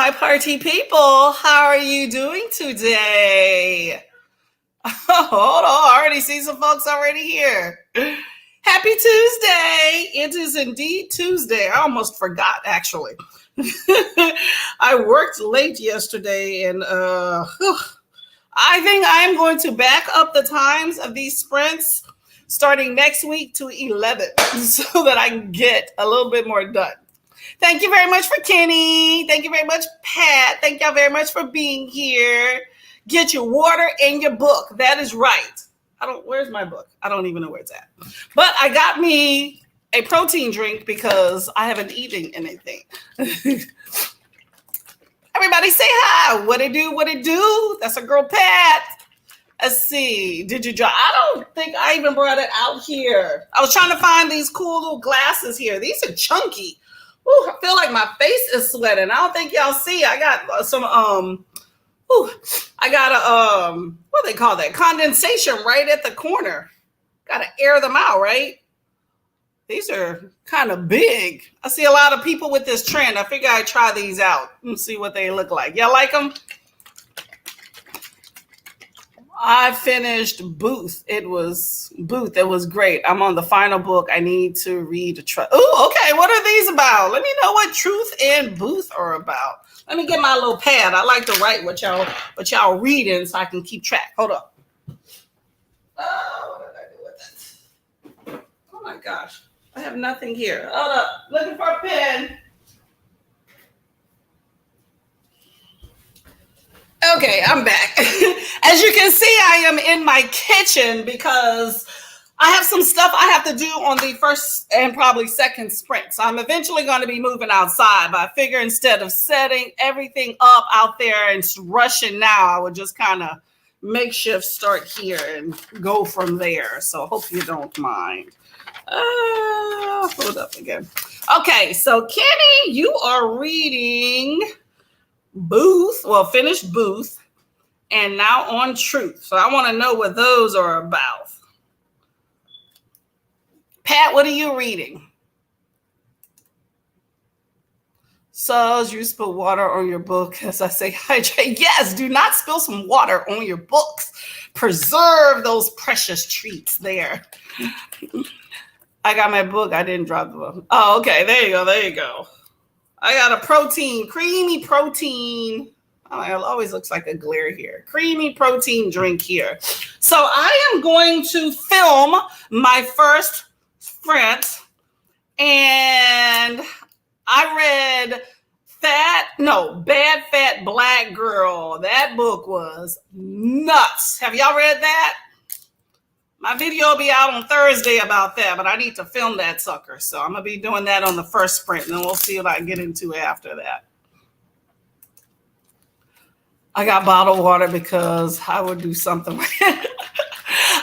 my party people. How are you doing today? Hold on. I already see some folks already here. Happy Tuesday. It is indeed Tuesday. I almost forgot, actually. I worked late yesterday and I think I'm going to back up the times of these sprints starting next week to 11 so that I can get a little bit more done. Thank you very much for Kenny. Thank you very much, Pat. Thank y'all very much for being here. Get your water and your book. That is right. Where's my book? I don't even know where it's at. But I got me a protein drink because I haven't eaten anything. Everybody say hi. What it do? What it do? That's a girl, Pat. Let's see. Did you draw? I don't think I even brought it out here. I was trying to find these cool little glasses here. These are chunky. Ooh, I feel like my face is sweating. I don't think y'all see. I got some I got a what do they call that? Condensation right at the corner. Gotta air them out, right? These are kind of big. I see a lot of people with this trend. I figure I'd try these out and see what they look like. Y'all like them? I finished Booth. It was great. I'm on the final book. I need to read Oh, okay. What are these about? Let me know what Truth and Booth are about. Let me get my little pad. I like to write what y'all reading so I can keep track. Hold up. Oh, what did I do with it? Oh my gosh. I have nothing here. Hold up. Looking for a pen. Okay, I'm back. As you can see, I am in my kitchen because I have some stuff I have to do on the first and probably second sprint. So I'm eventually going to be moving outside, but I figure instead of setting everything up out there and rushing now, I would just kind of makeshift start here and go from there. So hope you don't mind. Hold up again. Okay, so Kenny, you are reading Booth, finished Booth, and now on Truth. So I want to know what those are about. Pat, what are you reading? So you spill water on your book. As I say, hydrate. Yes, do not spill some water on your books. Preserve those precious treats there. I got my book. I didn't drop the book. Oh, okay. There you go. There you go. I got a creamy protein. Oh, it always looks like a glare here. Creamy protein drink here. So I am going to film my first sprint. And I read Bad Fat Black Girl. That book was nuts. Have y'all read that? My video will be out on Thursday about that, but I need to film that sucker. So I'm going to be doing that on the first sprint, and then we'll see what I can get into after that. I got bottled water because I would do something with it.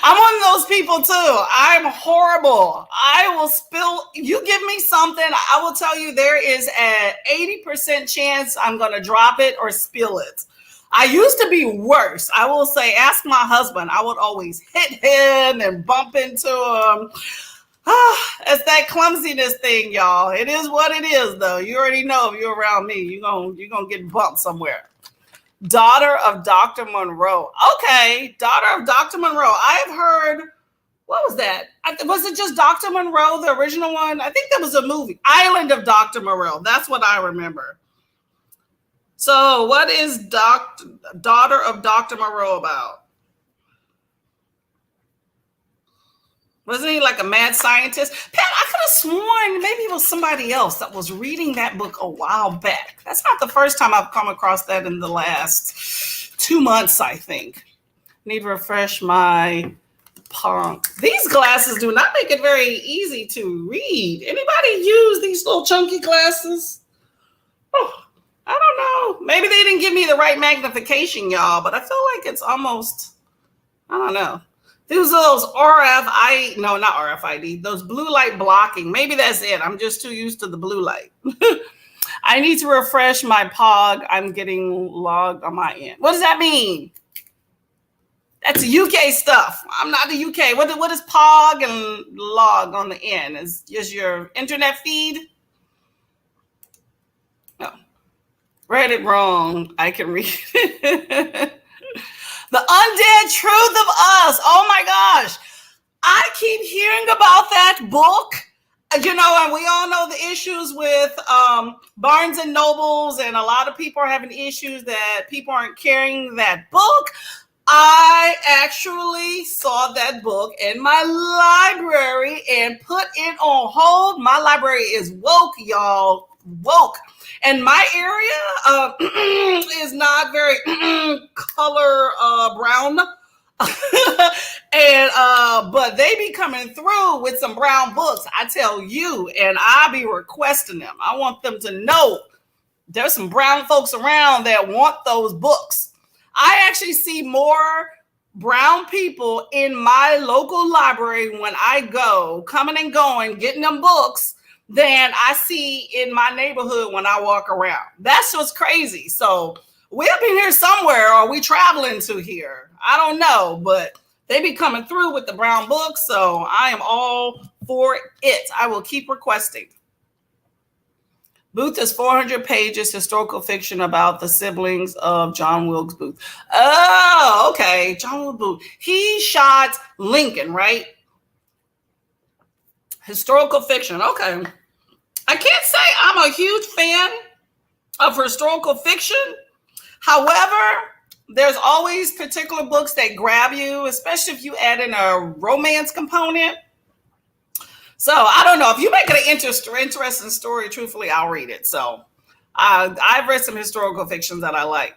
I'm one of those people too. I'm horrible. I will spill. You give me something, I will tell you there is an 80% chance I'm going to drop it or spill it. I used to be worse. I will say, ask my husband. I would always hit him and bump into him. It's that clumsiness thing, y'all. It is what it is, though. You already know if you're around me, you're gonna get bumped somewhere. Daughter of Dr. Monroe. Okay, Daughter of Dr. Monroe. I have heard, what was that? Was it just Dr. Monroe, the original one? I think that was a movie. Island of Dr. Monroe. That's what I remember. So what is Daughter of Dr. Monroe about? Wasn't he like a mad scientist? Pat, I could have sworn maybe it was somebody else that was reading that book a while back. That's not the first time I've come across that in the last 2 months, I think. Need to refresh my punk. These glasses do not make it very easy to read. Anybody use these little chunky glasses? Oh, I don't know. Maybe they didn't give me the right magnification, y'all, but I feel like it's almost, I don't know. Those not RFID, those blue light blocking. Maybe that's it. I'm just too used to the blue light. I need to refresh my POG. I'm getting logged on my end. What does that mean? That's UK stuff. I'm not the UK. What is POG and log on the end? Is your internet feed? No. Read it wrong. I can read it. The Undead Truth of Us. Oh my gosh. I keep hearing about that book. You know, and we all know the issues with Barnes and Nobles, and a lot of people are having issues that people aren't carrying that book. I actually saw that book in my library and put it on hold. My library is woke, y'all. Woke. And my area is not very color brown. And but they be coming through with some brown books, I tell you, and I be requesting them. I want them to know there's some brown folks around that want those books. I actually see more brown people in my local library when I go, coming and going, getting them books, than I see in my neighborhood when I walk around. That's what's crazy. So we'll be here somewhere, or we traveling to here. I don't know, but they be coming through with the brown books. So I am all for it. I will keep requesting. Booth is 400 pages, historical fiction about the siblings of John Wilkes Booth. Oh, okay. John Wilkes Booth. He shot Lincoln, right? Historical fiction. Okay. I can't say I'm a huge fan of historical fiction. However, there's always particular books that grab you, especially if you add in a romance component. So I don't know. If you make it an interesting story, truthfully, I'll read it. So I've read some historical fictions that I like.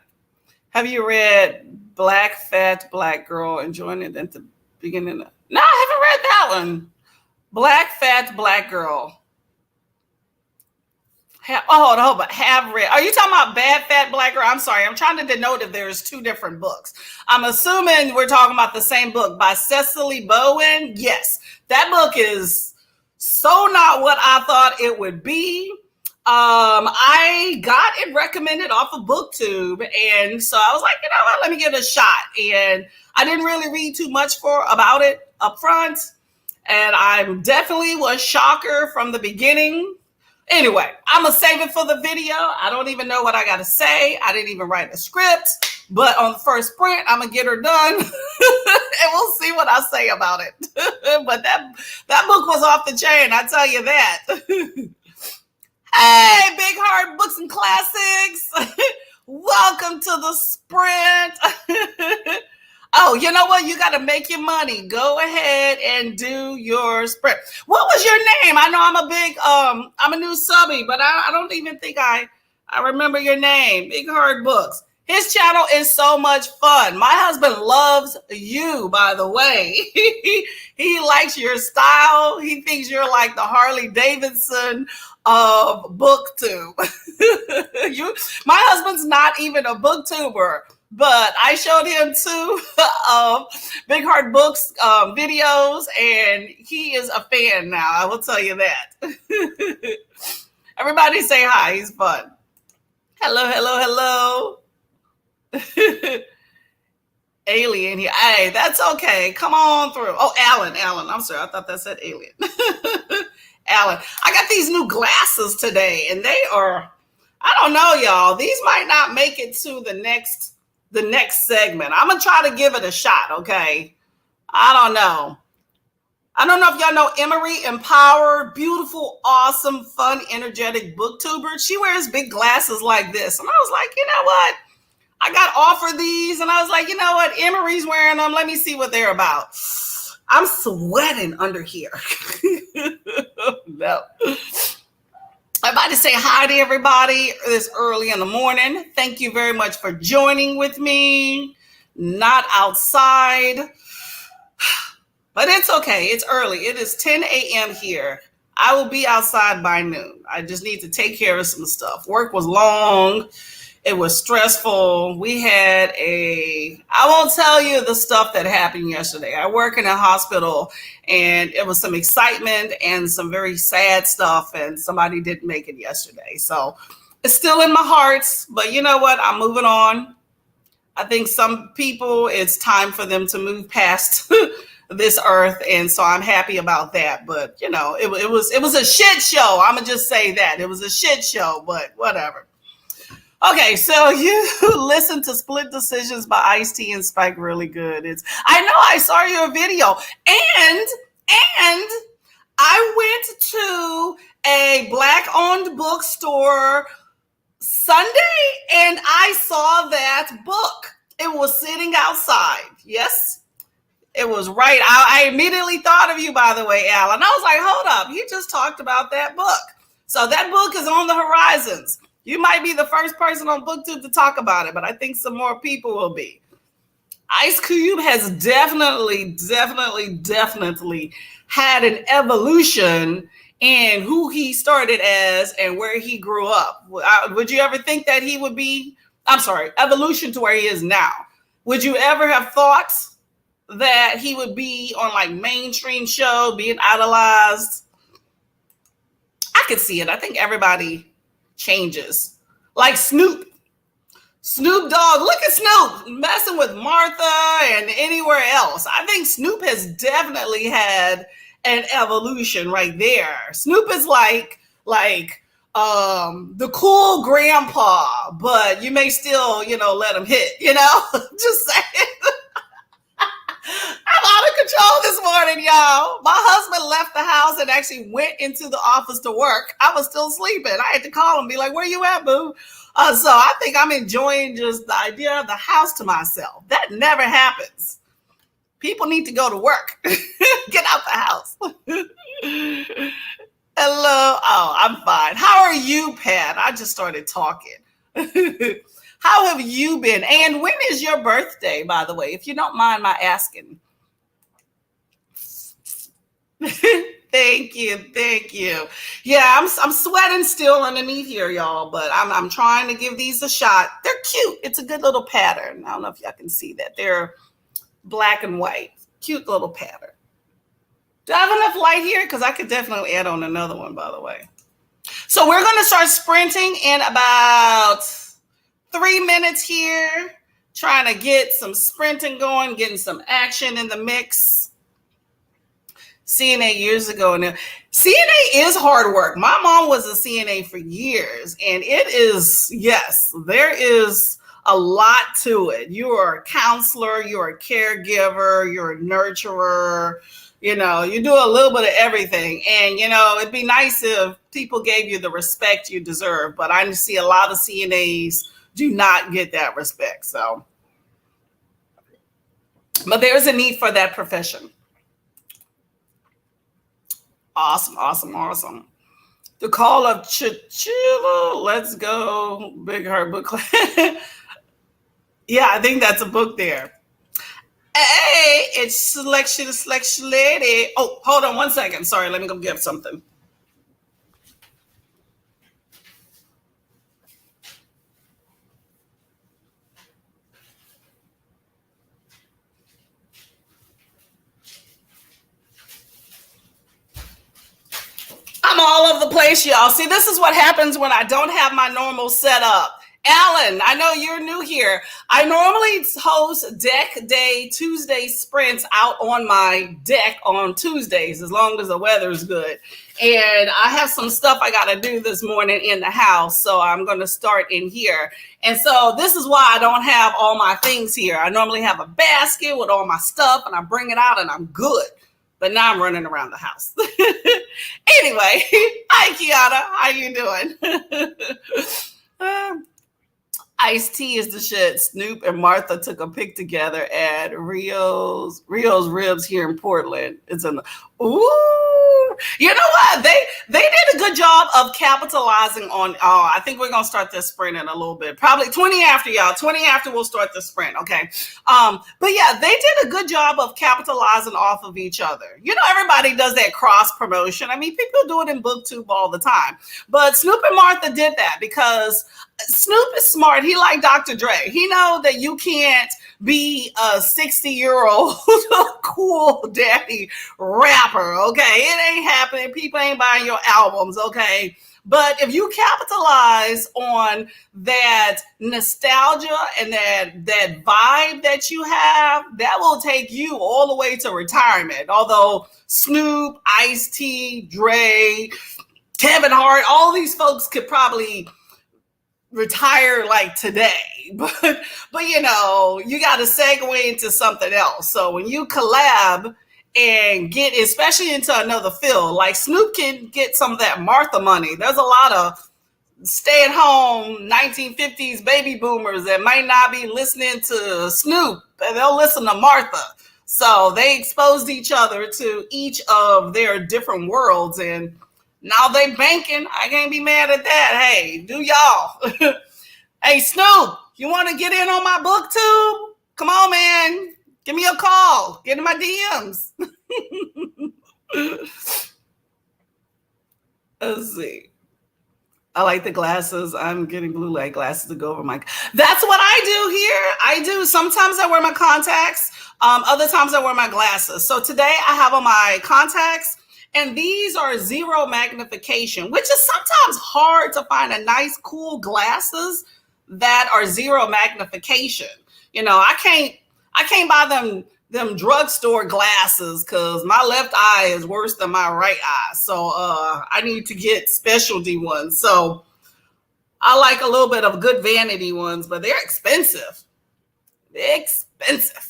Have you read Black Fat Black Girl? Enjoying it at the beginning? No, I haven't read that one. Black Fat Black Girl. Hold on. Have read. Are you talking about Bad Fat Black Girl? I'm sorry. I'm trying to denote if there's two different books. I'm assuming we're talking about the same book by Cecily Bowen. Yes, that book is so not what I thought it would be. I got it recommended off of BookTube, and so I was like, you know what, let me give it a shot. And I didn't really read too much about it up front, and I definitely was shocker from the beginning. Anyway, I'm gonna save it for the video. I don't even know what I gotta say. I didn't even write a script, but on the first sprint, I'm gonna get her done, and we'll see what I say about it. But that book was off the chain, I tell you that. Hey, Big Heart Books and Classics. Welcome to the sprint. Oh, you know what? You got to make your money. Go ahead and do your sprint. What was your name? I know I'm a new subby, but I don't even think I remember your name. Big Heart Books. His channel is so much fun. My husband loves you, by the way. He likes your style. He thinks you're like the Harley Davidson of BookTube. My husband's not even a booktuber, but I showed him two Big Heart Books videos, and he is a fan now. I will tell you that. Everybody say hi. He's fun. Hello, hello, hello. Alien here. Hey, that's okay. Come on through. Oh, Alan. I'm sorry. I thought that said alien. Alan. I got these new glasses today, and they are, I don't know, y'all. These might not make it to the next segment. I'm gonna try to give it a shot, okay? I don't know if y'all know Emery Empower, beautiful, awesome, fun, energetic booktuber. She wears big glasses like this, and I was like, you know what? I got offered these, and I was like, you know what? Emery's wearing them. Let me see what they're about. I'm sweating under here. No. I'm about to say hi to everybody this early in the morning. Thank you very much for joining with me. Not outside, but it's okay. It's early. It is 10 a.m. here. I will be outside by noon. I just need to take care of some stuff. Work was long. It was stressful. I won't tell you the stuff that happened yesterday. I work in a hospital, and it was some excitement and some very sad stuff, and somebody didn't make it yesterday. So it's still in my heart, but you know what? I'm moving on. I think some people, it's time for them to move past this earth, and so I'm happy about that. But you know, it was a shit show. I'm gonna just say that. It was a shit show, but whatever. Okay, so you listen to Split Decisions by Ice-T and Spike really good. I know I saw your video. And I went to a black owned bookstore Sunday and I saw that book. It was sitting outside. Yes, it was right. I immediately thought of you, by the way, Alan. I was like, hold up. You just talked about that book. So that book is on the horizons. You might be the first person on BookTube to talk about it, but I think some more people will be. Ice Cube has definitely had an evolution in who he started as and where he grew up. Would you ever think that he would be, evolution to where he is now? Would you ever have thought that he would be on like mainstream show, being idolized? I could see it. I think everybody changes. Like Snoop Dogg, look at Snoop messing with Martha and anywhere else. I think Snoop has definitely had an evolution right there. Snoop is like the cool grandpa, but you may still, let him hit, just saying. I'm out of control this morning, y'all. My husband left the house and actually went into the office to work. I was still sleeping. I had to call him and be like, where you at, boo? So I think I'm enjoying just the idea of the house to myself. That never happens. People need to go to work. Get out the house. Hello. Oh, I'm fine. How are you, Pat? I just started talking. How have you been? And when is your birthday, by the way, if you don't mind my asking? Thank you. Yeah, I'm sweating still underneath here, y'all, but I'm trying to give these a shot. They're cute. It's a good little pattern. I don't know if y'all can see that. They're black and white. Cute little pattern. Do I have enough light here? Because I could definitely add on another one, by the way. So we're going to start sprinting in about 3 minutes here. Trying to get some sprinting going, getting some action in the mix. CNA years ago. Now, CNA is hard work. My mom was a CNA for years, and it is, yes, there is a lot to it. You are a counselor, you're a caregiver, you're a nurturer, you do a little bit of everything. And, it'd be nice if people gave you the respect you deserve, but I see a lot of CNAs do not get that respect. So, but there's a need for that profession. Awesome. The Call of Chichilla. Let's go. Big Heart Book Club. Yeah, I think that's a book there. Hey, it's selection lady. Oh, hold on 1 second. Sorry, let me go get something. I'm all over the place, y'all. See, this is what happens when I don't have my normal setup. Alan, I know you're new here. I normally host Deck Day Tuesday sprints out on my deck on Tuesdays, as long as the weather's good. And I have some stuff I got to do this morning in the house, so I'm going to start in here. And so this is why I don't have all my things here. I normally have a basket with all my stuff, and I bring it out, and I'm good. But now I'm running around the house. Anyway, hi, Kiana. How you doing? Ice-T is the shit. Snoop and Martha took a pic together at Rio's Ribs here in Portland. It's in the, ooh. You know what? They did a good job of capitalizing on, I think we're going to start this sprint in a little bit. Probably 20 after, y'all. 20 after we'll start the sprint, okay? But yeah, they did a good job of capitalizing off of each other. Everybody does that cross promotion. I mean, people do it in BookTube all the time. But Snoop and Martha did that because Snoop is smart. He like Dr. Dre. He know that you can't be a 60-year-old cool daddy rapper, okay? It ain't happening. People ain't buying your albums, okay? But if you capitalize on that nostalgia and that vibe that you have, that will take you all the way to retirement. Although Snoop, Ice-T, Dre, Kevin Hart, all these folks could probably retire like today. But you know, you got to segue into something else. So when you collab and get especially into another field, like Snoop can get some of that Martha money. There's a lot of stay at home 1950s baby boomers that might not be listening to Snoop, and they'll listen to Martha. So they exposed each other to each of their different worlds, and now they banking. I can't be mad at that. Hey, do y'all? Hey, Snoop, you want to get in on my book too? Come on, man. Give me a call. Get in my DMs. Let's see. I like the glasses. I'm getting blue light glasses to go over my. That's what I do here. I do. Sometimes I wear my contacts. Other times I wear my glasses. So today I have on my contacts, and these are zero magnification, which is sometimes hard to find a nice, cool glasses that are zero magnification. You know, I can't buy them drugstore glasses because my left eye is worse than my right eye. So I need to get specialty ones. So I like a little bit of good vanity ones, but they're expensive. They're expensive.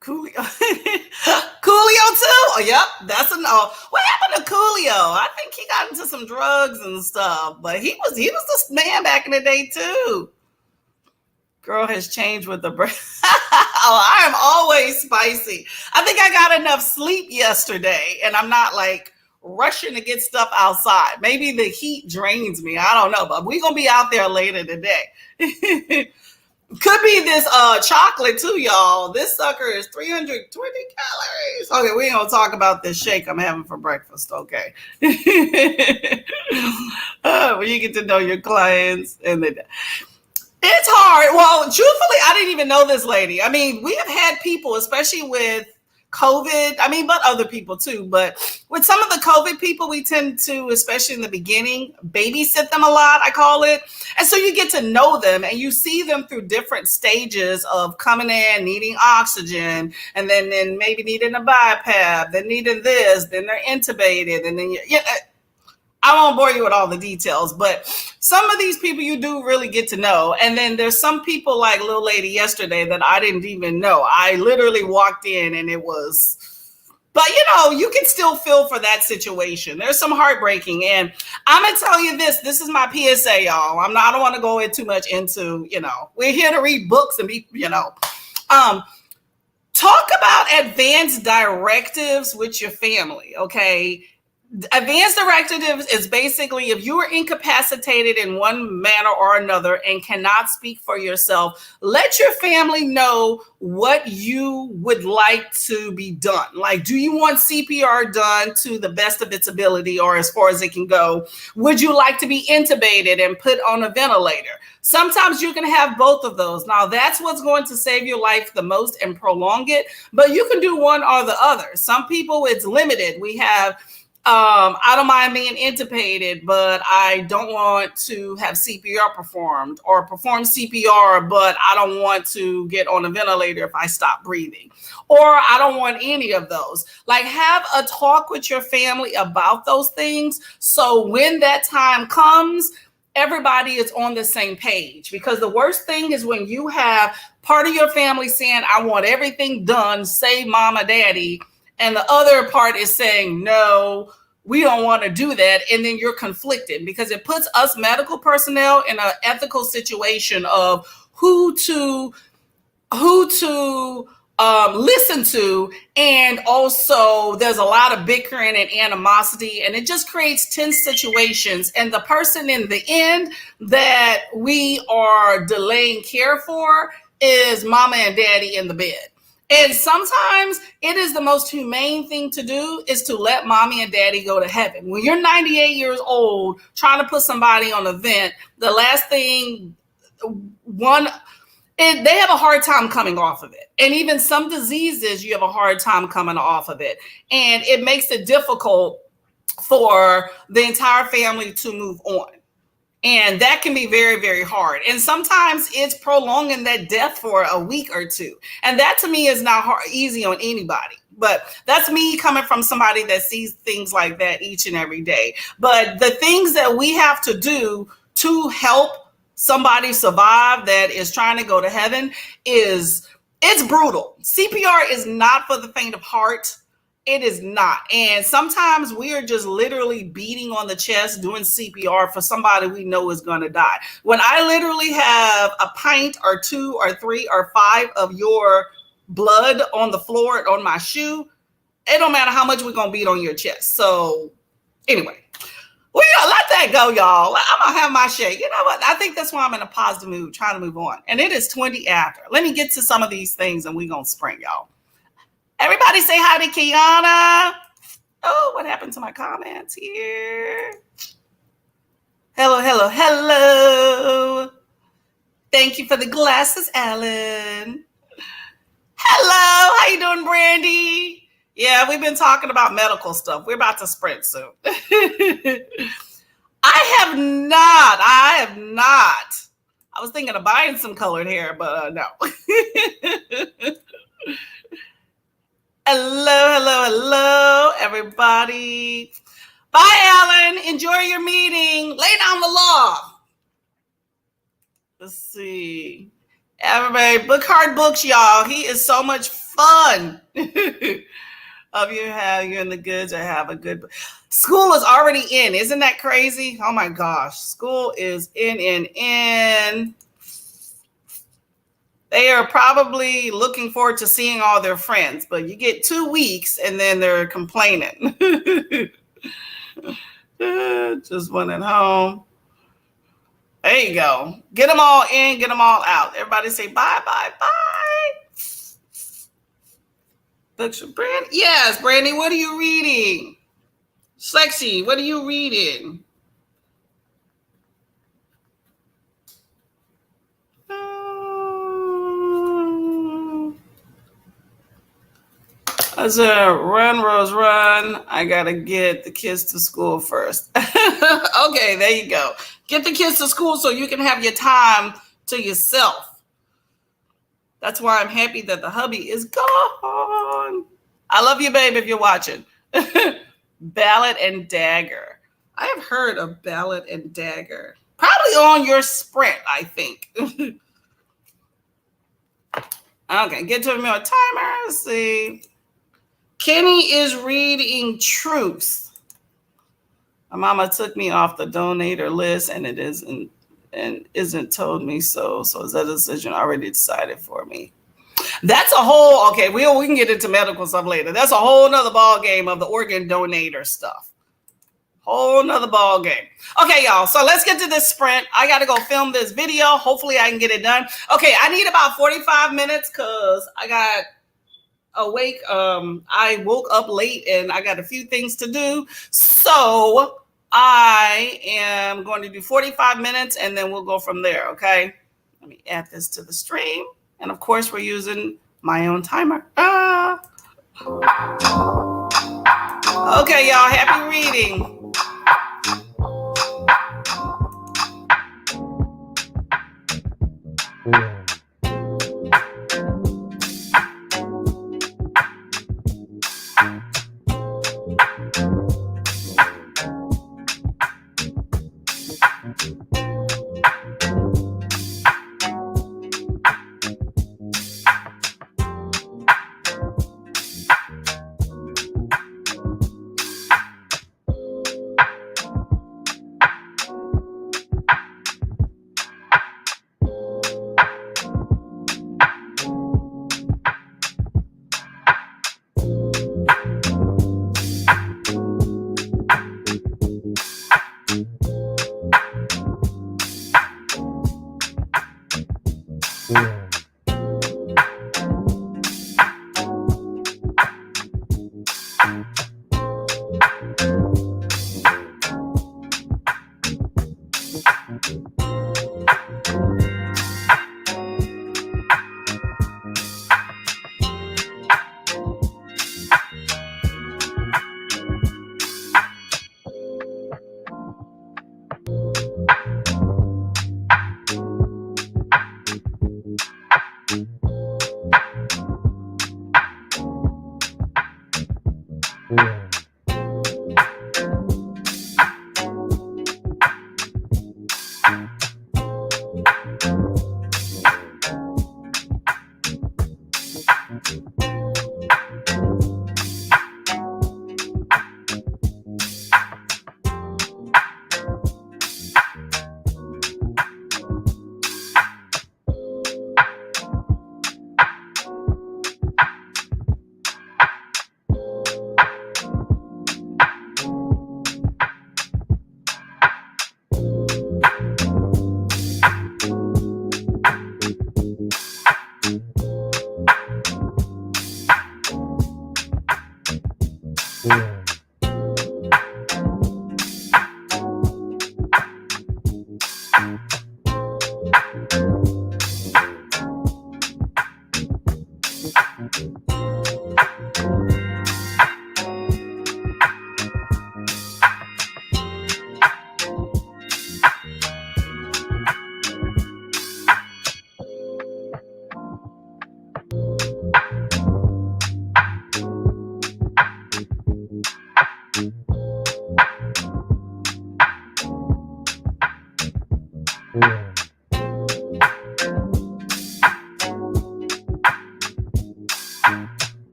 Coolio. Coolio too? Oh, yep, that's a no. What happened to Coolio? I think he got into some drugs and stuff, but he was this man back in the day too. Girl has changed with the brain. Oh, I am always spicy. I think I got enough sleep yesterday, and I'm not like rushing to get stuff outside. Maybe the heat drains me. I don't know, but we're gonna be out there later today. Could be this chocolate too, y'all. This sucker is 320 calories. Okay, we ain't gonna talk about this shake I'm having for breakfast, okay? When you get to know your clients and then it's hard. Well, truthfully, I didn't even know this lady. I mean, we have had people, especially with COVID, I mean, but other people too. But with some of the COVID people, we tend to, especially in the beginning, babysit them a lot, I call it. And so you get to know them and you see them through different stages of coming in, needing oxygen, and then maybe needing a BiPAP, then needing this, then they're intubated, and then I won't bore you with all the details, but some of these people you do really get to know. And then there's some people like little lady yesterday that I didn't even know. I literally walked in and it was, but you know, you can still feel for that situation. There's some heartbreaking. And I'm going to tell you this is my PSA, y'all. I don't want to go in too much into, we're here to read books and be, talk about advanced directives with your family. Okay. Advanced directives is basically if you are incapacitated in one manner or another and cannot speak for yourself, let your family know what you would like to be done. Like, do you want CPR done to the best of its ability or as far as it can go? Would you like to be intubated and put on a ventilator? Sometimes you can have both of those. Now, that's what's going to save your life the most and prolong it, but you can do one or the other. Some people, it's limited. We have I don't mind being intubated, but I don't want to have CPR performed, or perform CPR, but I don't want to get on a ventilator if I stop breathing, or I don't want any of those. Like, have a talk with your family about those things. So when that time comes, everybody is on the same page, because the worst thing is when you have part of your family saying, I want everything done, save mama, daddy, and the other part is saying, no, we don't want to do that. And then you're conflicted, because it puts us medical personnel in an ethical situation of who to listen to. And also there's a lot of bickering and animosity, and it just creates tense situations. And the person in the end that we are delaying care for is mama and daddy in the bed. And sometimes it is the most humane thing to do is to let mommy and daddy go to heaven. When you're 98 years old, trying to put somebody on a vent, the last thing, they have a hard time coming off of it. And even some diseases, you have a hard time coming off of it. And it makes it difficult for the entire family to move on. And that can be very, very hard. And sometimes it's prolonging that death for a week or two. And that to me is not hard, easy on anybody. But that's me coming from somebody that sees things like that each and every day. But the things that we have to do to help somebody survive that is trying to go to heaven is, it's brutal. CPR is not for the faint of heart. It is not. And sometimes we are just literally beating on the chest doing CPR for somebody we know is going to die. When I literally have a pint or 2 or 3 or 5 of your blood on the floor on my shoe, it don't matter how much we're going to beat on your chest. So anyway, we gotta let that go, y'all. I'm going to have my shake. You know what? I think that's why I'm in a positive mood, trying to move on. And it is 20 after. Let me get to some of these things and we're going to sprint, y'all. Everybody say hi to Kiana. Oh, what happened to my comments here? Hello, hello, hello. Thank you for the glasses, Ellen. Hello, how you doing, Brandy? Yeah, we've been talking about medical stuff. We're about to sprint soon. I have not. I was thinking of buying some colored hair, but no. Hello, everybody. Bye, Alan. Enjoy your meeting. Lay down the law. Let's see. Everybody, book hard books, y'all. He is so much fun. Hope you're in the goods or have a good. School is already in. Isn't that crazy? Oh my gosh. School is in. They are probably looking forward to seeing all their friends, but you get 2 weeks and then they're complaining. Just one at home. There you go. Get them all in, get them all out. Everybody say bye, bye, bye. Books for Brandy. Yes, Brandy, what are you reading? Sexy, what are you reading? I said, run, Rose, run. I got to get the kids to school first. Okay, there you go. Get the kids to school so you can have your time to yourself. That's why I'm happy that the hubby is gone. I love you, babe, if you're watching. Ballot and Dagger. I have heard of Ballot and Dagger. Probably on your sprint, I think. Okay, get to a minute timer. Let's see. Kenny is reading Truth. My mama took me off the donator list and it isn't told me so. So is that a decision already decided for me? That's a whole, okay, we can get into medical stuff later. That's a whole nother ball game of the organ donator stuff. Whole nother ball game. Okay, y'all. So let's get to this sprint. I got to go film this video. Hopefully I can get it done. Okay, I need about 45 minutes because I got awake. I woke up late and I got a few things to do. So I am going to do 45 minutes and then we'll go from there. Okay. Let me add this to the stream. And of course we're using my own timer. Okay, y'all. Happy reading.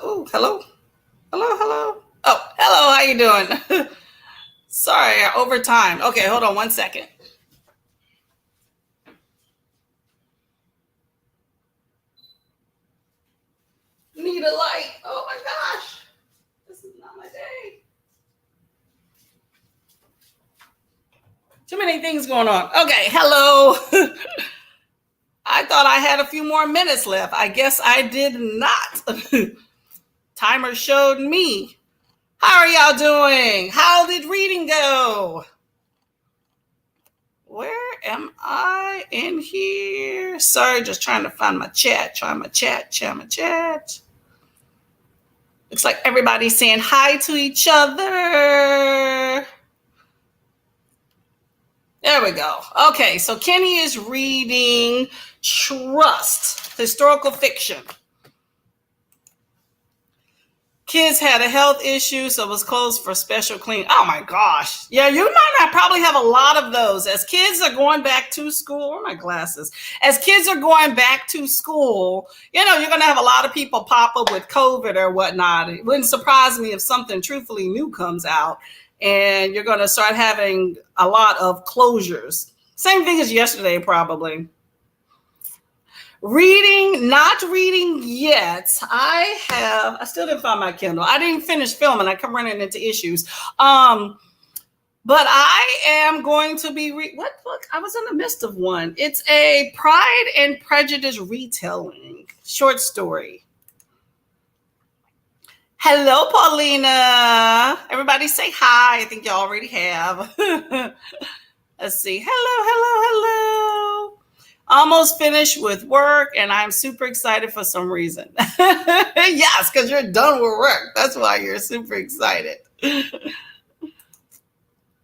Oh, hello. Hello, hello. Oh, hello. How you doing? Sorry, over time. Okay, hold on 1 second. Need a light. Oh my gosh. This is not my day. Too many things going on. Okay, hello. I thought I had a few more minutes left. I guess I did not. Timer showed me. How are y'all doing? How did reading go? Where am I in here? Sorry, just trying to find my chat. Try my chat. Looks like everybody's saying hi to each other. There we go. Okay, so Kenny is reading Trust, historical fiction. Kids had a health issue, so it was closed for special cleaning. Oh my gosh. Yeah, you might not probably have a lot of those. As kids are going back to school, where are my glasses? As kids are going back to school, you're going to have a lot of people pop up with COVID or whatnot. It wouldn't surprise me if something truthfully new comes out and you're going to start having a lot of closures. Same thing as yesterday, probably. Reading, not reading yet. I still didn't find my Kindle. I didn't finish filming. I kept running into issues. But I am going to be, what book? I was in the midst of one. It's a Pride and Prejudice retelling, short story. Hello, Paulina. Everybody say hi. I think you already have. Let's see. Hello. Almost finished with work, and I'm super excited for some reason. Yes, because you're done with work. That's why you're super excited.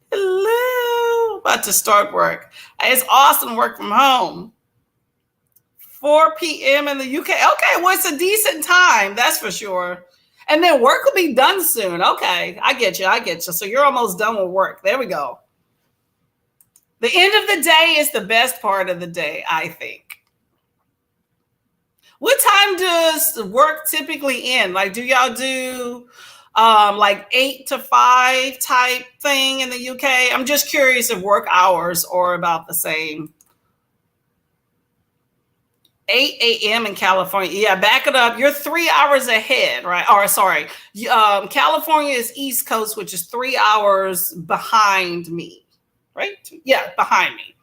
Hello. About to start work. It's awesome work from home. 4 p.m. in the UK. Okay, well, it's a decent time. That's for sure. And then work will be done soon. Okay, I get you. So you're almost done with work. There we go. The end of the day is the best part of the day, I think. What time does work typically end? Like, do y'all do like 8 to 5 type thing in the UK? I'm just curious if work hours are about the same. 8 a.m. in California. Yeah, back it up. You're 3 hours ahead, right? Or sorry, California is East Coast, which is 3 hours behind me, right? Yeah, behind me.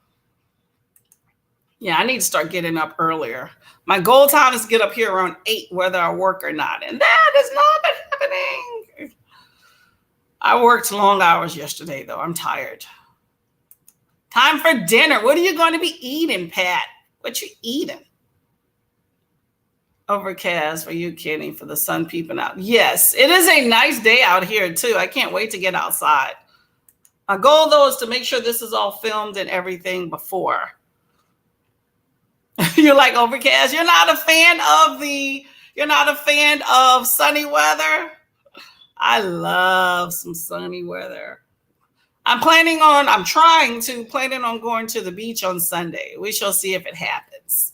Yeah, I need to start getting up earlier. My goal time is to get up here around 8, whether I work or not. And that has not been happening. I worked long hours yesterday, though. I'm tired. Time for dinner. What are you going to be eating, Pat? What you eating? Overcast. Are you kidding? For the sun peeping out. Yes, it is a nice day out here, too. I can't wait to get outside. My goal, though, is to make sure this is all filmed and everything before. You're like overcast. You're not a fan of sunny weather. I love some sunny weather. I'm planning on going to the beach on Sunday. We shall see if it happens.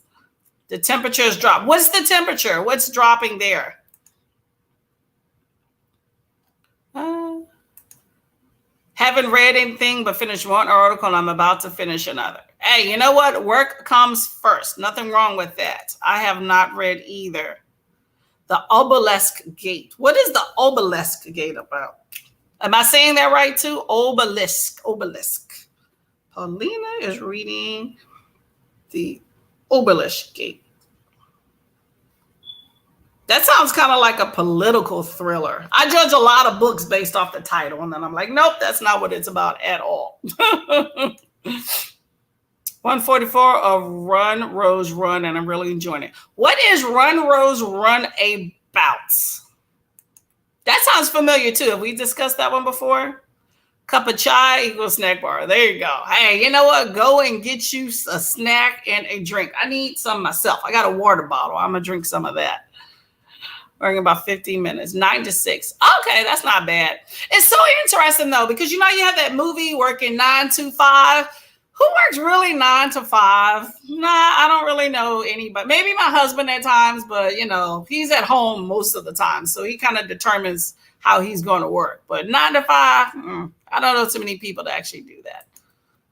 The temperatures drop. What's the temperature? What's dropping there? Haven't read anything but finished one article and I'm about to finish another. Hey, you know what? Work comes first. Nothing wrong with that. I have not read either. The Obelisk Gate. What is the Obelisk Gate about? Am I saying that right too? Obelisk. Paulina is reading the Obelisk Gate. That sounds kind of like a political thriller. I judge a lot of books based off the title, and then I'm like, nope, that's not what it's about at all. 144 of Run, Rose, Run, and I'm really enjoying it. What is Run, Rose, Run about? That sounds familiar, too. Have we discussed that one before? Cup of chai equals snack bar. There you go. Hey, you know what? Go and get you a snack and a drink. I need some myself. I got a water bottle. I'm going to drink some of that. Working about 15 minutes, 9 to 6. Okay, that's not bad. It's so interesting, though, because, you have that movie working 9 to 5. Who works really 9 to 5? Nah, I don't really know anybody. Maybe my husband at times, but, he's at home most of the time. So he kind of determines how he's going to work. But 9 to 5, I don't know too many people that actually do that.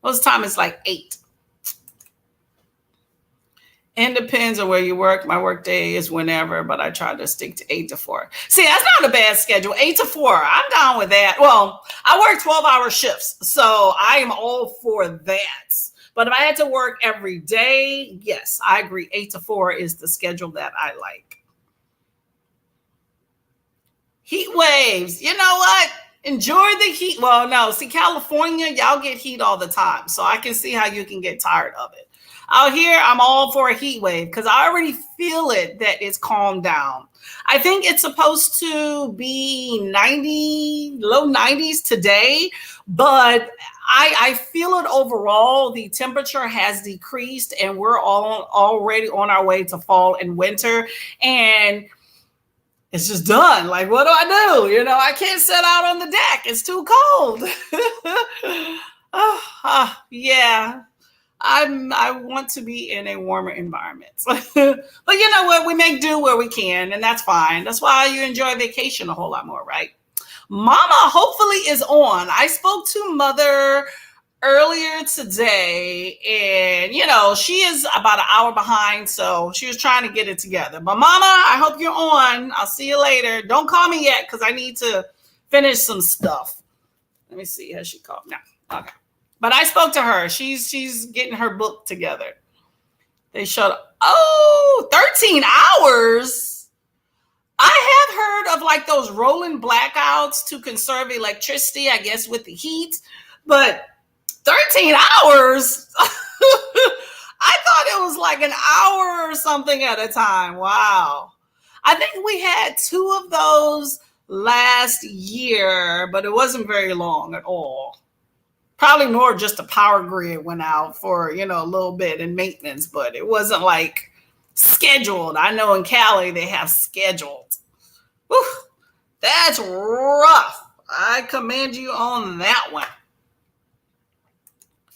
Most of the time it's like 8. It depends on where you work. My work day is whenever, but I try to stick to 8 to 4. See, that's not a bad schedule. 8 to 4. I'm down with that. Well, I work 12-hour shifts, so I am all for that. But if I had to work every day, yes, I agree. 8 to 4 is the schedule that I like. Heat waves. You know what? Enjoy the heat. Well, no. See, California, y'all get heat all the time, so I can see how you can get tired of it. Out here, I'm all for a heat wave because I already feel it that it's calmed down. I think it's supposed to be 90, low 90s today, but I feel it overall. The temperature has decreased and we're all already on our way to fall and winter. And it's just done. Like, what do I do? I can't sit out on the deck. It's too cold. Yeah. I want to be in a warmer environment. But you know what? We make do where we can, and that's fine. That's why you enjoy vacation a whole lot more, right? Mama hopefully is on. I spoke to Mother earlier today, and she is about an hour behind, so she was trying to get it together. But Mama, I hope you're on. I'll see you later. Don't call me yet because I need to finish some stuff. Let me see. Has she called? No. Okay. But I spoke to her. She's getting her book together. They showed up. 13 hours. I have heard of like those rolling blackouts to conserve electricity, I guess, with the heat. But 13 hours? I thought it was like an hour or something at a time. Wow. I think we had 2 of those last year, but it wasn't very long at all. Probably more just the power grid went out for, a little bit in maintenance, but it wasn't like scheduled. I know in Cali they have scheduled. Whew, that's rough. I commend you on that one.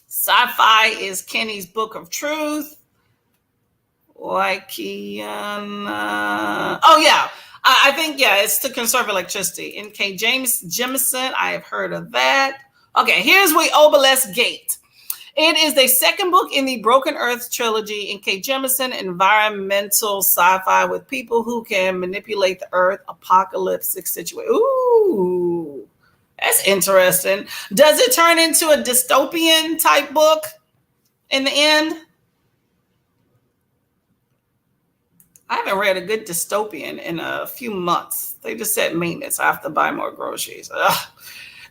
Sci-fi is Kenny's Book of Truth. Oh, yeah. I think, it's to conserve electricity. N.K. Jemisin, I have heard of that. Okay, here's where Obelisk Gate. It is the second book in the Broken Earth trilogy in K. Jemisin environmental sci-fi with people who can manipulate the earth apocalyptic situation. Ooh, that's interesting. Does it turn into a dystopian type book in the end? I haven't read a good dystopian in a few months. They just said maintenance. I have to buy more groceries. Ugh.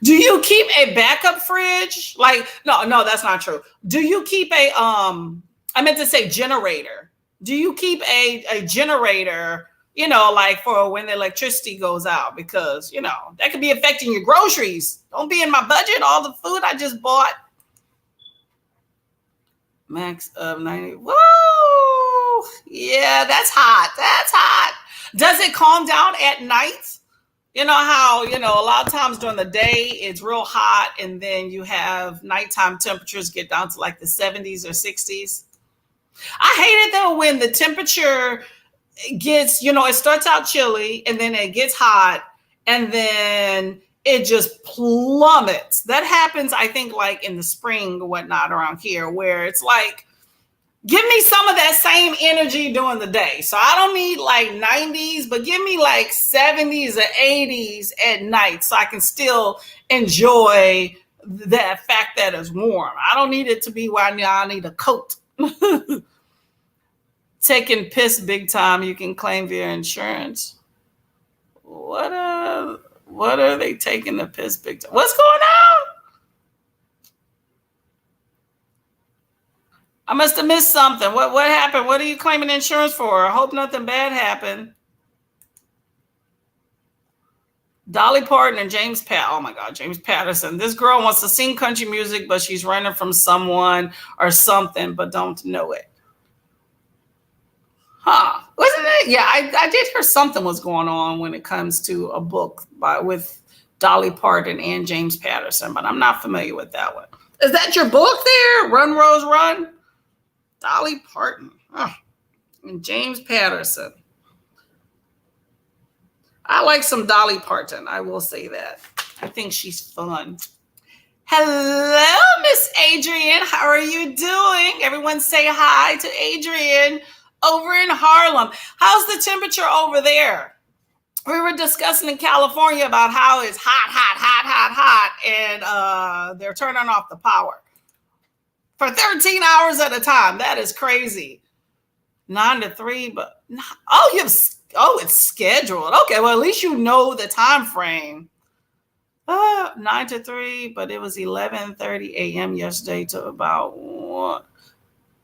Do you keep a backup fridge? Like, no, that's not true. Do you keep a I meant to say generator. Do you keep a generator, like for when the electricity goes out? Because, that could be affecting your groceries. Don't be in my budget, all the food I just bought. Max of 90. Whoa! Yeah, that's hot. That's hot. Does it calm down at night? You know how, a lot of times during the day it's real hot and then you have nighttime temperatures get down to like the 70s or 60s. I hate it though when the temperature gets, it starts out chilly and then it gets hot and then it just plummets. That happens, I think, like in the spring or whatnot around here where it's like, give me some of that same energy during the day. So I don't need like 90s, but give me like 70s or 80s at night so I can still enjoy that fact that it's warm. I don't need it to be where I need a coat. Taking piss big time, you can claim via insurance. What are they taking the piss big time? What's going on? I must have missed something. What happened? What are you claiming insurance for? I hope nothing bad happened. Dolly Parton and James Oh my God, James Patterson. This girl wants to sing country music, but she's running from someone or something, but don't know it. Huh? Wasn't it? Yeah, I did hear something was going on when it comes to a book with Dolly Parton and James Patterson, but I'm not familiar with that one. Is that your book there? Run, Rose, Run? Dolly Parton and James Patterson. I like some Dolly Parton. I will say that. I think she's fun. Hello, Miss Adrian. How are you doing? Everyone say hi to Adrian over in Harlem. How's the temperature over there? We were discussing in California about how it's hot, and they're turning off the power for 13 hours at a time. That is crazy. 9 to 3, but it's scheduled. Okay, well, at least you know the time frame. 9 to 3, but it was 11:30 a.m. yesterday to about 1.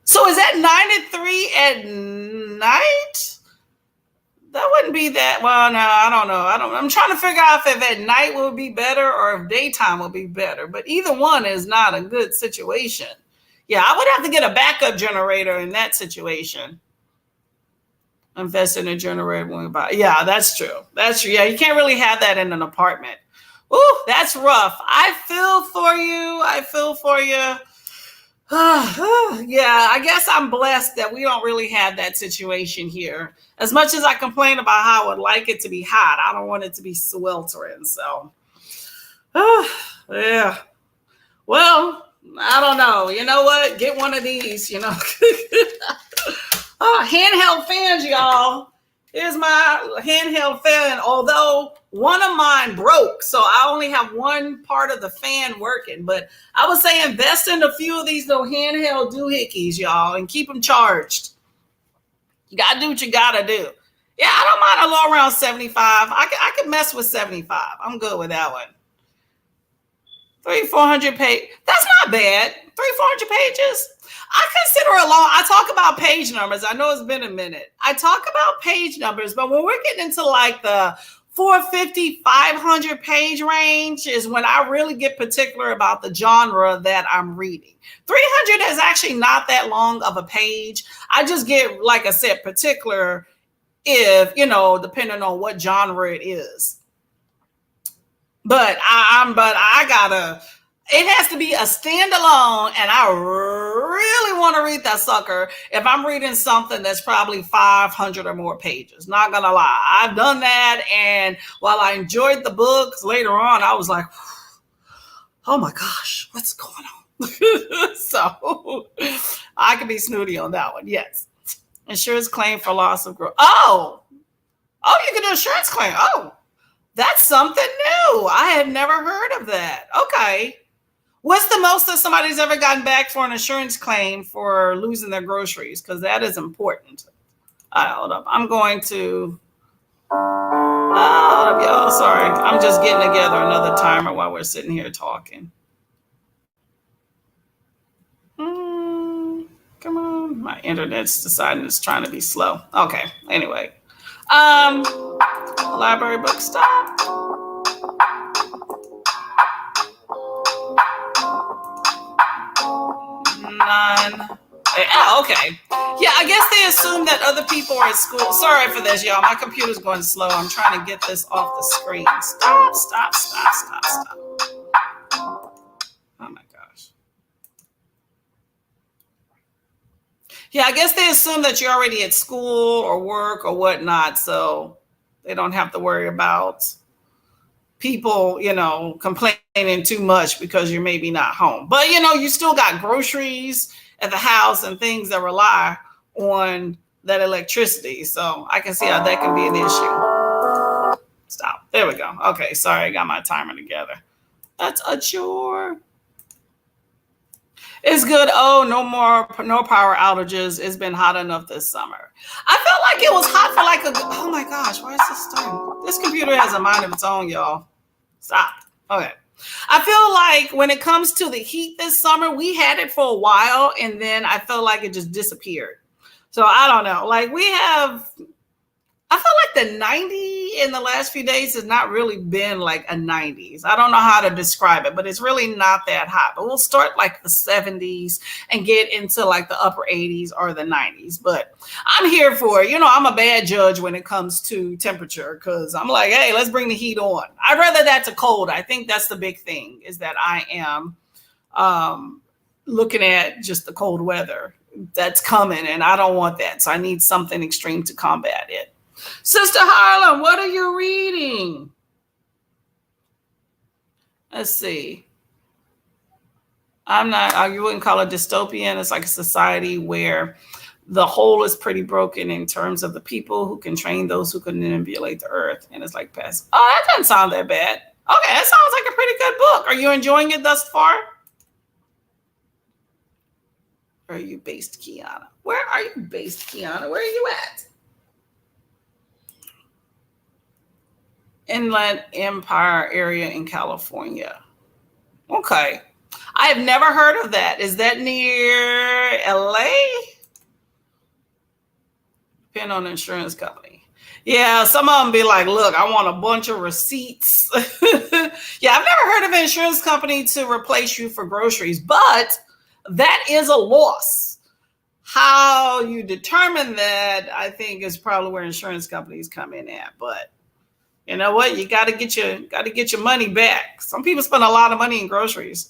So is that 9 to 3 at night? That wouldn't be that. Well, no, I don't know. I'm trying to figure out if at night would be better or if daytime would be better. But either one is not a good situation. Yeah, I would have to get a backup generator in that situation. Invest in a generator when we buy. Yeah, that's true. That's true. Yeah, you can't really have that in an apartment. Ooh, that's rough. I feel for you. Yeah, I guess I'm blessed that we don't really have that situation here. As much as I complain about how I would like it to be hot, I don't want it to be sweltering. So, yeah. Well, I don't know. You know what? Get one of these, handheld fans, y'all. Here's my handheld fan, although one of mine broke, so I only have one part of the fan working. But I would say invest in a few of these little handheld doohickeys, y'all, and keep them charged. You got to do what you got to do. Yeah, I don't mind a low around 75. I could mess with 75. I'm good with that one. 300-400 page. That's not bad. 300-400 pages. I consider it long. I talk about page numbers. I know it's been a minute. I talk about page numbers, but when we're getting into like the 450, 500 page range is when I really get particular about the genre that I'm reading. 300 is actually not that long of a page. I just get, like I said, particular if, depending on what genre it is. But it has to be a standalone, and I really want to read that sucker if I'm reading something that's probably 500 or more pages. Not gonna lie, I've done that, and while I enjoyed the books, later on I was like, oh my gosh, what's going on? So I could be snooty on that one. Yes. Insurance claim for loss of growth. Oh, you can do insurance claim. Oh, that's something new. I had never heard of that. Okay. What's the most that somebody's ever gotten back for an insurance claim for losing their groceries? Because that is important. Hold up. I'm going to. Hold up, y'all. Sorry. I'm just getting together another timer while we're sitting here talking. Come on. My internet's deciding it's trying to be slow. Okay. Anyway. Library book stop. None. Okay. Yeah, I guess they assume that other people are at school. Sorry for this, y'all. My computer's going slow. I'm trying to get this off the screen. Stop. Oh my gosh. Yeah, I guess they assume that you're already at school or work or whatnot, so they don't have to worry about people, complaining too much because you're maybe not home. But, you still got groceries at the house and things that rely on that electricity. So I can see how that can be an issue. Stop. There we go. Okay. Sorry. I got my timer together. That's a chore. It's good. Oh, no power outages. It's been hot enough this summer. I felt like it was hot for oh my gosh, why is this starting? This computer has a mind of its own, y'all. Stop. Okay. I feel like when it comes to the heat this summer, we had it for a while and then I felt like it just disappeared. So I don't know. I feel like the 90 in the last few days has not really been like a 90s. I don't know how to describe it, but it's really not that hot. But we'll start like the 70s and get into like the upper 80s or the 90s. But I'm here for it. I'm a bad judge when it comes to temperature because I'm like, hey, let's bring the heat on. I'd rather that to cold. I think that's the big thing is that I am looking at just the cold weather that's coming and I don't want that. So I need something extreme to combat it. Sister Harlem, what are you reading? Let's see. You wouldn't call it dystopian. It's like a society where the whole is pretty broken in terms of the people who can train those who can manipulate the earth. And it's like past. Oh, that doesn't sound that bad. Okay, that sounds like a pretty good book. Are you enjoying it thus far? Where are you based, Kiana? Where are you based, Kiana? Where are you at? Inland Empire area in California. Okay. I have never heard of that. Is that near LA? Depend on the insurance company. Yeah, some of them be like, look, I want a bunch of receipts. Yeah, I've never heard of an insurance company to replace you for groceries, but that is a loss. How you determine that, I think, is probably where insurance companies come in at. But you know what? You got to get your money back. Some people spend a lot of money in groceries.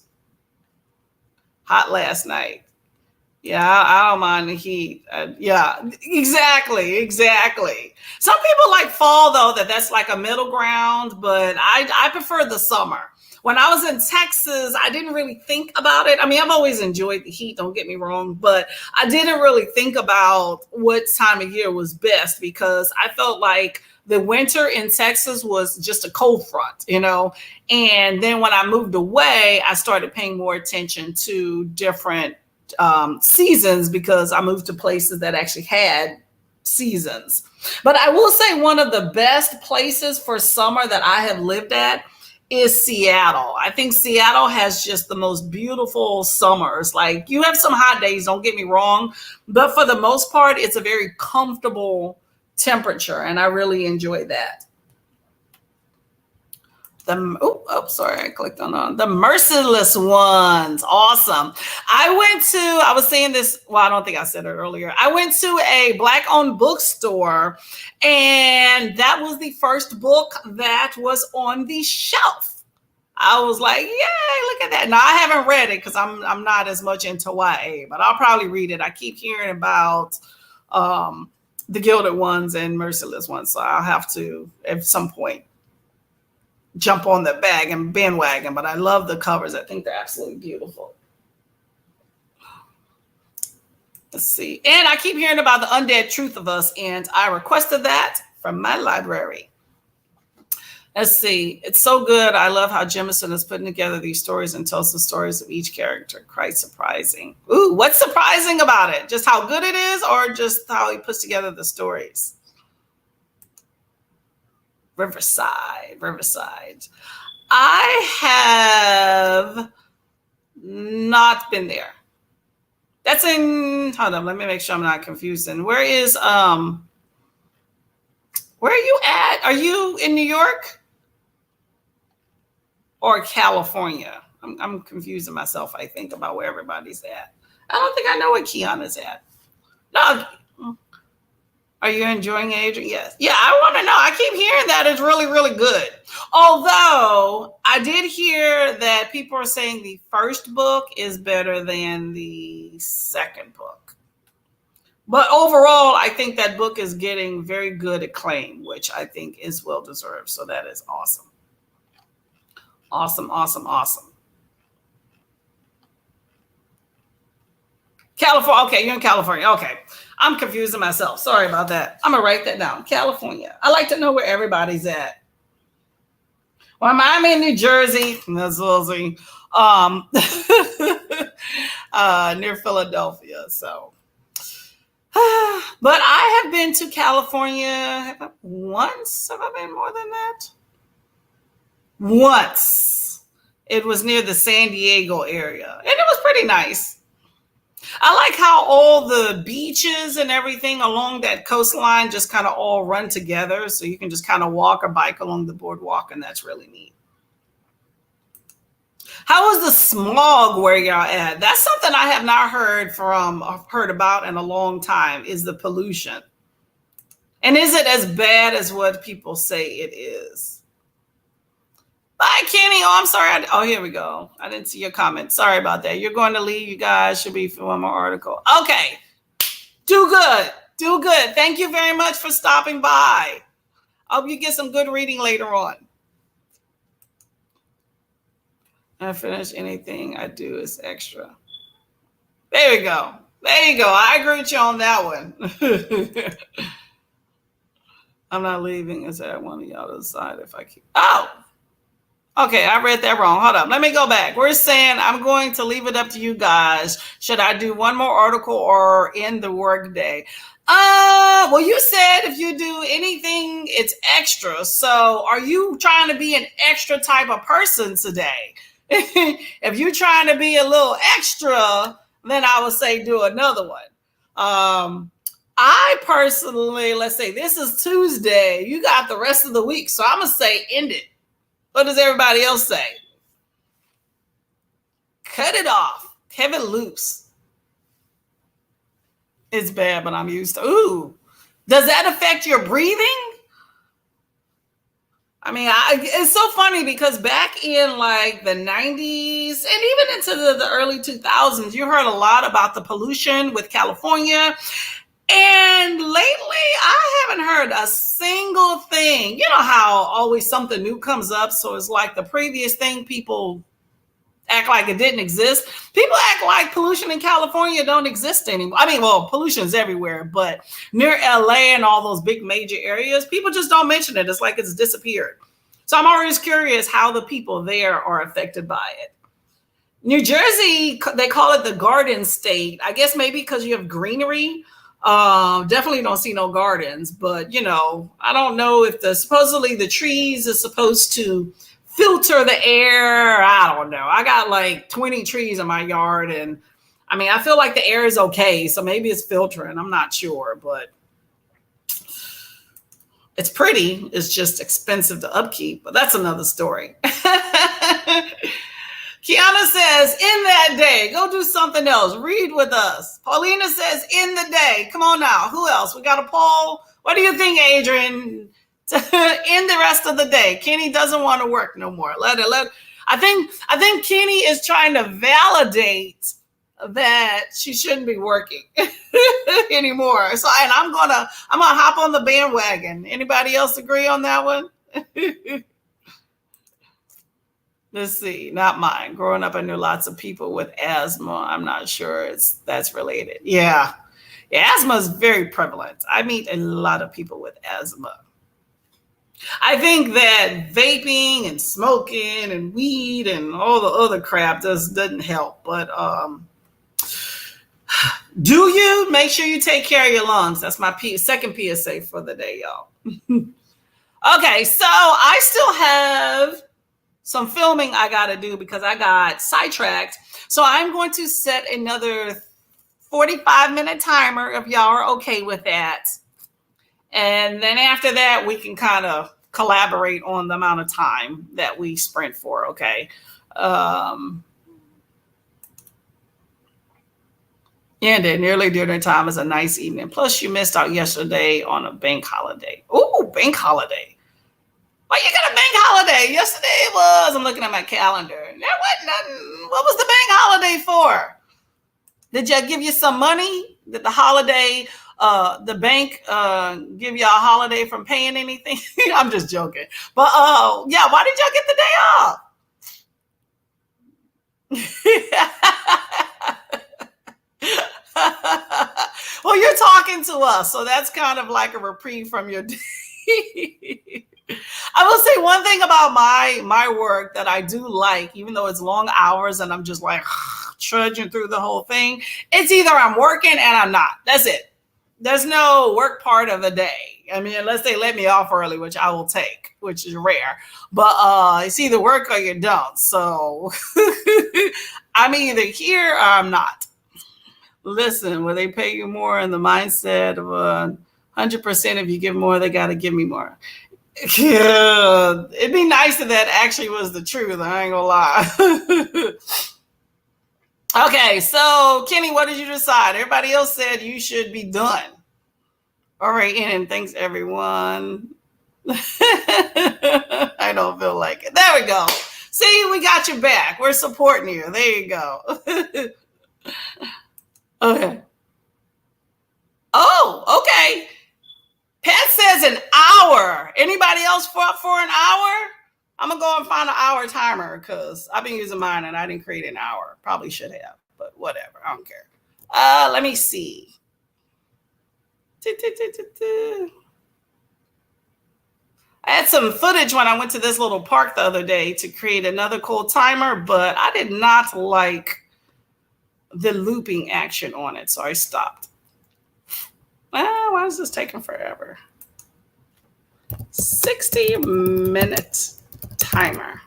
Hot last night. Yeah, I don't mind the heat. Yeah, exactly. Some people like fall though. That's like a middle ground, but I prefer the summer. When I was in Texas, I didn't really think about it. I mean, I've always enjoyed the heat, don't get me wrong, but I didn't really think about what time of year was best because I felt like the winter in Texas was just a cold front, and then when I moved away, I started paying more attention to different seasons because I moved to places that actually had seasons. But I will say one of the best places for summer that I have lived at is Seattle. I think Seattle has just the most beautiful summers. Like you have some hot days, don't get me wrong, but for the most part, it's a very comfortable temperature, and I really enjoy that. Sorry, I clicked on the Merciless Ones. Awesome. I was saying this, well, I don't think I said it earlier. I went to a Black-owned bookstore, and that was the first book that was on the shelf. I was like, yay, look at that. Now, I haven't read it because I'm not as much into YA, but I'll probably read it. I keep hearing about the Gilded Ones and Merciless Ones. So I'll have to, at some point, jump on the bandwagon. But I love the covers. I think they're absolutely beautiful. Let's see. And I keep hearing about the Undead Truth of Us, and I requested that from my library. Let's see. It's so good. I love how Jemison is putting together these stories and tells the stories of each character. Quite surprising. Ooh, what's surprising about it? Just how good it is, or just how he puts together the stories? Riverside. I have not been there. That's in, hold on, let me make sure I'm not confusing. Where are you at? Are you in New York or California? I'm confusing myself, I think, about where everybody's at. I don't think I know where Kiana's at. No. Are you enjoying Adrian? Yes. Yeah, I want to know. I keep hearing that it's really, really good. Although I did hear that people are saying the first book is better than the second book. But overall, I think that book is getting very good acclaim, which I think is well deserved. So that is awesome. Awesome. California. Okay, you're in California. Okay. I'm confusing myself. Sorry about that. I'm going to write that down. California. I like to know where everybody's at. Well, I'm in New Jersey. That's Lizzie. Near Philadelphia. So, but I have been to California once. Have I been more than that? Once. It was near the San Diego area, and it was pretty nice. I like how all the beaches and everything along that coastline just kind of all run together. So you can just kind of walk or bike along the boardwalk, and that's really neat. How is the smog where y'all at? That's something I have not heard about in a long time, is the pollution. And is it as bad as what people say it is? Bye, Kenny. Oh, I'm sorry. Here we go. I didn't see your comment. Sorry about that. You're going to leave. You guys should be for one more article. Okay. Do good. Thank you very much for stopping by. I hope you get some good reading later on. I finish anything I do is extra. There we go. I agree with you on that one. I'm not leaving. Is that one of y'all to decide if I keep? Oh. Okay, I read that wrong. Hold up. Let me go back. We're saying I'm going to leave it up to you guys. Should I do one more article or end the work day? Well, you said if you do anything, it's extra. So are you trying to be an extra type of person today? If you're trying to be a little extra, then I would say do another one. I personally, let's say this is Tuesday. You got the rest of the week. So I'm going to say end it. What does everybody else say? Cut it off. Have it loose. It's bad, but I'm used to. Ooh. Does that affect your breathing? I mean, it's so funny because back in like the 90s and even into the early 2000s, you heard a lot about the pollution with California. And lately, I haven't heard a single thing. You know how always something new comes up. So it's like the previous thing, people act like it didn't exist. People act like pollution in California don't exist anymore. I mean, well, pollution is everywhere, but near LA and all those big major areas, people just don't mention it. It's like it's disappeared. So I'm always curious how the people there are affected by it. New Jersey, they call it the Garden State. I guess maybe because you have greenery. Definitely don't see no gardens, but I don't know if supposedly the trees is supposed to filter the air. I don't know. I got like 20 trees in my yard, and I mean, I feel like the air is okay. So maybe it's filtering. I'm not sure, but it's pretty. It's just expensive to upkeep, but that's another story. Kiana says, in that day, go do something else. Read with us. Paulina says, in the day. Come on now. Who else? We got a poll. What do you think, Adrian? In the rest of the day. Kenny doesn't want to work no more. I think Kenny is trying to validate that she shouldn't be working anymore. So, and I'm gonna hop on the bandwagon. Anybody else agree on that one? Let's see, not mine. Growing up, I knew lots of people with asthma. I'm not sure that's related. Yeah. Yeah, asthma is very prevalent. I meet a lot of people with asthma. I think that vaping and smoking and weed and all the other crap just doesn't help. But do you make sure you take care of your lungs? That's my second PSA for the day, y'all. Okay, so I still have some filming I got to do because I got sidetracked. So I'm going to set another 45-minute timer if y'all are okay with that. And then after that, we can kind of collaborate on the amount of time that we sprint for, okay? And then nearly dinner time is a nice evening. Plus, you missed out yesterday on a bank holiday. Ooh, bank holiday. Why you got a bank holiday? Yesterday it was. I'm looking at my calendar. There wasn't nothing. What was the bank holiday for? Did you give you some money? Did the holiday, the bank give you a holiday from paying anything? I'm just joking. But yeah, why did y'all get the day off? Well, you're talking to us, so that's kind of like a reprieve from your day. I will say one thing about my work that I do like, even though it's long hours and I'm just like trudging through the whole thing. It's either I'm working and I'm not. That's it. There's no work part of the day. I mean, unless they let me off early, which I will take, which is rare. But it's either work or you don't. So I'm either here or I'm not. Listen, will they pay you more in the mindset of 100% if you give more, they got to give me more. Yeah, it'd be nice if that actually was the truth. I ain't gonna lie. Okay, so Kenny, what did you decide? Everybody else said you should be done. All right, and thanks everyone. I don't feel like it. There we go. See, we got your back. We're supporting you. There you go. Okay. Oh, okay. Pat says an hour. Anybody else for an hour? I'm going to go and find an hour timer because I've been using mine and I didn't create an hour. Probably should have, but whatever. I don't care. Let me see. I had some footage when I went to this little park the other day to create another cool timer, but I did not like the looping action on it, so I stopped. Why is this taking forever? 60-minute timer.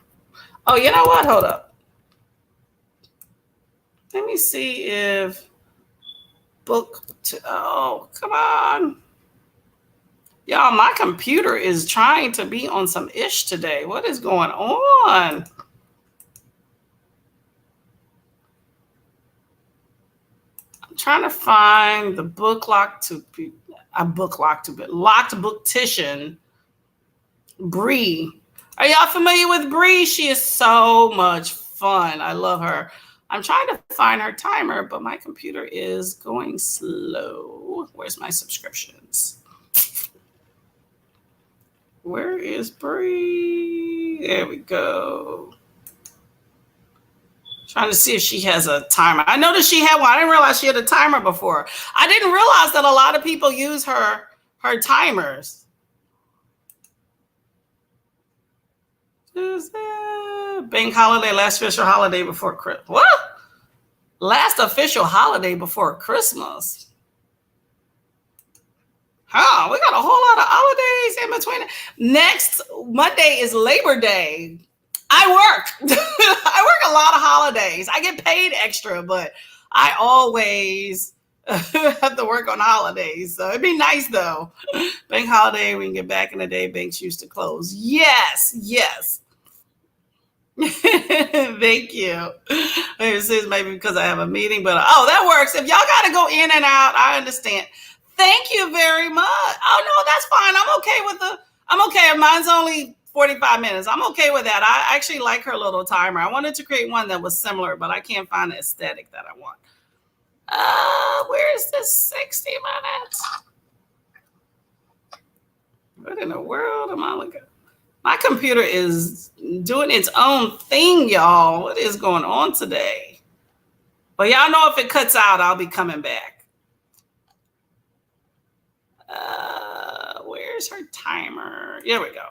Oh, you know what? Hold up. Let me see if oh, come on. Y'all, my computer is trying to be on some ish today. What is going on? I'm trying to find the locked booktician, Bree. Are y'all familiar with Bree? She is so much fun. I love her. I'm trying to find her timer, but my computer is going slow. Where's my subscriptions? Where is Bree? There we go. Trying to see if she has a timer. I noticed she had one. I didn't realize she had a timer before. I didn't realize that a lot of people use her timers. Bank holiday, last official holiday before Christmas. What? Last official holiday before Christmas. Huh, we got a whole lot of holidays in between. Next Monday is Labor Day. I work. I work a lot of holidays. I get paid extra, but I always have to work on holidays. So it'd be nice though. Bank holiday, we can get back in the day. Banks used to close. Yes, yes. Thank you. This is maybe because I have a meeting, but that works. If y'all got to go in and out, I understand. Thank you very much. Oh no, that's fine. I'm okay. Mine's only 45 minutes. I'm okay with that. I actually like her little timer. I wanted to create one that was similar, but I can't find the aesthetic that I want. Where's this 60 minutes? What in the world am I looking at? My computer is doing its own thing, y'all. What is going on today? But y'all know if it cuts out, I'll be coming back. Where's her timer? Here we go.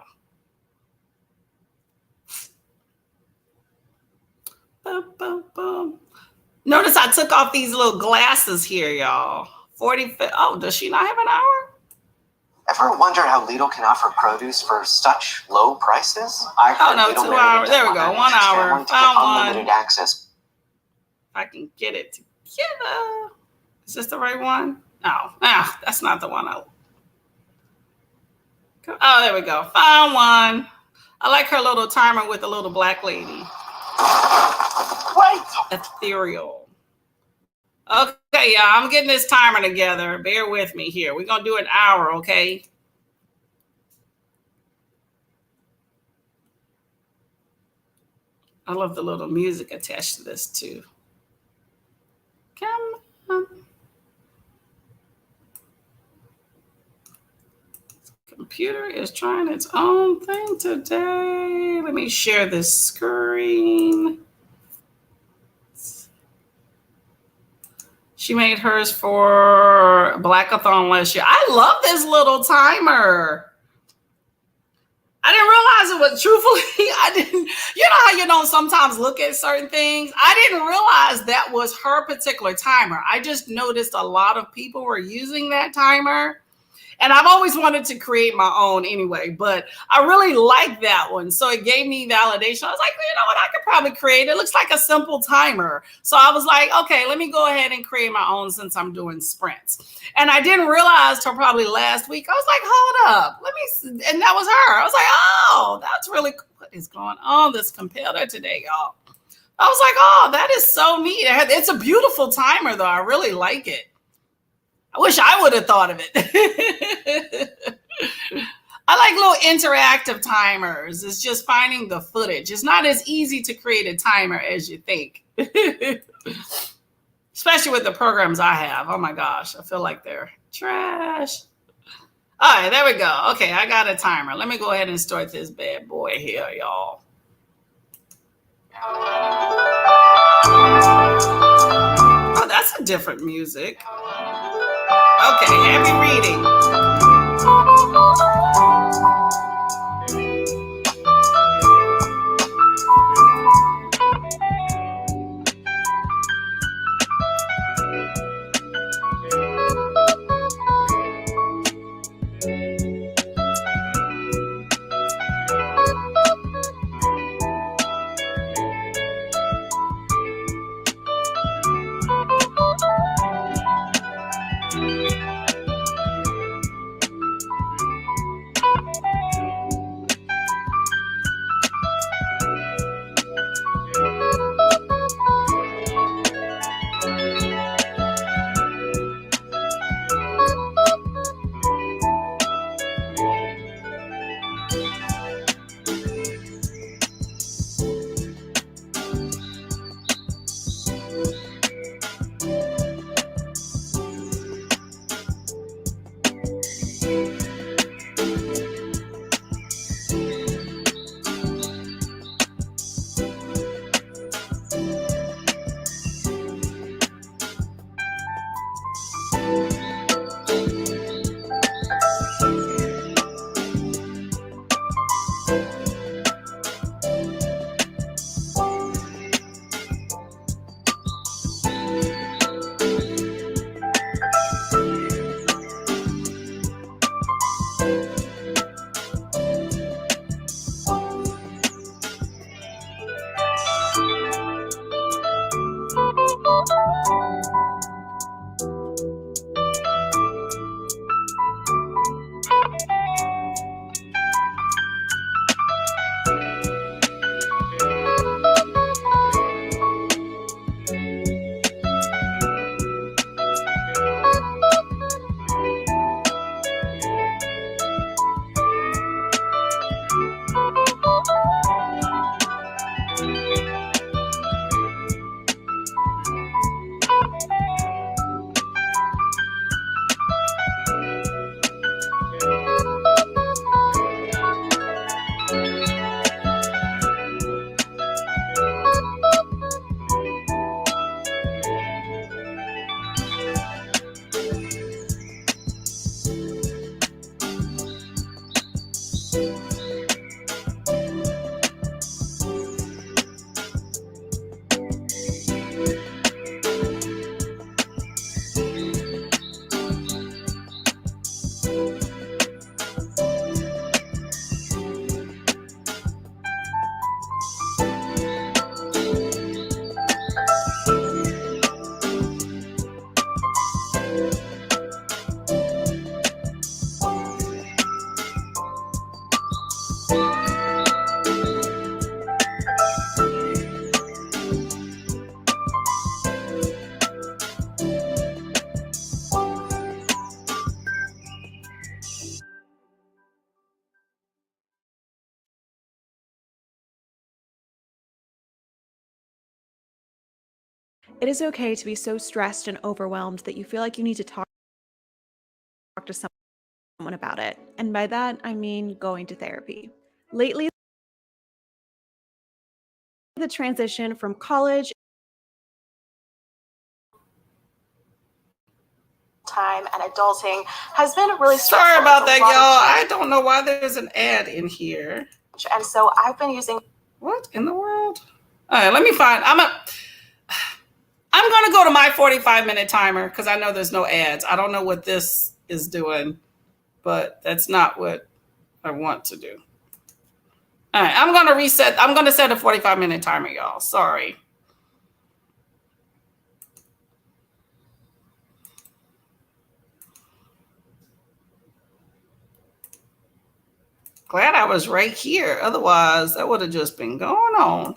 Boom, boom, boom. Notice I took off these little glasses here, y'all. 45. Oh, does she not have an hour? Ever wondered how Lidl can offer produce for such low prices? Oh no, 2 hours. There we go. 1 hour. Found unlimited access. If I can get it together. Is this the right one? No, that's not the one. Oh, there we go. Found one. I like her little timer with the little black lady. Wait. Ethereal. Okay, y'all, I'm getting this timer together. Bear with me here. We're going to do an hour, okay? I love the little music attached to this, too. Come on. Computer is trying its own thing today. Let me share this screen. She made hers for Blackathon last year. I love this little timer. I didn't realize it was, truthfully, I didn't, you know how you don't sometimes look at certain things? I didn't realize that was her particular timer. I just noticed a lot of people were using that timer. And I've always wanted to create my own anyway, but I really like that one. So it gave me validation. I was like, you know what? I could probably create it. It looks like a simple timer. So I was like, okay, let me go ahead and create my own since I'm doing sprints. And I didn't realize till probably last week. I was like, hold up. Let me see. And that was her. I was like, oh, that's really cool. What is going on this computer today, y'all? I was like, oh, that is so neat. It's a beautiful timer, though. I really like it. I wish I would have thought of it. I like little interactive timers. It's just finding the footage. It's not as easy to create a timer as you think. Especially with the programs I have. Oh my gosh, I feel like they're trash. All right, there we go. Okay, I got a timer. Let me go ahead and start this bad boy here, y'all. Oh, that's a different music. Okay, happy reading. It is okay to be so stressed and overwhelmed that you feel like you need to talk to someone about it. And by that, I mean going to therapy. Lately, the transition from college time and adulting has been really stressful. Sorry about that, y'all. I don't know why there's an ad in here. And so I've been using... What in the world? All right, let me find. I'm going to go to my 45-minute timer because I know there's no ads. I don't know what this is doing, but that's not what I want to do. All right, I'm going to reset. I'm going to set a 45-minute timer, y'all. Sorry. Glad I was right here. Otherwise, that would have just been going on.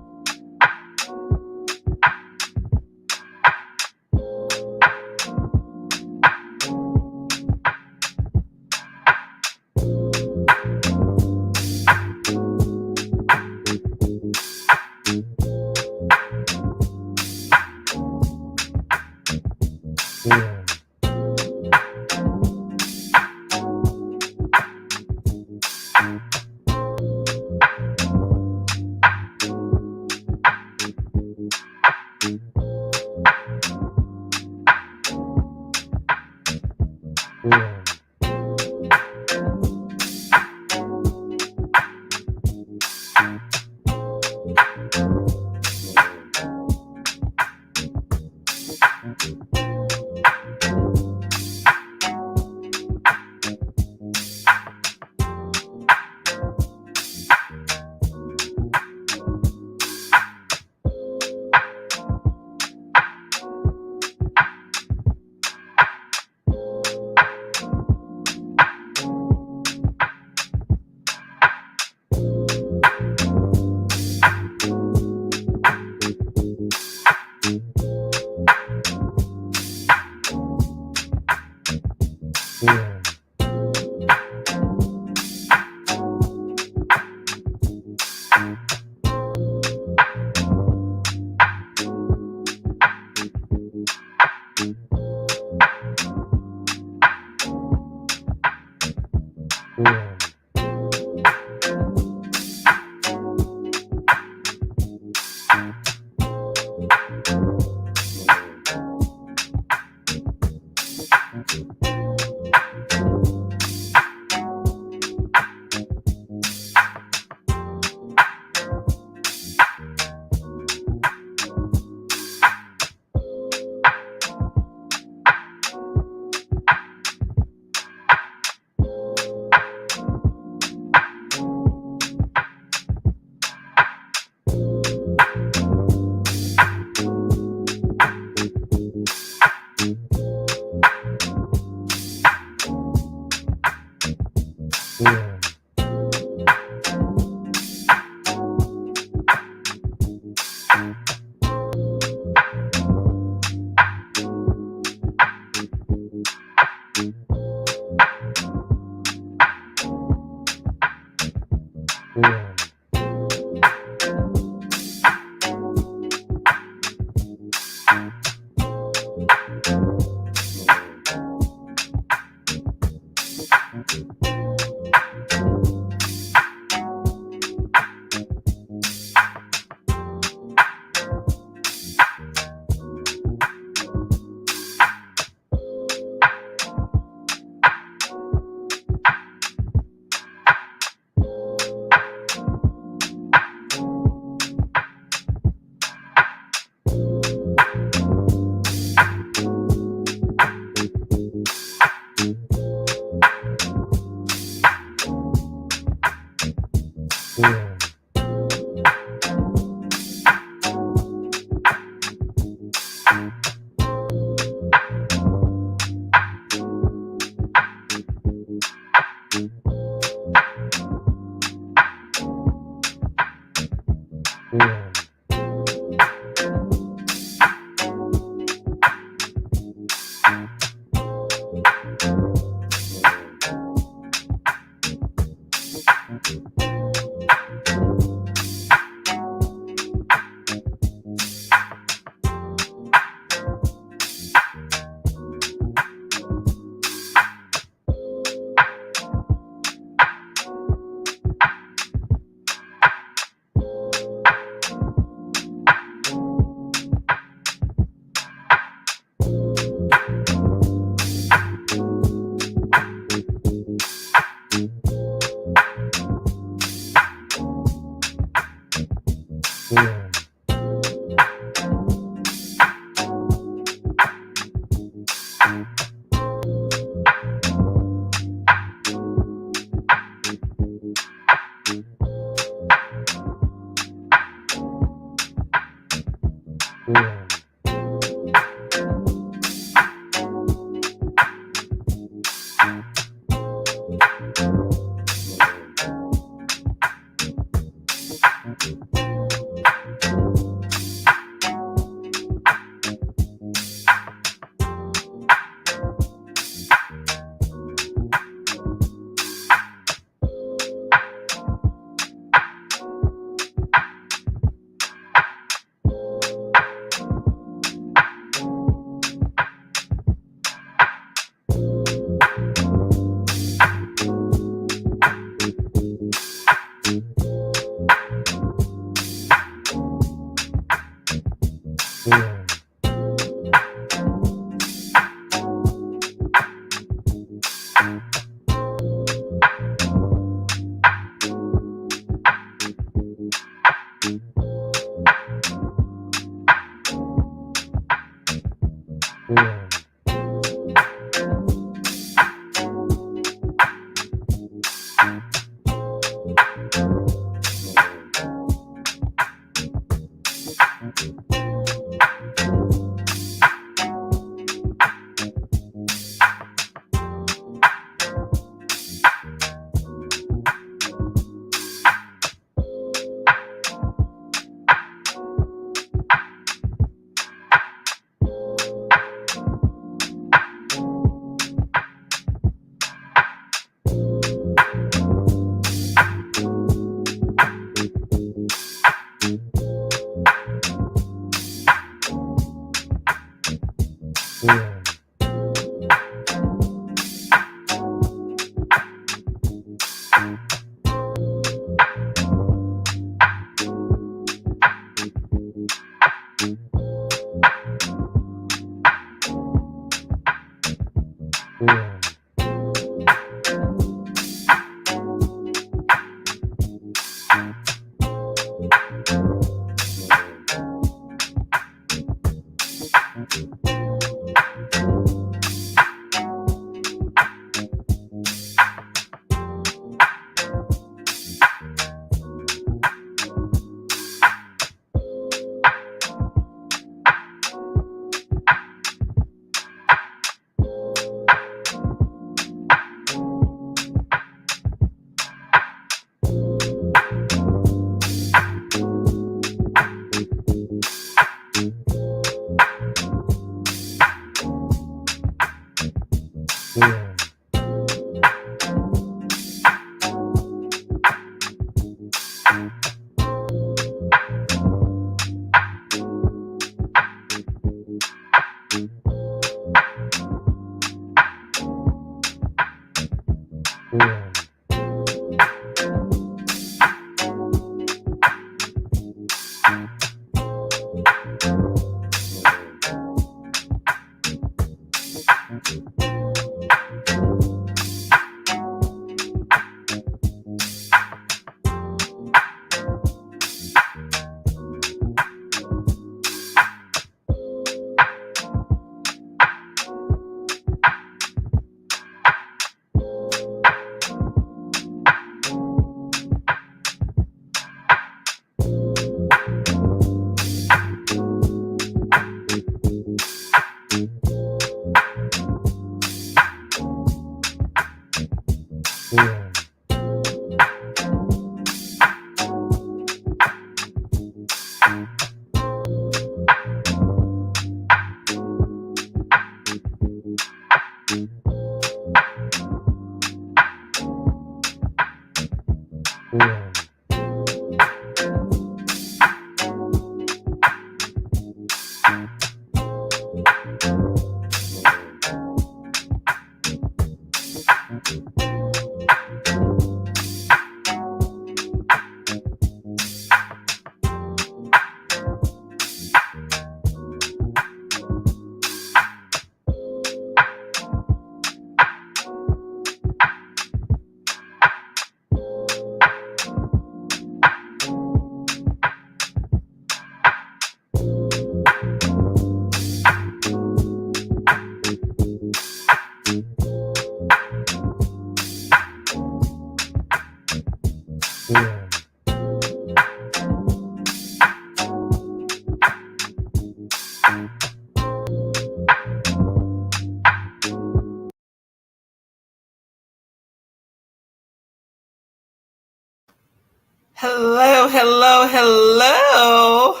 Hello, hello, hello.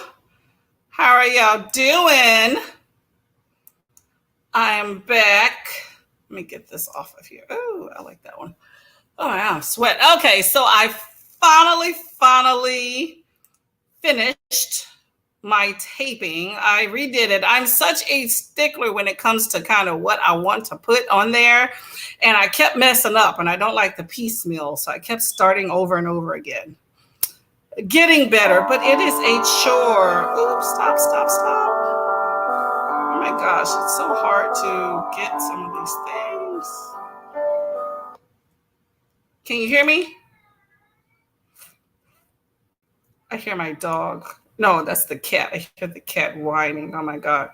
How are y'all doing? I am back. Let me get this off of here. Oh, I like that one. Oh, I'm sweat. Okay, so I finally finished my taping. I redid it. I'm such a stickler when it comes to kind of what I want to put on there. And I kept messing up, and I don't like the piecemeal. So I kept starting over and over again. Getting better, but it is a chore. Oops, stop. Oh my gosh, it's so hard to get some of these things. Can you hear me? I hear my dog. No, that's the cat. I hear the cat whining. Oh my God.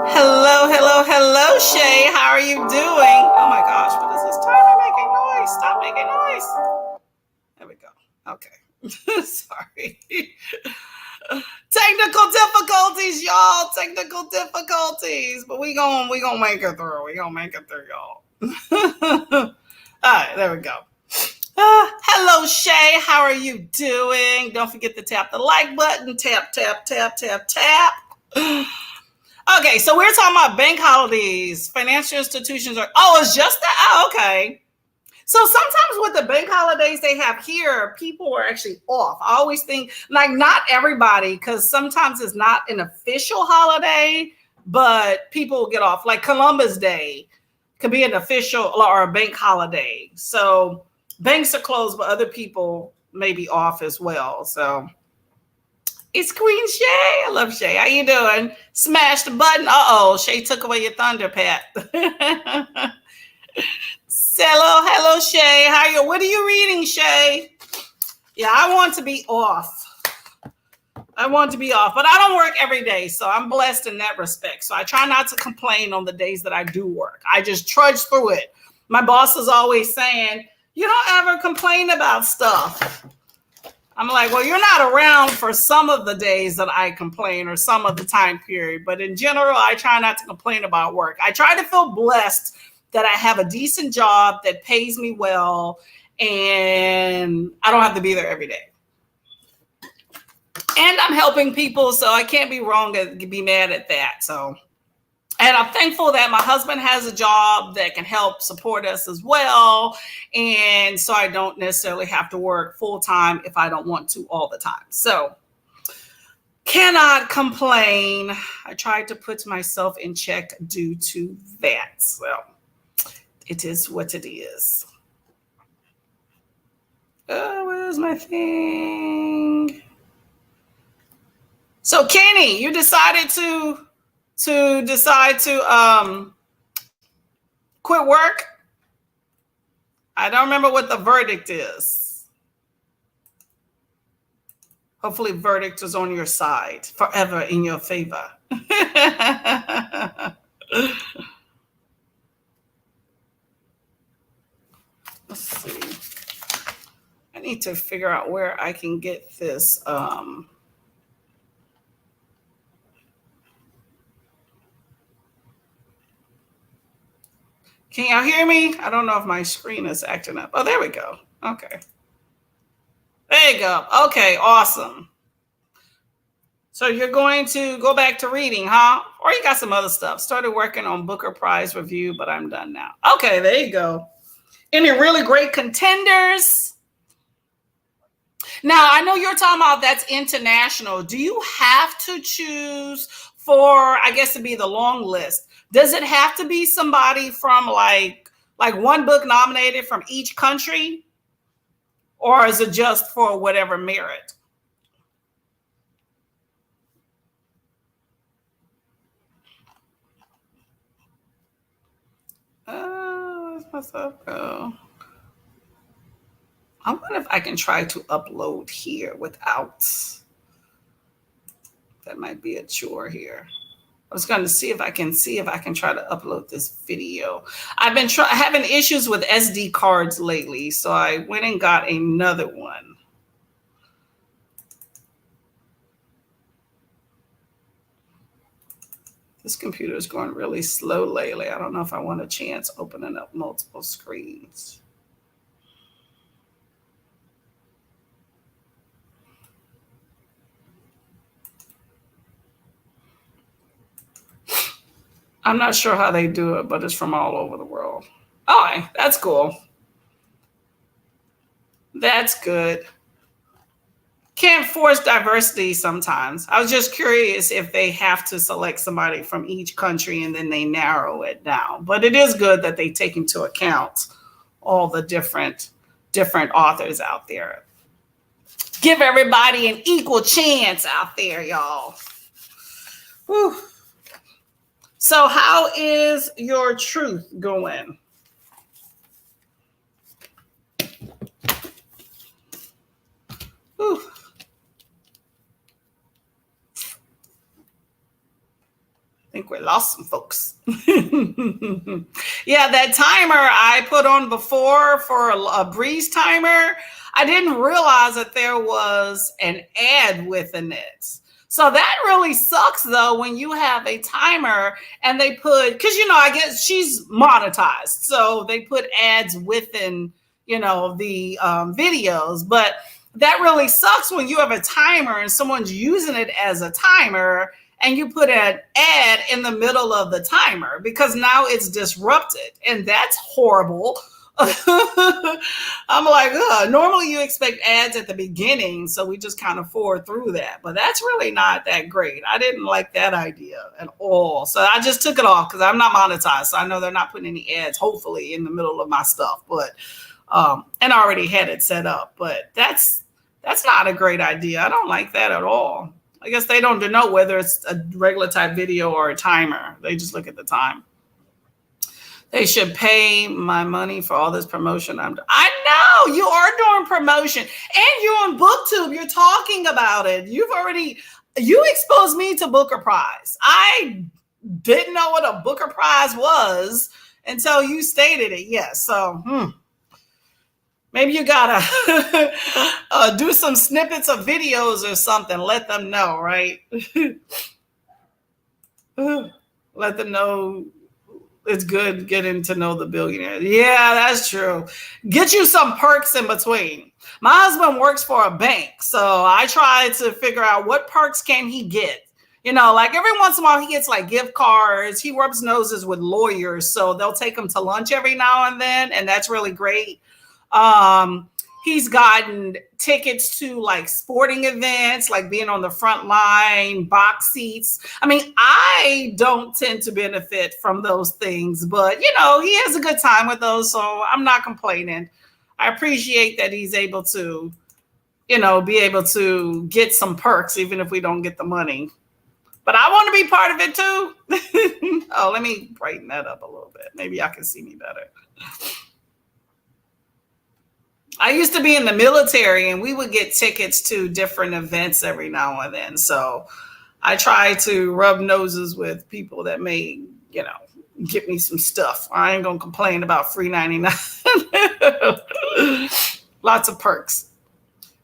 Hello, hello, hello, Shay. How are you doing? Oh my gosh, what is this timer making noise? Stop making noise. There we go. Okay. Sorry. Technical difficulties, y'all. Technical difficulties. But we gonna make it through. We gonna make it through, y'all. All right, there we go. Hello, Shay. How are you doing? Don't forget to tap the like button. Tap, tap, tap, tap, tap. Okay, so we're talking about bank holidays. Financial institutions are, oh, it's just that? Oh, okay. So sometimes with the bank holidays they have here, people are actually off. I always think, like, not everybody, because sometimes it's not an official holiday, but people will get off. Like Columbus Day could be an official or a bank holiday. So banks are closed, but other people may be off as well. So it's Queen Shay. I love Shay. How you doing? Smash the button. Uh-oh, Shay took away your thunder, Pat. Hello, Shay. How are you? What are you reading, Shay? Yeah, I want to be off. But I don't work every day, so I'm blessed in that respect. So I try not to complain on the days that I do work. I just trudge through it. My boss is always saying, you don't ever complain about stuff. I'm like, well, you're not around for some of the days that I complain or some of the time period. But in general, I try not to complain about work. I try to feel blessed that I have a decent job that pays me well and I don't have to be there every day. And I'm helping people, so I can't be wrong to be mad at that. So, and I'm thankful that my husband has a job that can help support us as well. And so I don't necessarily have to work full time if I don't want to all the time. So cannot complain. I tried to put myself in check due to that. So it is what it is. Oh, where's my thing? So Kenny, you decided to quit work. I don't remember what the verdict is. Hopefully verdict is on your side, forever in your favor. Let's see. I need to figure out where I can get this. Can y'all hear me? I don't know if my screen is acting up. Oh, there we go. Okay. There you go. Okay, awesome. So you're going to go back to reading, huh? Or you got some other stuff. Started working on Booker Prize review, but I'm done now. Okay, there you go. Any really great contenders? Now, I know you're talking about that's international. Do you have to choose for, I guess, to be the long list? Does it have to be somebody from like one book nominated from each country? Or is it just for whatever merit? Where's myself go? I wonder if I can try to upload here without. That might be a chore here. I was going to see if I can try to upload this video. I've been having issues with SD cards lately, so I went and got another one. This computer is going really slow lately. I don't know if I want a chance opening up multiple screens. I'm not sure how they do it, but it's from all over the world. All right, that's cool. That's good. Can't force diversity sometimes. I was just curious if they have to select somebody from each country and then they narrow it down. But it is good that they take into account all the different authors out there. Give everybody an equal chance out there, y'all. Whew. So how is your truth going? Whew. think we lost some folks. Yeah, that timer I put on before for a breeze timer, I didn't realize that there was an ad within it. So that really sucks though when you have a timer and they put, because I guess she's monetized, so they put ads within the videos, but that really sucks when you have a timer and someone's using it as a timer and you put an ad in the middle of the timer, because now it's disrupted, and that's horrible. I'm like, normally you expect ads at the beginning, so we just kind of forward through that, but that's really not that great. I didn't like that idea at all, so I just took it off because I'm not monetized, so I know they're not putting any ads, hopefully, in the middle of my stuff, but and I already had it set up, but that's not a great idea. I don't like that at all. I guess they don't denote whether it's a regular type video or a timer. They just look at the time. They should pay my money for all this promotion. I know you are doing promotion, and you're on BookTube. You're talking about it. You exposed me to Booker Prize. I didn't know what a Booker Prize was until you stated it. Yes. So, maybe you gotta do some snippets of videos or something. Let them know, right? Let them know it's good getting to know the billionaire. Yeah, that's true. Get you some perks in between. My husband works for a bank, so I try to figure out what perks can he get. Like every once in a while he gets like gift cards. He rubs noses with lawyers, so they'll take him to lunch every now and then, and that's really great. He's gotten tickets to like sporting events, like being on the front line, box seats. I mean, I don't tend to benefit from those things, but he has a good time with those, so I'm not complaining. I appreciate that he's able to, be able to get some perks, even if we don't get the money. But I want to be part of it too. Oh, let me brighten that up a little bit. Maybe I can see me better. I used to be in the military, and we would get tickets to different events every now and then. So I try to rub noses with people that may, get me some stuff. I ain't going to complain about free 99. Lots of perks.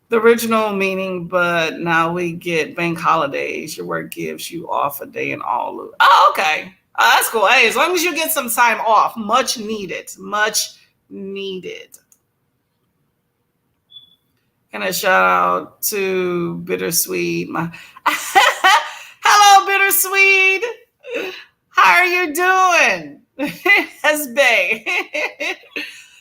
The original meaning, but now we get bank holidays. Your work gives you off a day in all. Oh, okay. That's cool. Hey, as long as you get some time off, much needed. Much needed. And a shout out to Bittersweet. Hello, Bittersweet. How are you doing? That's Bay.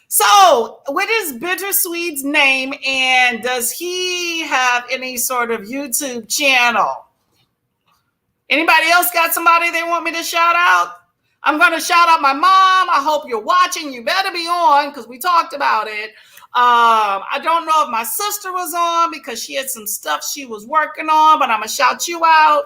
So, what is Bittersweet's name, and does he have any sort of YouTube channel? Anybody else got somebody they want me to shout out? I'm going to shout out my mom. I hope you're watching. You better be on, because we talked about it. I don't know if my sister was on because she had some stuff she was working on, but I'm going to shout you out.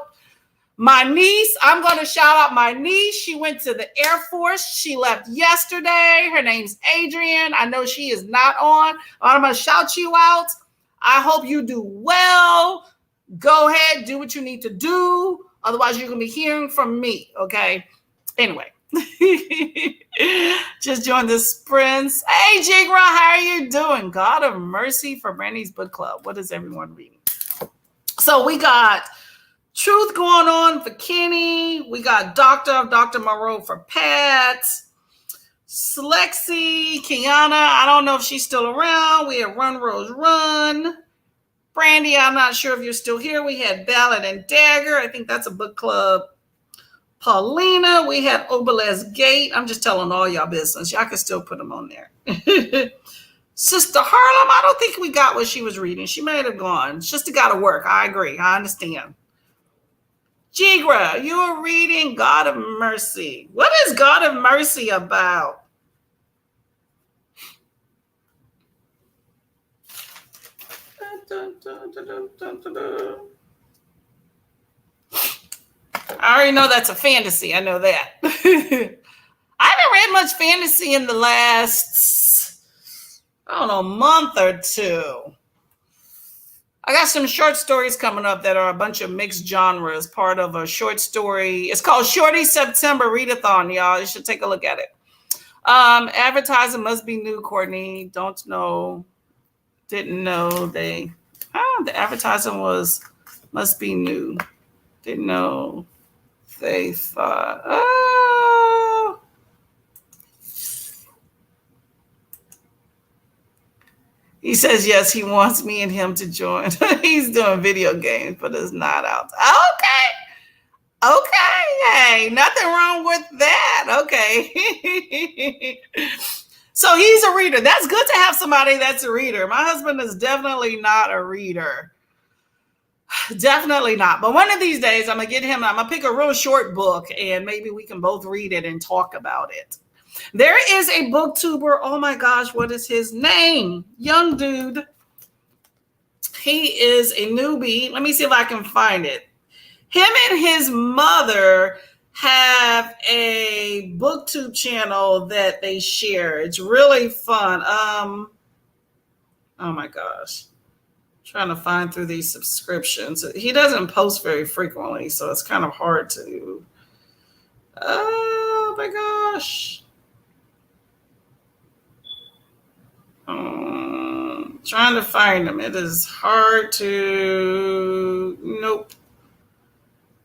My niece, I'm going to shout out my niece. She went to the Air Force. She left yesterday. Her name's Adrian. I know she is not on, but I'm going to shout you out. I hope you do well. Go ahead, do what you need to do. Otherwise, you're going to be hearing from me, okay? Anyway. Just joined the sprints. Hey, Jigra, how are you doing? God of Mercy for Brandy's Book Club. What is everyone reading? So we got Truth going on for Kenny. We got Doctor of Dr. Moreau for Pat. Slexi, Kiana, I don't know if she's still around. We have Run Rose Run. Brandy, I'm not sure if you're still here. We had Ballad and Dagger. I think that's a book club. Paulina, we had Obelisk Gate. I'm just telling all y'all business. Y'all can still put them on there. Sister Harlem, I don't think we got what she was reading. She might have gone. Sister got to work. I agree. I understand. Jigra, you are reading God of Mercy. What is God of Mercy about? I already know that's a fantasy. I know that. I haven't read much fantasy in the last, month or two. I got some short stories coming up that are a bunch of mixed genres, part of a short story. It's called Shorty September Readathon, y'all. You should take a look at it. Advertising must be new, Courtney. Don't know. Didn't know the advertising must be new. Didn't know they thought. Oh. He says, yes, he wants me and him to join. He's doing video games, but it's not out. Okay. Hey, nothing wrong with that. Okay. So he's a reader. That's good to have somebody that's a reader. My husband is definitely not a reader. Definitely not. But one of these days, I'm going to get him, I'm going to pick a real short book, and maybe we can both read it and talk about it. There is a booktuber. Oh my gosh, what is his name? Young dude. He is a newbie. Let me see if I can find it. Him and his mother have a booktube channel that they share. It's really fun. Oh my gosh. I'm trying to find through these subscriptions. He doesn't post very frequently, so it's kind of hard to. Oh my gosh. Trying to find him. It is hard to. Nope.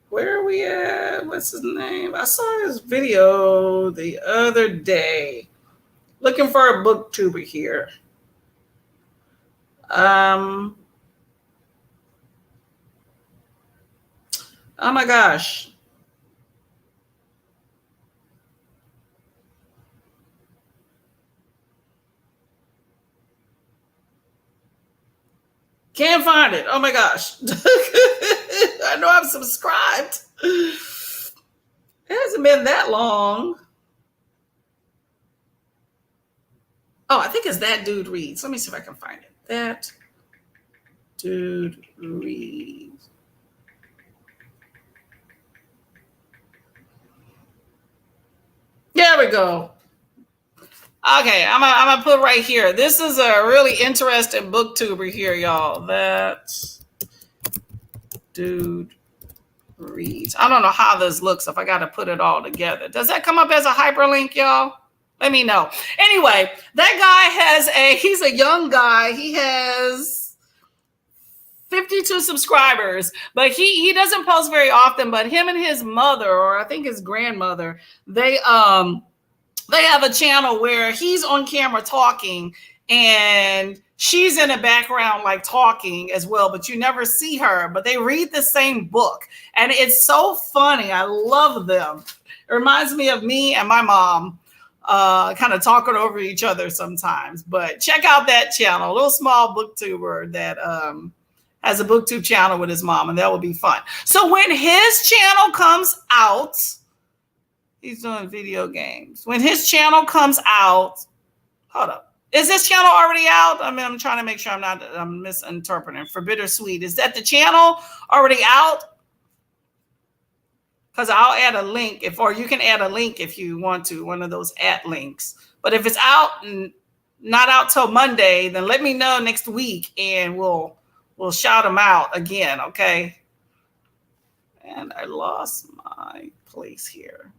Where are we at? What's his name? I saw his video the other day. Looking for a booktuber here. Oh my gosh. Can't find it. Oh my gosh. I know I'm subscribed. It hasn't been that long. Oh, I think it's That Dude Reads. Let me see if I can find it. That Dude Reads. There we go. Okay, I'm gonna put right here. This is a really interesting booktuber here, y'all. That Dude Reads. I don't know how this looks if I got to put it all together. Does that come up as a hyperlink, y'all? Let me know. Anyway, that guy he's a young guy. He has 52 subscribers, but he doesn't post very often. But him and his mother, or I think his grandmother, they have a channel where he's on camera talking and she's in the background like talking as well, but you never see her, but they read the same book and it's so funny. I love them. It reminds me of me and my mom kind of talking over each other sometimes, but check out that channel, a little small booktuber that has a booktube channel with his mom, and that will be fun. So when his channel comes out, he's doing video games. When his channel comes out, hold up. Is this channel already out? I mean, I'm trying to make sure I'm misinterpreting. For Bittersweet, is that the channel already out? Because I'll add a link or you can add a link if you want to, one of those links. But if it's out and not out till Monday, then let me know next week and we'll shout them out again, okay? And I lost my place here.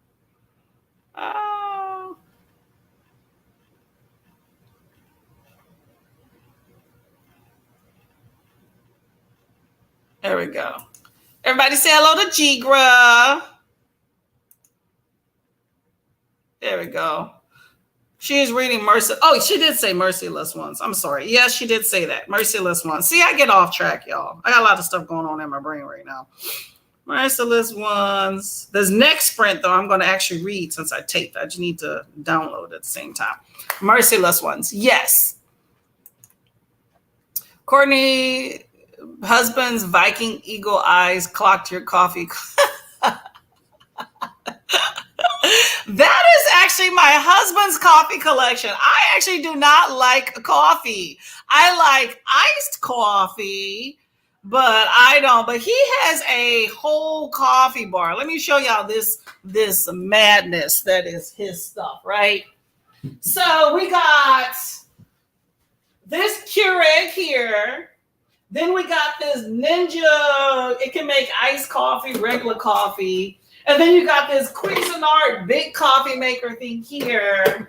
There we go. Everybody say hello to Jigra. There we go. She is reading Mercy. Oh, she did say Merciless Ones. I'm sorry. Yes, she did say that. Merciless Ones. See, I get off track, y'all. I got a lot of stuff going on in my brain right now. Merciless Ones. This next sprint, though, I'm going to actually read since I taped. I just need to download at the same time. Merciless Ones. Yes. Courtney, husband's Viking eagle eyes clocked your coffee. That is actually my husband's coffee collection. I actually do not like coffee. I like iced coffee, but I don't. But he has a whole coffee bar. Let me show y'all this madness that is his stuff, right? So we got this Keurig here. Then we got this Ninja. It can make iced coffee, regular coffee. And then you got this Cuisinart big coffee maker thing here.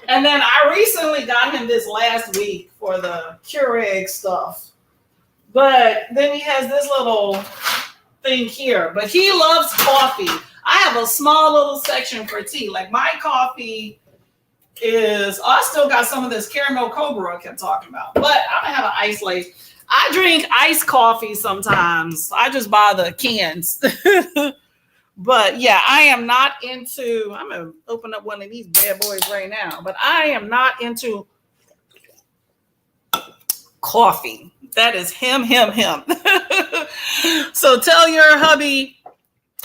And then I recently got him this last week for the Keurig stuff. But then he has this little thing here. But he loves coffee. I have a small little section for tea. Like my coffee is, I still got some of this caramel cobra I kept talking about. But I don't have an ice lace. I drink iced coffee sometimes. I just buy the cans. But yeah, I am not into, I'm going to open up one of these bad boys right now, but I am not into coffee. That is him. So tell your hubby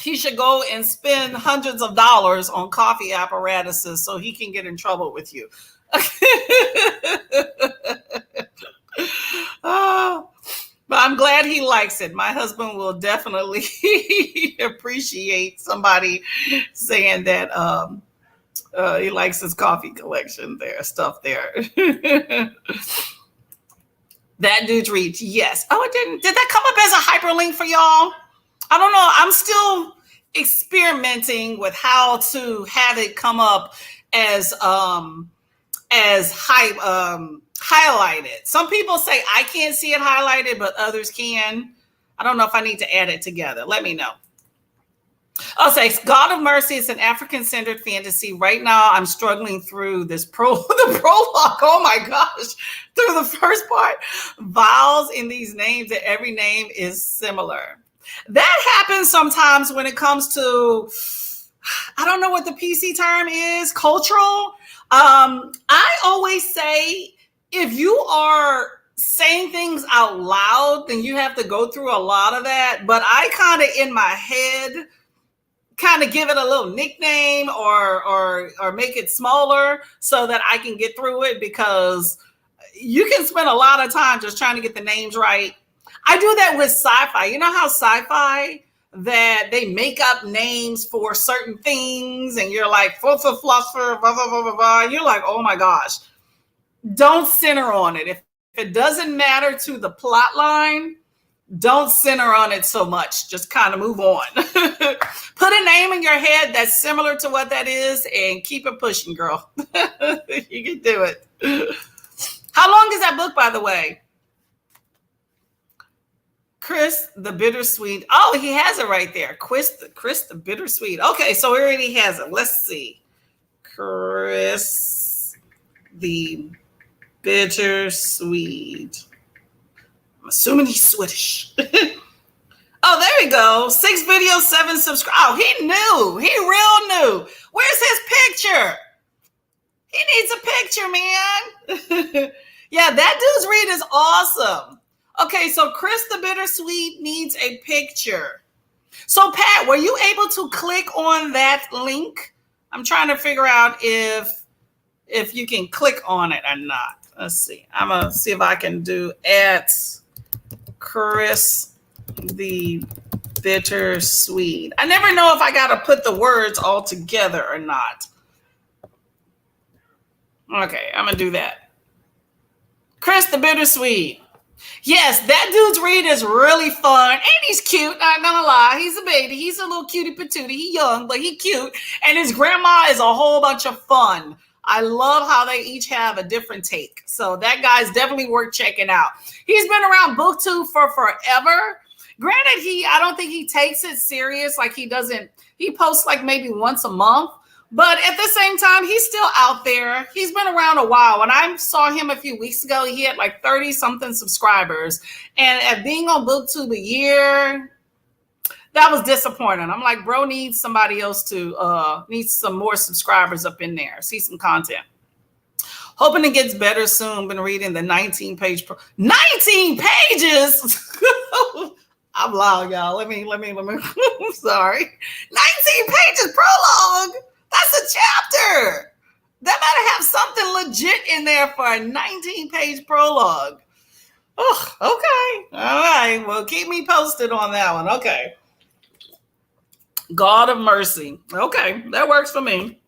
he should go and spend hundreds of dollars on coffee apparatuses so he can get in trouble with you. But I'm glad he likes it. My husband will definitely appreciate somebody saying that he likes his coffee collection there, stuff there. That dude's reach, yes. Oh, it didn't. Did that come up as a hyperlink for y'all? I don't know. I'm still experimenting with how to have it come up as highlighted. Some people say I can't see it highlighted, but others can. I don't know if I need to add it together. Let me know. I'll say God of Mercy is an African-centered fantasy. Right now, I'm struggling through the prologue. Oh my gosh. Through the first part. Vowels in these names, that every name is similar. That happens sometimes when it comes to, I don't know what the PC term is, cultural. I always say, if you are saying things out loud, then you have to go through a lot of that. But I kind of in my head kind of give it a little nickname or make it smaller so that I can get through it, because you can spend a lot of time just trying to get the names right. I do that with sci-fi. You know how sci-fi that they make up names for certain things and you're like, fluffer, blah, blah, blah, blah, blah. You're like, oh my gosh. Don't center on it. If it doesn't matter to the plot line, don't center on it so much. Just kind of move on. Put a name in your head that's similar to what that is and keep it pushing, girl. You can do it. How long is that book, by the way? Chris the Bittersweet. Oh, he has it right there. Chris the Bittersweet. Okay, so he already has it. Let's see. Chris the Bittersweet. I'm assuming he's Swedish. Oh, there we go. 6 videos, 7 subscribers. Oh, he knew. He real knew. Where's his picture? He needs a picture, man. Yeah, that dude's read is awesome. Okay, so Chris the Bittersweet needs a picture. So, Pat, were you able to click on that link? I'm trying to figure out if you can click on it or not. Let's see. I'm going to see if I can do at Chris the Bittersweet. I never know if I got to put the words all together or not. Okay, I'm going to do that. Chris the Bittersweet. Yes, that dude's read is really fun. And he's cute, not gonna lie. He's a baby. He's a little cutie patootie. He's young, but he's cute. And his grandma is a whole bunch of fun. I love how they each have a different take. So that guy's definitely worth checking out. He's been around BookTube for forever. Granted, I don't think he takes it serious. Like he posts like maybe once a month. But at the same time, he's still out there. He's been around a while. When I saw him a few weeks ago, he had like 30-something subscribers. And at being on BookTube a year, that was disappointing. I'm like, bro needs somebody else to, needs some more subscribers up in there. See some content. Hoping it gets better soon. Been reading the 19-page. 19 pages? I'm loud, y'all. Let me. I'm sorry. 19 pages prologue. That's a chapter. That better have something legit in there for a 19-page prologue. Oh, okay. All right. Well, keep me posted on that one. Okay. God of Mercy. Okay, that works for me.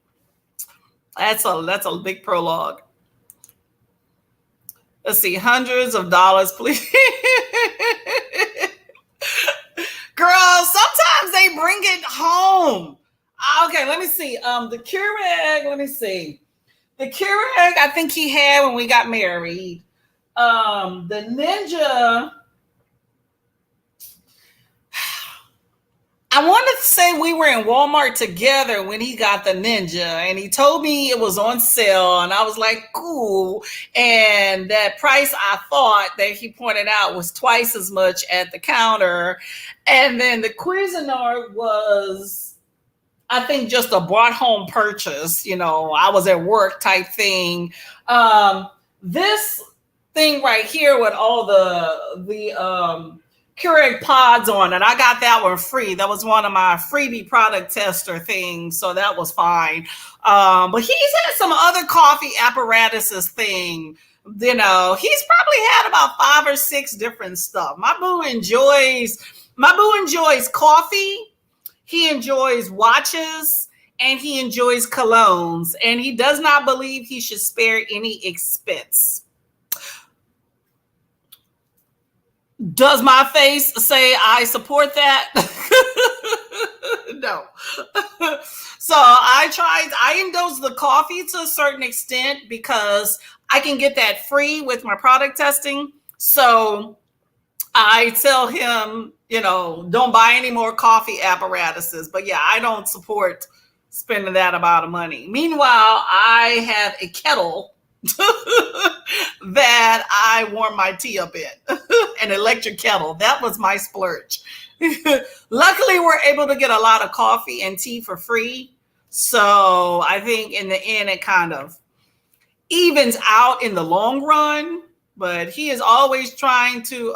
That's a big prologue. Let's see. Hundreds of dollars, please. Girl, sometimes they bring it home. Okay, let me see. The Keurig, let me see. The Keurig, I think he had when we got married. The Ninja, I wanted to say we were in Walmart together when he got the Ninja, and he told me it was on sale, and I was like, cool. And that price I thought that he pointed out was twice as much at the counter. And then the Cuisinart was, I think, just a brought home purchase. You know, I was at work type thing. This thing right here with all the Keurig pods on it, I got that one free. That was one of my freebie product tester things, so that was fine. But he's had some other coffee apparatuses thing. You know, he's probably had about 5 or 6 different stuff. My boo enjoys coffee. He enjoys watches, and he enjoys colognes, and he does not believe he should spare any expense. Does my face say I support that? No. So I endorse the coffee to a certain extent because I can get that free with my product testing. So I tell him, you know, don't buy any more coffee apparatuses. But yeah, I don't support spending that amount of money. Meanwhile, I have a kettle that I warm my tea up in, an electric kettle. That was my splurge. Luckily, we're able to get a lot of coffee and tea for free. So I think in the end, it kind of evens out in the long run. But he is always trying to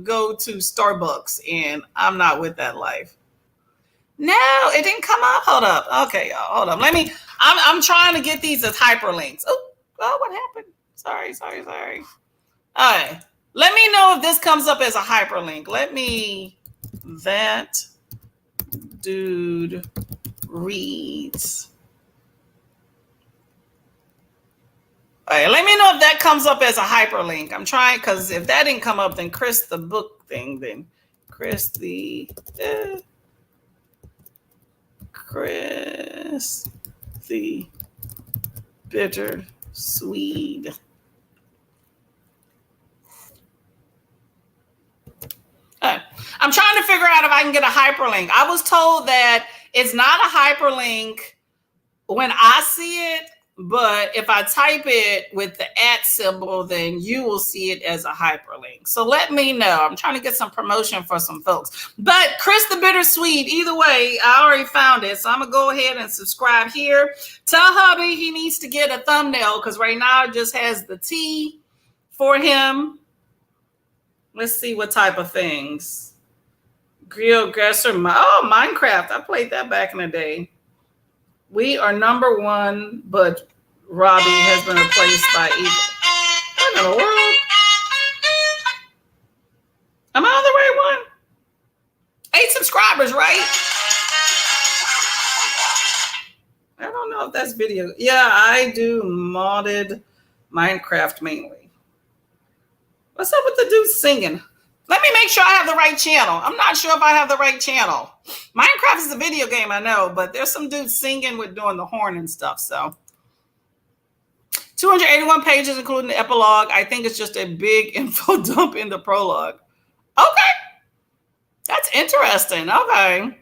go to Starbucks, and I'm not with that life. No, it didn't come up. Hold up. Okay, y'all. Hold up. I'm trying to get these as hyperlinks. Oh, what happened? Sorry. All right. Let me know if this comes up as a hyperlink. That dude reads. All right, let me know if that comes up as a hyperlink. I'm trying, because if that didn't come up, then Chris the book thing, then Chris the bitter Swede. I'm trying to figure out if I can get a hyperlink. I was told that it's not a hyperlink when I see it, but if I type it with the @ symbol, then you will see it as a hyperlink. So let me know. I'm trying to get some promotion for some folks. But Chris the Bittersweet, either way, I already found it. So I'm going to go ahead and subscribe here. Tell hubby he needs to get a thumbnail because right now it just has the T for him. Let's see what type of things. GeoGuessr. Oh, Minecraft. I played that back in the day. We are number 1, but Robbie has been replaced by Evil. What in the world? Am I on the right one? 8 subscribers, right? I don't know if that's video. Yeah, I do modded Minecraft mainly. What's up with the dude singing? Let me make sure I have the right channel. I'm not sure if I have the right channel. Minecraft is a video game, I know, but there's some dudes singing with doing the horn and stuff. So 281 pages, including the epilogue. I think it's just a big info dump in the prologue. Okay. That's interesting. Okay.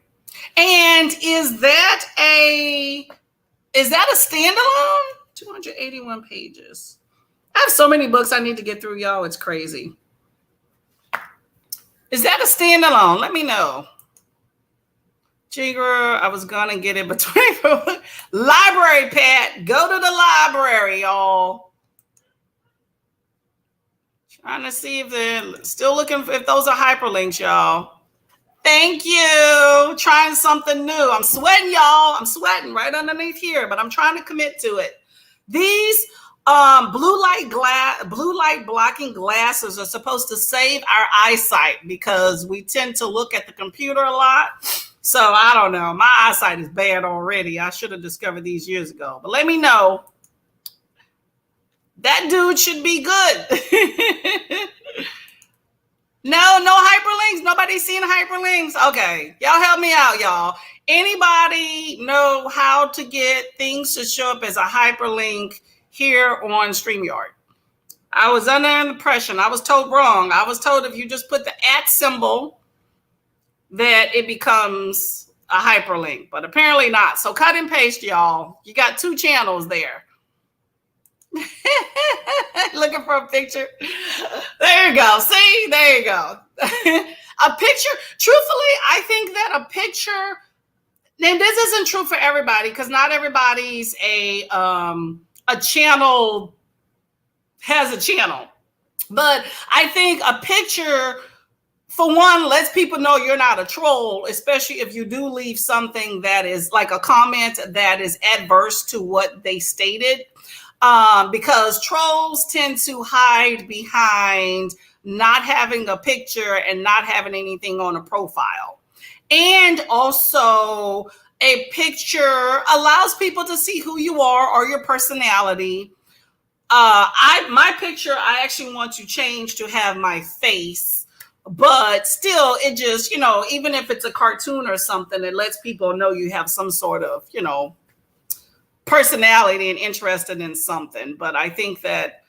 And is that a standalone? 281 pages. I have so many books I need to get through, y'all. It's crazy. Is that a standalone? Let me know. Jigger, I was gonna get it between library, Pat. Go to the library, y'all. Trying to see if they're still looking if those are hyperlinks, y'all. Thank you. Trying something new. I'm sweating, y'all. I'm sweating right underneath here, but I'm trying to commit to it. These blue light blocking glasses are supposed to save our eyesight because we tend to look at the computer a lot. So I don't know. My eyesight is bad already. I should have discovered these years ago. But let me know. That dude should be good. No, no hyperlinks. Nobody's seen hyperlinks. Okay, y'all help me out, y'all. Anybody know how to get things to show up as a hyperlink here on StreamYard? I was under an impression. I was told wrong. I was told if you just put the @ symbol, that it becomes a hyperlink, but apparently not. So cut and paste, y'all. You got 2 channels there. Looking for a picture. There you go. See, there you go. A picture. Truthfully, I think that a picture. And this isn't true for everybody because not everybody's a channel has a channel. But I think a picture, for one, lets people know you're not a troll, especially if you do leave something that is like a comment that is adverse to what they stated. Because trolls tend to hide behind not having a picture and not having anything on a profile. And also, a picture allows people to see who you are or your personality. My picture, I actually want to change to have my face, but still, it just, even if it's a cartoon or something, it lets people know you have some sort of, personality and interested in something. But I think that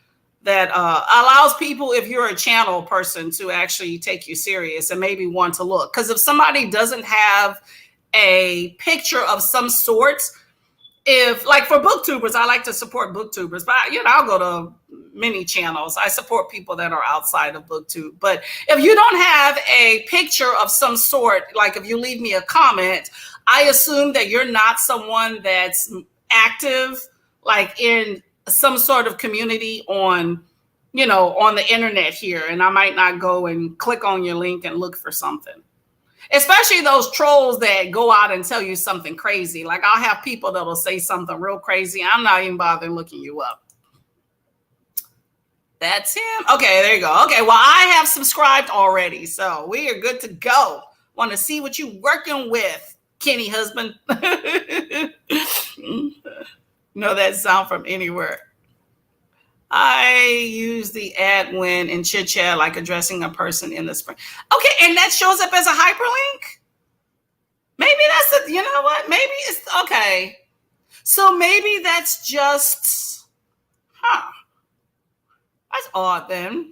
allows people, if you're a channel person, to actually take you serious and maybe want to look. Because if somebody doesn't have a picture of some sort, if like for booktubers, I like to support booktubers, but I'll go to many channels. I support people that are outside of booktube. But if you don't have a picture of some sort, like if you leave me a comment, I assume that you're not someone that's active, like in some sort of community on the internet here. And I might not go and click on your link and look for something. Especially those trolls that go out and tell you something crazy. Like I'll have people that will say something real crazy. I'm not even bothering looking you up. That's him. Okay, there you go. Okay, well, I have subscribed already, so we are good to go. Want to see what you working with, Kenny husband. Know that sound from anywhere. I use the @ when in chit chat, like addressing a person in the spring. Okay, and that shows up as a hyperlink? Maybe that's you know what? Maybe it's okay. So maybe that's just, that's odd then.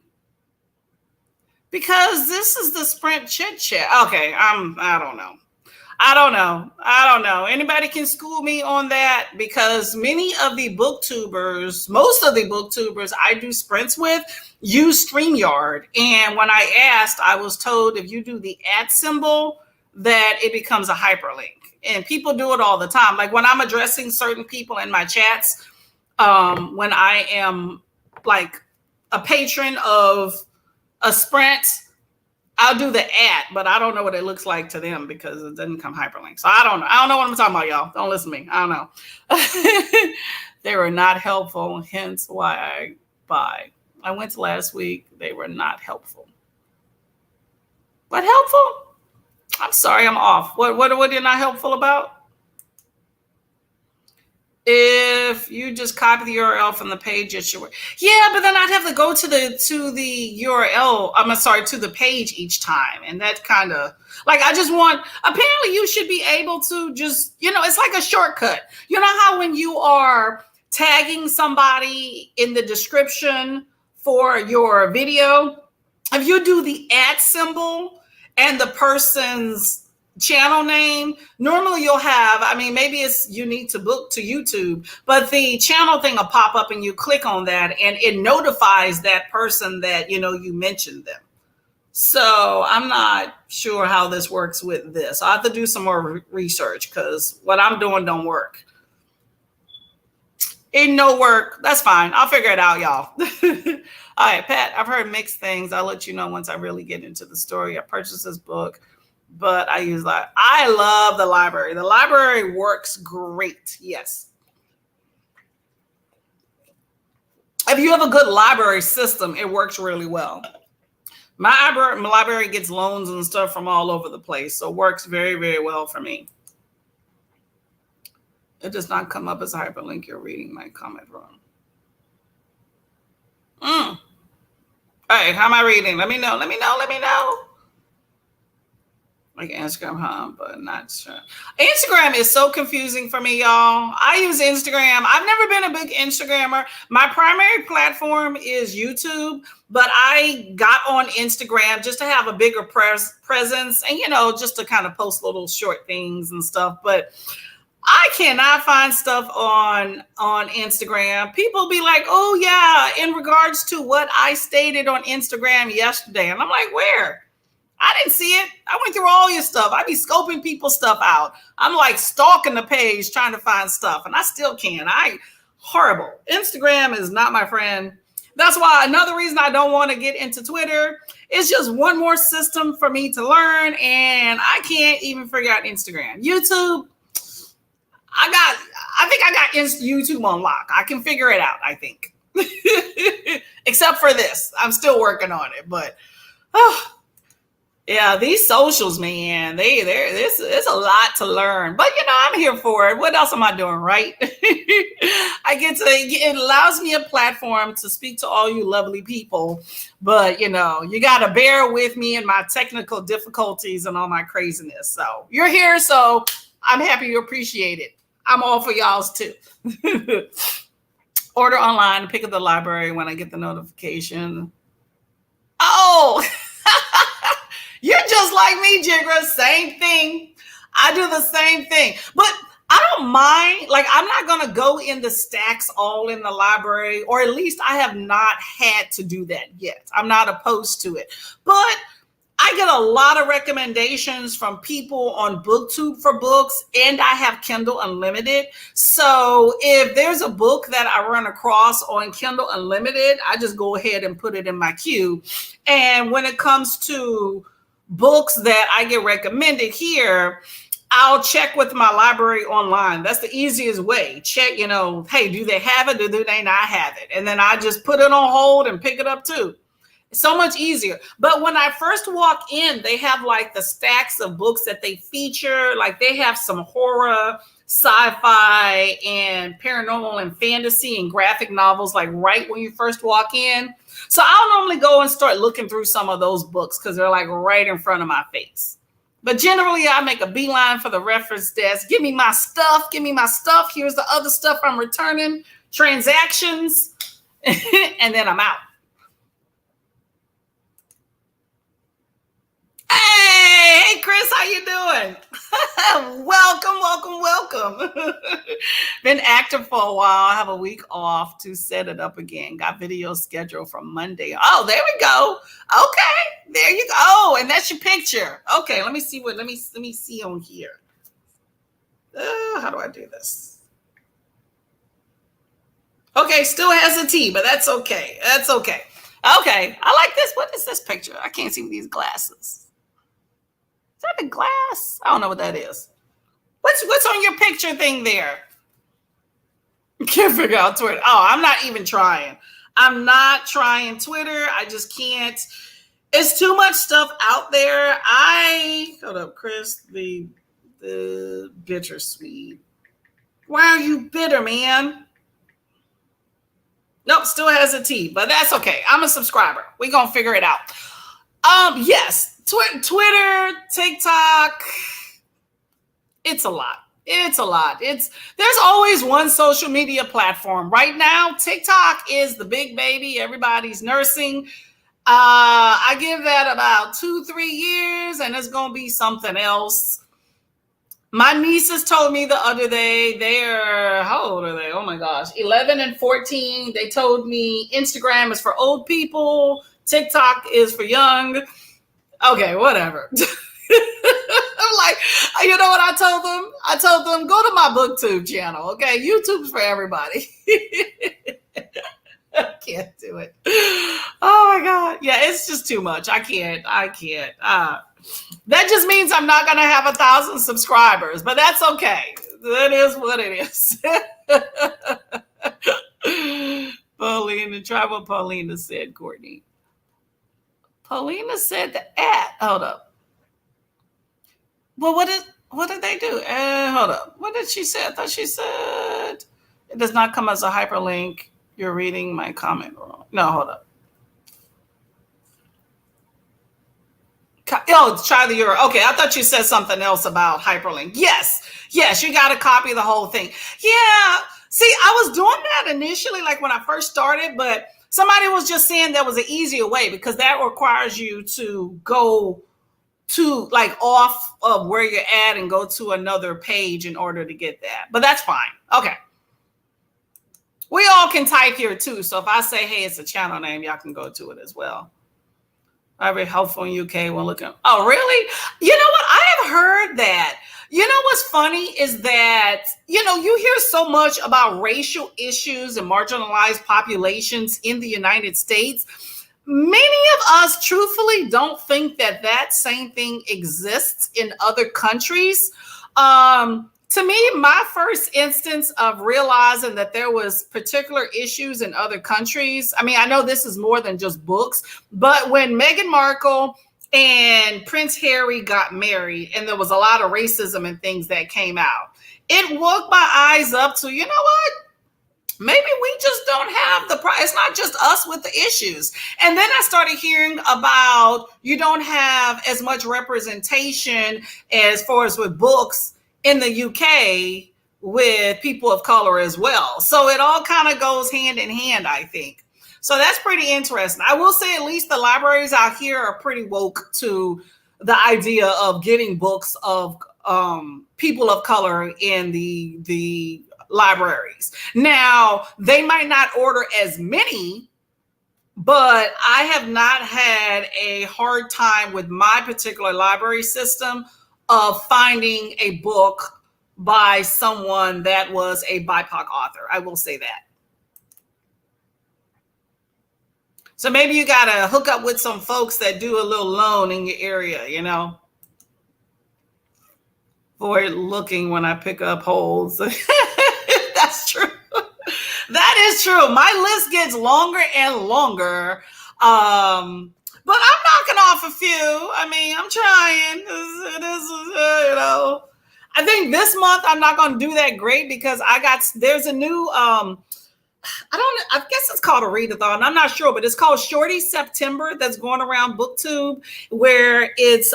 Because this is the Sprint chit chat. Okay, I don't know. I don't know. Anybody can school me on that, because many of the booktubers, most of the booktubers I do sprints with use StreamYard. And when I asked, I was told if you do the @ symbol, that it becomes a hyperlink. And people do it all the time. Like when I'm addressing certain people in my chats, when I am like a patron of a sprint, I'll do the @ but I don't know what it looks like to them because it doesn't come hyperlink. So I don't know. I don't know what I'm talking about, y'all. Don't listen to me. I don't know. They were not helpful, hence why I buy. I went last week. They were not helpful. What helpful? I'm sorry, I'm off. What are they not helpful about? If you just copy the URL from the page, it should work. Yeah, but then I'd have to go to the URL. I'm sorry, to the page each time, and that kind of like I just want. Apparently, you should be able to just it's like a shortcut. You know how when you are tagging somebody in the description for your video, if you do the @ symbol and the person's channel name, normally you'll have, maybe it's unique to YouTube, but the channel thing will pop up and you click on that and it notifies that person that, you mentioned them. So I'm not sure how this works with this. I have to do some more research because what I'm doing don't work. Ain't no work. That's fine. I'll figure it out, y'all. All right, Pat, I've heard mixed things. I'll let you know once I really get into the story. I purchased this book, but I use that. I love the library. The library works great. Yes. If you have a good library system, it works really well. My library gets loans and stuff from all over the place, so it works very, very well for me. It does not come up as a hyperlink. You're reading my comment wrong. Hey, how am I reading? Let me know. Let me know. Let me know. Like Instagram, huh? But not sure. Instagram is so confusing for me, y'all. I use Instagram. I've never been a big Instagrammer. My primary platform is YouTube, but I got on Instagram just to have a bigger presence and, just to kind of post little short things and stuff. But I cannot find stuff on Instagram. People be like, oh, yeah, in regards to what I stated on Instagram yesterday. And I'm like, where? I didn't see it. I went through all your stuff. I be scoping people's stuff out. I'm like stalking the page trying to find stuff, and I still can't. Horrible. Instagram is not my friend. That's why another reason I don't want to get into Twitter. It's just one more system for me to learn, and I can't even figure out Instagram. YouTube, I think I got YouTube on lock. I can figure it out, I think. Except for this. I'm still working on it, but yeah, these socials, man, there's a lot to learn. But I'm here for it. What else am I doing, right? It allows me a platform to speak to all you lovely people. But you gotta bear with me and my technical difficulties and all my craziness. So you're here, so I'm happy you appreciate it. I'm all for y'all's too. Order online, pick up the library when I get the notification. Oh. You're just like me, Jigra. Same thing. I do the same thing. But I don't mind. Like, I'm not going to go in the stacks all in the library, or at least I have not had to do that yet. I'm not opposed to it. But I get a lot of recommendations from people on BookTube for books, and I have Kindle Unlimited. So if there's a book that I run across on Kindle Unlimited, I just go ahead and put it in my queue. And when it comes to books that I get recommended here, I'll check with my library online. That's the easiest way. Check, hey, do they have it or do they not have it? And then I just put it on hold and pick it up too. It's so much easier. But when I first walk in, they have like the stacks of books that they feature. Like they have some horror, sci-fi, and paranormal and fantasy and graphic novels, like right when you first walk in. So I'll normally go and start looking through some of those books because they're like right in front of my face. But generally, I make a beeline for the reference desk. Give me my stuff. Give me my stuff. Here's the other stuff I'm returning. Transactions. And then I'm out. Hey, Chris, how you doing? Welcome. Been active for a while. I have a week off to set it up again. Got video scheduled for Monday. Oh, there we go. Okay, there you go. Oh, and that's your picture. Okay, let me see on here. How do I do this? Okay, still has a T, but that's okay. Okay, I like this. What is this picture? I can't see with these glasses. Is that a glass? I don't know what that is. What's on your picture thing there? Can't figure out Twitter. Oh, I'm not even trying. I'm not trying Twitter. I just can't. It's too much stuff out there. Hold up, Chris. The bittersweet. Why are you bitter, man? Nope, still has a T, but that's okay. I'm a subscriber. We're gonna figure it out. Yes. Twitter, TikTok, it's a lot. There's always one social media platform. Right now, TikTok is the big baby. Everybody's nursing. I give that about 2-3 years, and it's going to be something else. My nieces told me the other day, how old are they? Oh my gosh, 11 and 14. They told me Instagram is for old people. TikTok is for young. Okay, whatever. I'm like, you know what I told them? I told them, go to my BookTube channel, okay? YouTube's for everybody. I can't do it. Oh my God. Yeah, it's just too much. I can't. That just means I'm not going to have 1,000 subscribers, but that's okay. That is what it is. Paulina, try what Paulina said, Courtney. Paulina said the at. Hold up. Well, what did they do? Hold up. What did she say? I thought she said it does not come as a hyperlink. You're reading my comment wrong. No, hold up. Try the URL. Okay, I thought you said something else about hyperlink. Yes, you got to copy the whole thing. Yeah. See, I was doing that initially, like when I first started, but somebody was just saying there was an easier way because that requires you to go to like off of where you're at and go to another page in order to get that. But that's fine. Okay. We all can type here too. So if I say, hey, it's a channel name, y'all can go to it as well. Very helpful in UK when looking. Oh, really? You know what? I have heard that. You know what's funny is that, you hear so much about racial issues and marginalized populations in the United States. Many of us truthfully don't think that same thing exists in other countries. To me, my first instance of realizing that there was particular issues in other countries, I mean, I know this is more than just books, but when Meghan Markle and Prince Harry got married and there was a lot of racism and things that came out, it woke my eyes up to, you know what? Maybe we just don't have it's not just us with the issues. And then I started hearing about you don't have as much representation as far as with books in the UK with people of color as well. So it all kind of goes hand in hand, I think. So that's pretty interesting. I will say at least the libraries out here are pretty woke to the idea of getting books of people of color in the libraries. Now, they might not order as many, but I have not had a hard time with my particular library system of finding a book by someone that was a BIPOC author. I will say that. So maybe you got to hook up with some folks that do a little loan in your area, Avoid looking when I pick up holes. That's true. That is true. My list gets longer and longer. But I'm knocking off a few. I mean, I'm trying. It is, I think this month I'm not going to do that great because there's a new, I guess it's called a readathon. I'm not sure, but it's called Shorty September that's going around BookTube where it's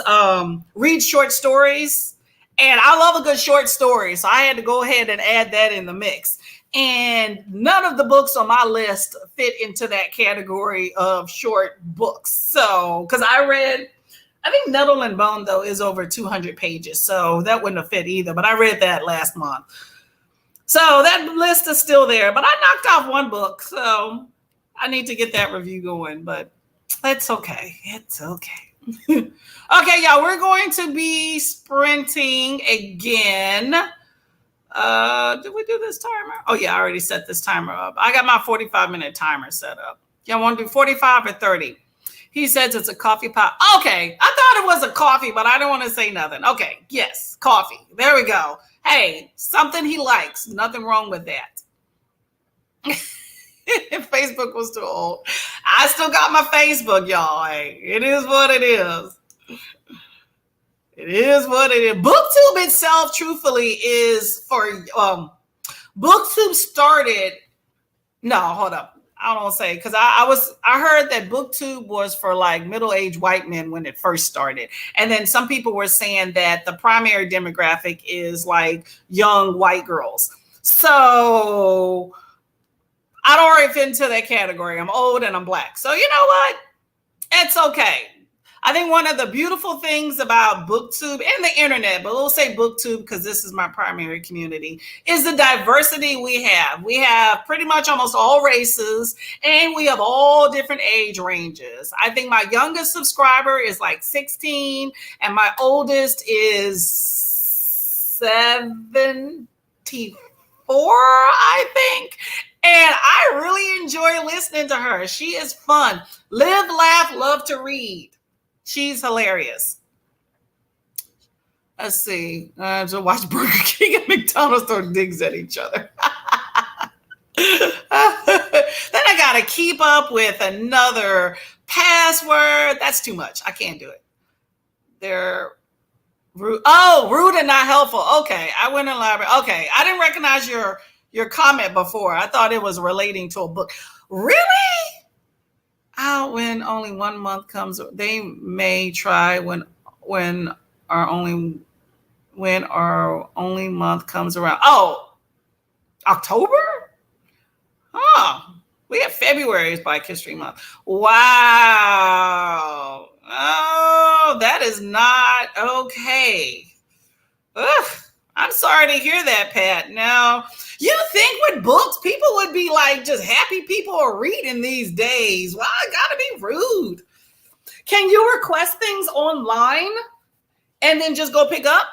read short stories. And I love a good short story. So I had to go ahead and add that in the mix. And none of the books on my list fit into that category of short books. So, because I think Nettle and Bone, though, is over 200 pages. So that wouldn't have fit either. But I read that last month. So that list is still there. But I knocked off one book. So I need to get that review going. But it's okay. It's okay. Okay, y'all, we're going to be sprinting again. Did we do this timer? Oh, yeah, I already set this timer up. I got my 45-minute timer set up. Y'all want to do 45 or 30? He says it's a coffee pot. Okay, I thought it was a coffee, but I don't want to say nothing. Okay, yes, coffee. There we go. Hey, something he likes. Nothing wrong with that. Facebook was too old. I still got my Facebook, y'all. Hey, it is what it is. It is what it is. BookTube itself, truthfully, is for BookTube started. No, hold up. I don't say because I heard that BookTube was for like middle-aged white men when it first started, and then some people were saying that the primary demographic is like young white girls. So I'd already fit into that category. I'm old and I'm Black. So you know what? It's okay. I think one of the beautiful things about BookTube and the internet, but we'll say BookTube because this is my primary community, is the diversity we have. We have pretty much almost all races and we have all different age ranges. I think my youngest subscriber is like 16 and my oldest is 74, I think. And I really enjoy listening to her. She is fun. Live, laugh, love to read. She's hilarious. Let's see. To watch Burger King and McDonald's throw digs at each other. Then I got to keep up with another password. That's too much. I can't do it. They're rude. Oh, rude and not helpful. Okay. I went in the library. Okay. I didn't recognize your comment before. I thought it was relating to a book. Really? out when only 1 month comes. They may try when our only when our only month comes around. Oh, October? Huh. We have February is Black History Month. Wow. Oh, that is not okay. Ugh. I'm sorry to hear that, Pat. Now, you think with books, people would be like just happy people are reading these days. Well, I gotta be rude. Can you request things online and then just go pick up?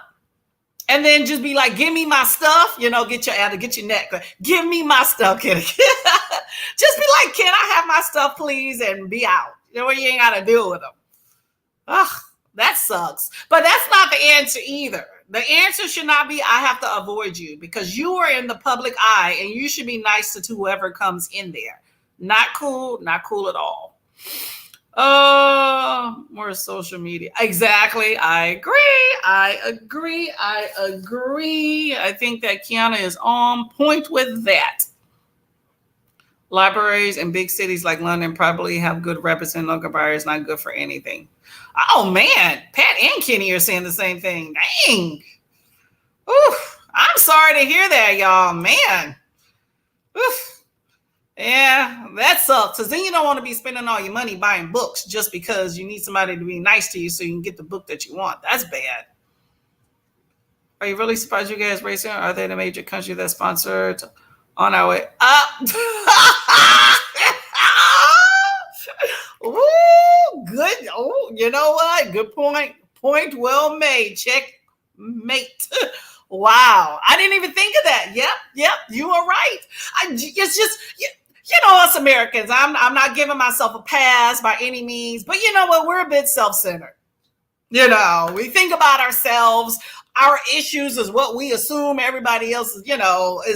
And then just be like, give me my stuff, get your neck. Give me my stuff, kid. Just be like, can I have my stuff, please? And be out. You ain't got to deal with them. Ugh, that sucks. But that's not the answer either. The answer should not be, I have to avoid you, because you are in the public eye and you should be nice to whoever comes in there. Not cool at all. More social media. Exactly. I agree. I think that Kiana is on point with that. Libraries in big cities like London probably have good reps, and local buyers not good for anything. Oh man, Pat and Kenny are saying the same thing. Dang. Oof. I'm sorry to hear that, y'all. Man. Oof. Yeah, that sucks. Because then you don't want to be spending all your money buying books just because you need somebody to be nice to you so you can get the book that you want. That's bad. Are you really surprised you guys racing? Are they the major country that sponsored on our way up? Ooh, good. Oh, you know what? Good point. Point well made. Checkmate. Wow. I didn't even think of that. Yep. You are right. It's just... us Americans, I'm not giving myself a pass by any means, but you know what? We're a bit self-centered. We think about ourselves. Our issues is what we assume everybody else is,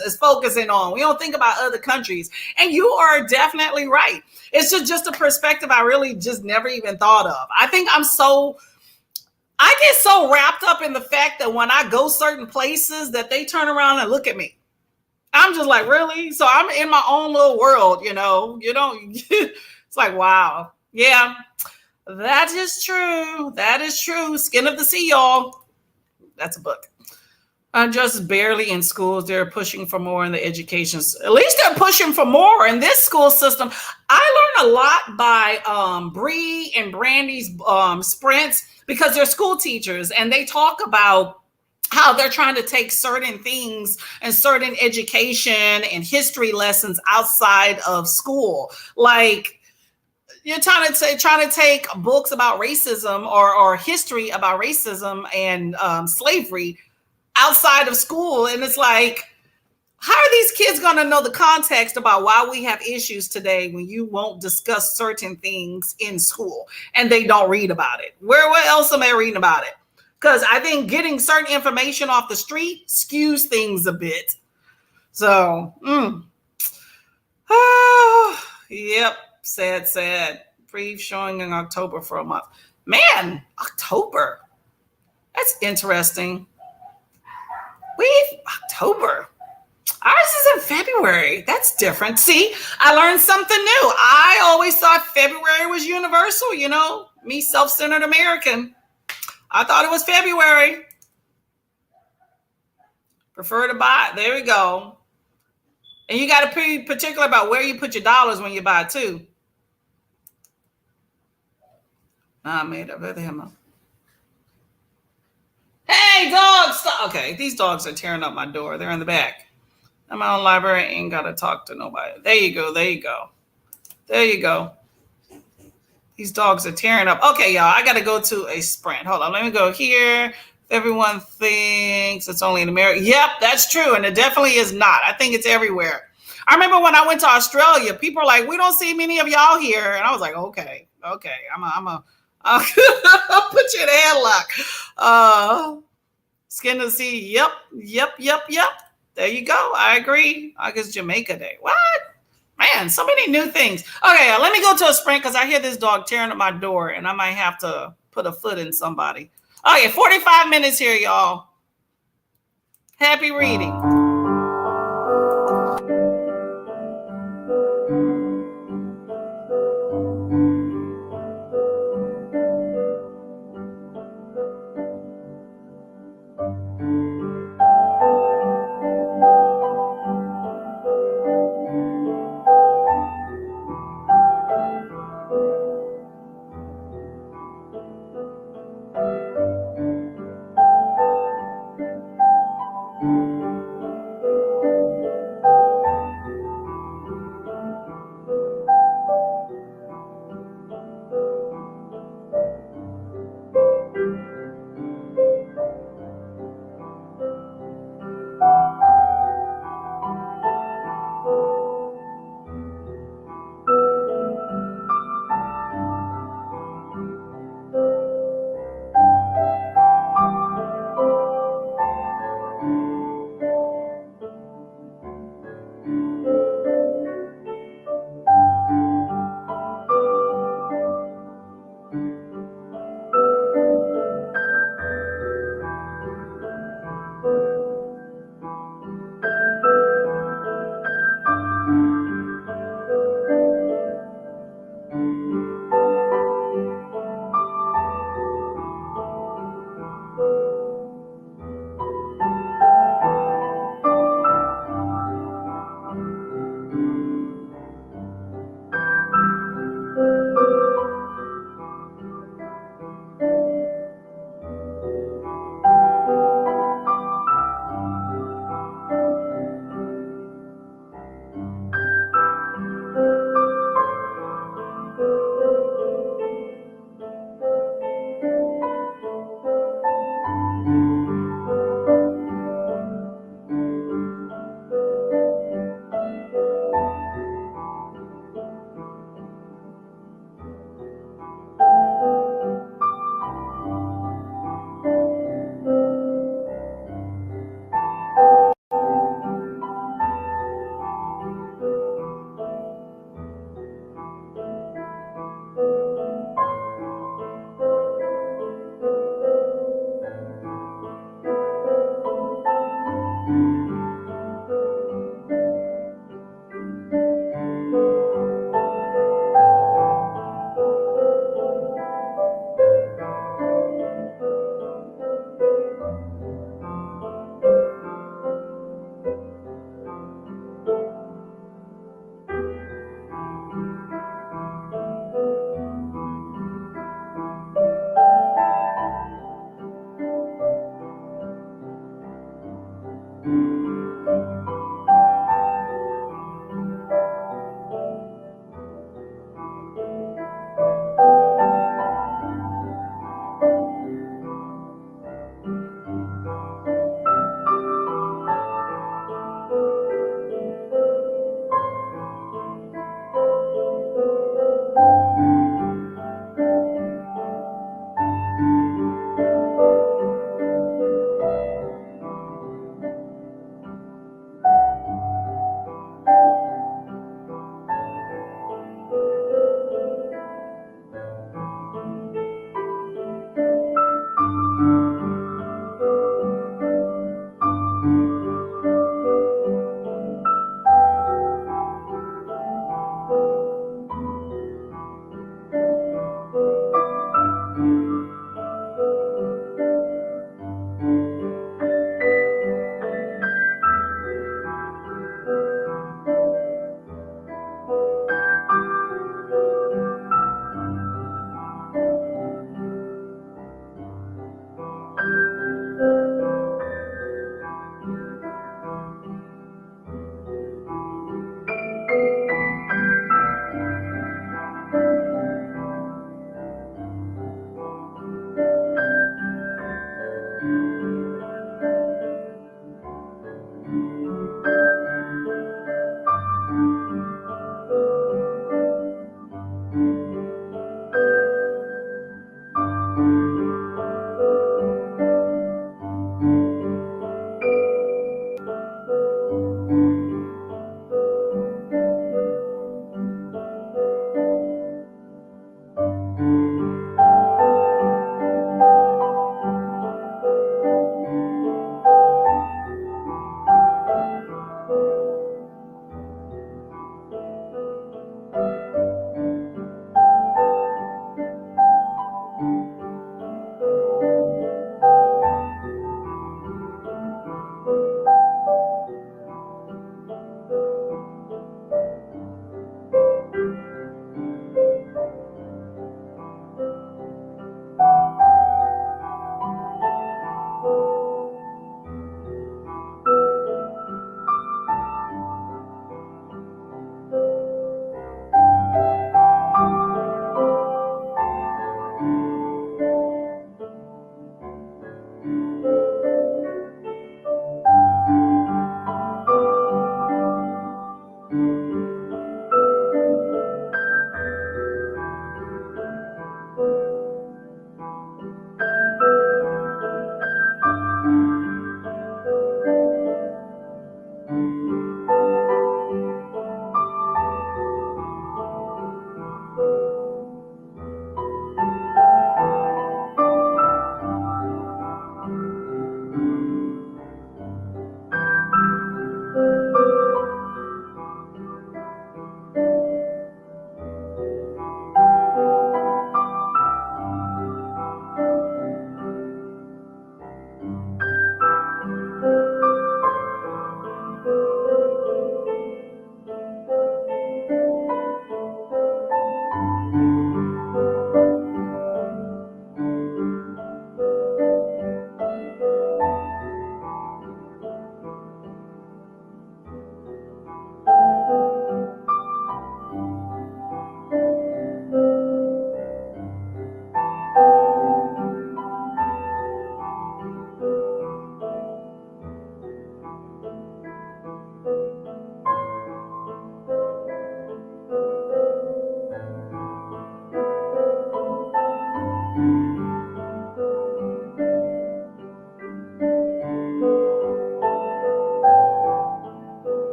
is focusing on. We don't think about other countries. And you are definitely right. It's just a perspective I really just never even thought of. I think I get so wrapped up in the fact that when I go certain places that they turn around and look at me. I'm just like, really? So I'm in my own little world, it's like, wow. Yeah, that is true. That is true. Skin of the sea, y'all. That's a book. I'm just barely in schools. They're pushing for more in the education. At least they're pushing for more in this school system. I learned a lot by Bree and Brandy's sprints because they're school teachers, and they talk about how they're trying to take certain things and certain education and history lessons outside of school. Like you're trying to take books about racism or history about racism and slavery outside of school. And it's like, how are these kids going to know the context about why we have issues today when you won't discuss certain things in school and they don't read about it? Where else am I reading about it? Because I think getting certain information off the street skews things a bit. So, yep, sad. Brief showing in October for a month. Man, October. That's interesting. October. Ours is in February. That's different. See, I learned something new. I always thought February was universal, me self-centered American. I thought it was February. Prefer to buy. There we go. And you got to be particular about where you put your dollars when you buy too. I made up with him. Hey, dogs. Stop. Okay, these dogs are tearing up my door. They're in the back. I'm out in the library. Ain't got to talk to nobody. There you go. These dogs are tearing up. Okay, y'all, I got to go to a sprint. Hold on. Let me go here. Everyone thinks it's only in America. Yep, that's true. And it definitely is not. I think it's everywhere. I remember when I went to Australia, people were like, we don't see many of y'all here. And I was like, okay. I'll put you in a headlock. Skin to see. Yep. There you go. I agree. August Jamaica Day. What? Man, so many new things. Okay, let me go to a sprint because I hear this dog tearing at my door and I might have to put a foot in somebody. Okay, 45 minutes here, y'all. Happy reading.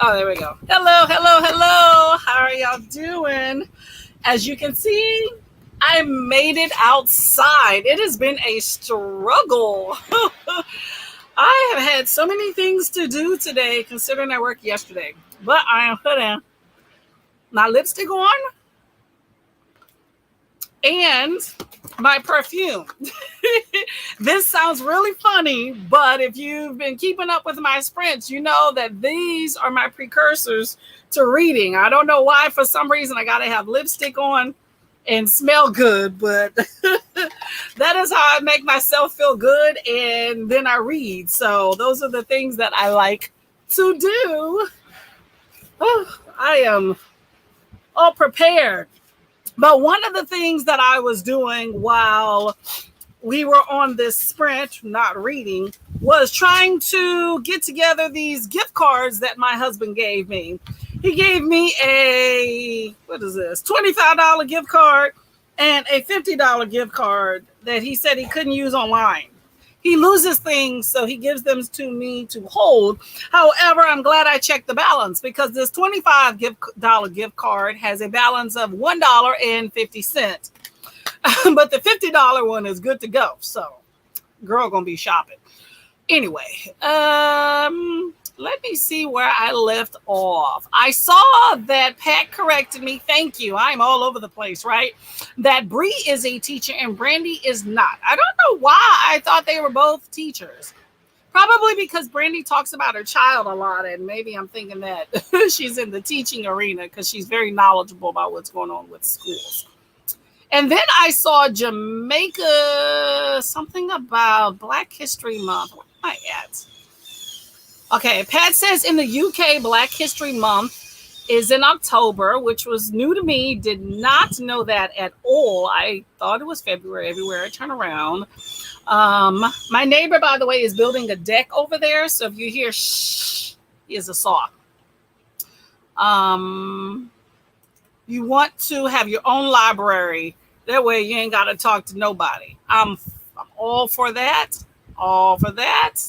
Oh, there we go. Hello, hello, hello. How are y'all doing? As you can see, I made it outside. It has been a struggle. I have had so many things to do today, considering I worked yesterday. But I am putting my lipstick on and my perfume. This sounds really funny, but if you've been keeping up with my sprints, you know that these are my precursors to reading. I don't know why, for some reason, I got to have lipstick on and smell good, but that is how I make myself feel good, and then I read. So those are the things that I like to do. Oh, I am all prepared. But one of the things that I was doing while we were on this sprint, not reading, was trying to get together these gift cards that my husband gave me. He gave me a, what is this, $25 gift card and a $50 gift card that he said he couldn't use online. He loses things, so he gives them to me to hold. However, I'm glad I checked the balance, because this $25 gift card has a balance of $1.50. But the $50 one is good to go. So, girl gonna be shopping. Anyway, let me see where I left off. I saw that Pat corrected me. Thank you. I'm all over the place, right? That Bree is a teacher and Brandy is not. I don't know why I thought they were both teachers. Probably because Brandy talks about her child a lot, and maybe I'm thinking that she's in the teaching arena because she's very knowledgeable about what's going on with schools. And then I saw Jamaica, something about Black History Month. Where am I at? Okay, Pat says in the UK, Black History Month is in October, which was new to me. Did not know that at all. I thought it was February everywhere I turn around. My neighbor, by the way, is building a deck over there. So if you hear shh, he is a saw. You want to have your own library. That way you ain't got to talk to nobody. I'm all for that. All for that.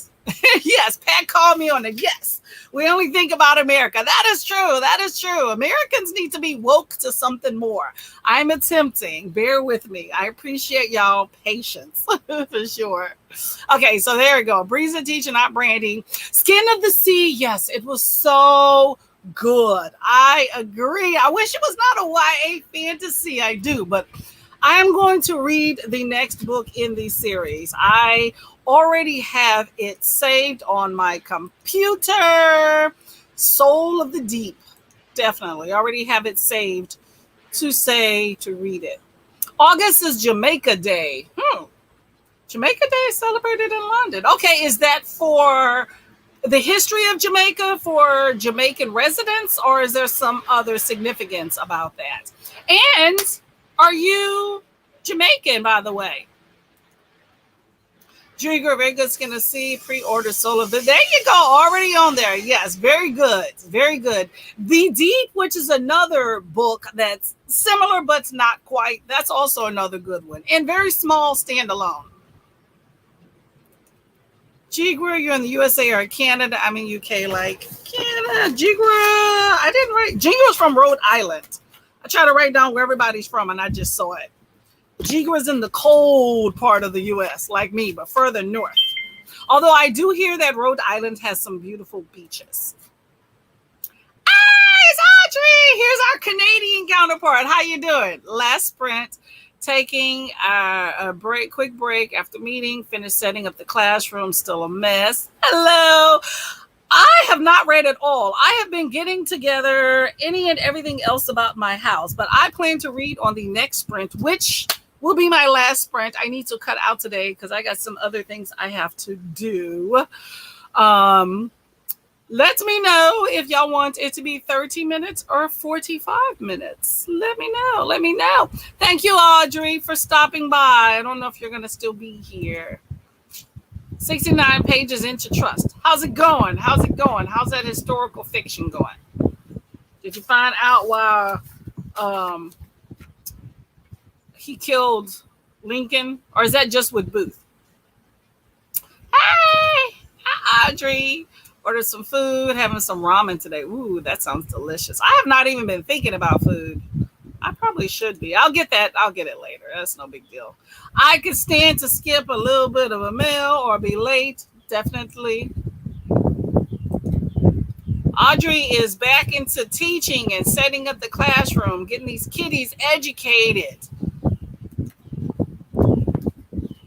Yes, Pat called me on it. Yes, we only think about America. That is true. That is true. Americans need to be woke to something more. I'm attempting. Bear with me. I appreciate y'all patience for sure. Okay, so there we go. Bree's a teacher, not Brandy. Skin of the Sea. Yes, it was so good. I agree. I wish it was not a YA fantasy. I do, but I am going to read the next book in the series. I already have it saved on my computer. Soul of the Deep. Definitely. Already have it saved to read it. August is Jamaica Day. Jamaica Day is celebrated in London. Okay, is that for the history of Jamaica, for Jamaican residents, or is there some other significance about that? And are you Jamaican, by the way? Julie Grego's going to see pre-order Soul of the. There you go, already on there. Yes, very good, very good. The Deep, which is another book that's similar but not quite. That's also another good one, and very small standalone. Jigra, you're in the USA or Canada? I'm in UK, like Canada. Jigra, I didn't write. Jigra's from Rhode Island. I try to write down where everybody's from, and I just saw it. Jigra's in the cold part of the US, like me, but further north. Although I do hear that Rhode Island has some beautiful beaches. Hey, it's Audrey. Here's our Canadian counterpart. How you doing? Last sprint. Taking a quick break after meeting, finished setting up the classroom, still a mess. Hello. I have not read it all. I have been getting together any and everything else about my house, but I plan to read on the next sprint, which will be my last sprint. I need to cut out today because I got some other things I have to do. Let me know if y'all want it to be 30 minutes or 45 minutes. Let me know. Let me know. Thank you, Audrey, for stopping by. I don't know if you're going to still be here. 69 pages into Trust. How's it going? How's it going? How's that historical fiction going? Did you find out why he killed Lincoln? Or is that just with Booth? Hey, hi, Audrey. Ordered some food, having some ramen today. Ooh, that sounds delicious. I have not even been thinking about food. I probably should be. I'll get that. I'll get it later. That's no big deal. I could stand to skip a little bit of a meal or be late. Definitely. Audrey is back into teaching and setting up the classroom, getting these kiddies educated.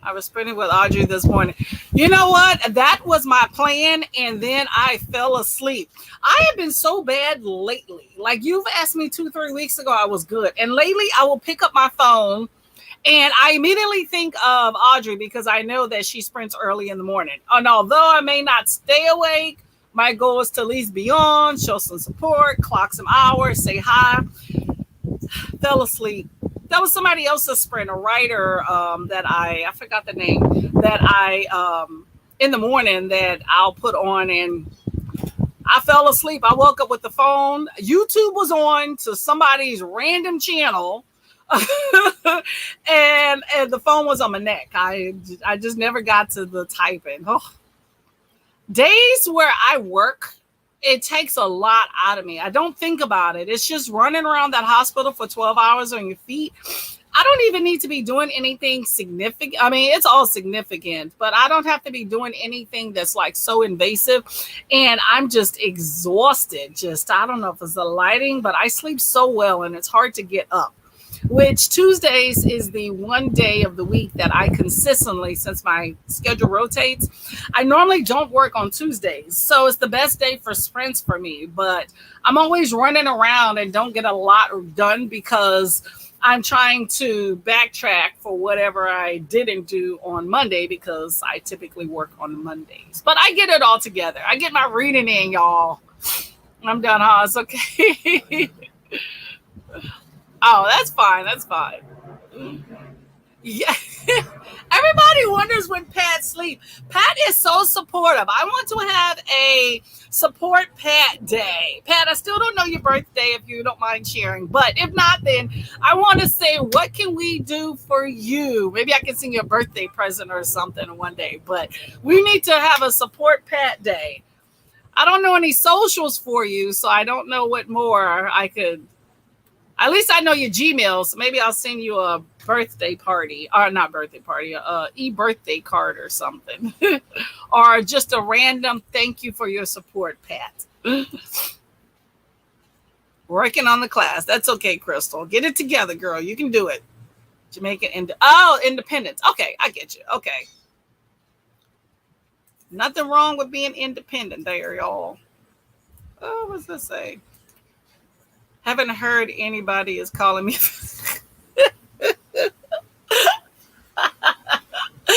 I was sprinting with Audrey this morning. You know what? That was my plan, and then I fell asleep. I have been so bad lately. Like, you've asked me 2-3 weeks ago, I was good. And lately, I will pick up my phone, and I immediately think of Audrey because I know that she sprints early in the morning. And although I may not stay awake, my goal is to at least be on, show some support, clock some hours, say hi. Fell asleep. That was somebody else's sprint, a writer that I forgot the name, that I in the morning that I'll put on, and I fell asleep. I woke up with the phone. YouTube was on to somebody's random channel. and the phone was on my neck. I just never got to the typing. Oh. Days where I work, it takes a lot out of me. I don't think about it. It's just running around that hospital for 12 hours on your feet. I don't even need to be doing anything significant. I mean, it's all significant, but I don't have to be doing anything that's like so invasive. And I'm just exhausted. I don't know if it's the lighting, but I sleep so well and it's hard to get up. Which Tuesdays is the one day of the week that I consistently, since my schedule rotates, I normally don't work on Tuesdays. So it's the best day for sprints for me. But I'm always running around and don't get a lot done because I'm trying to backtrack for whatever I didn't do on Monday because I typically work on Mondays. But I get it all together. I get my reading in, y'all. I'm done, huh? It's okay. Oh, that's fine. That's fine. Yeah. Everybody wonders when Pat sleeps. Pat is so supportive. I want to have a support Pat day. Pat, I still don't know your birthday if you don't mind sharing. But if not, then I want to say, what can we do for you? Maybe I can send you a birthday present or something one day. But we need to have a support Pat day. I don't know any socials for you, so I don't know what more I could. At least I know your Gmail, so maybe I'll send you a birthday party, or not birthday party, e-birthday card or something. Or just a random thank you for your support, Pat. Working on the class. That's okay, Crystal. Get it together, girl. You can do it. Jamaican independence. Okay, I get you. Okay. Nothing wrong with being independent there, y'all. Oh, what's this say? Haven't heard anybody is calling me.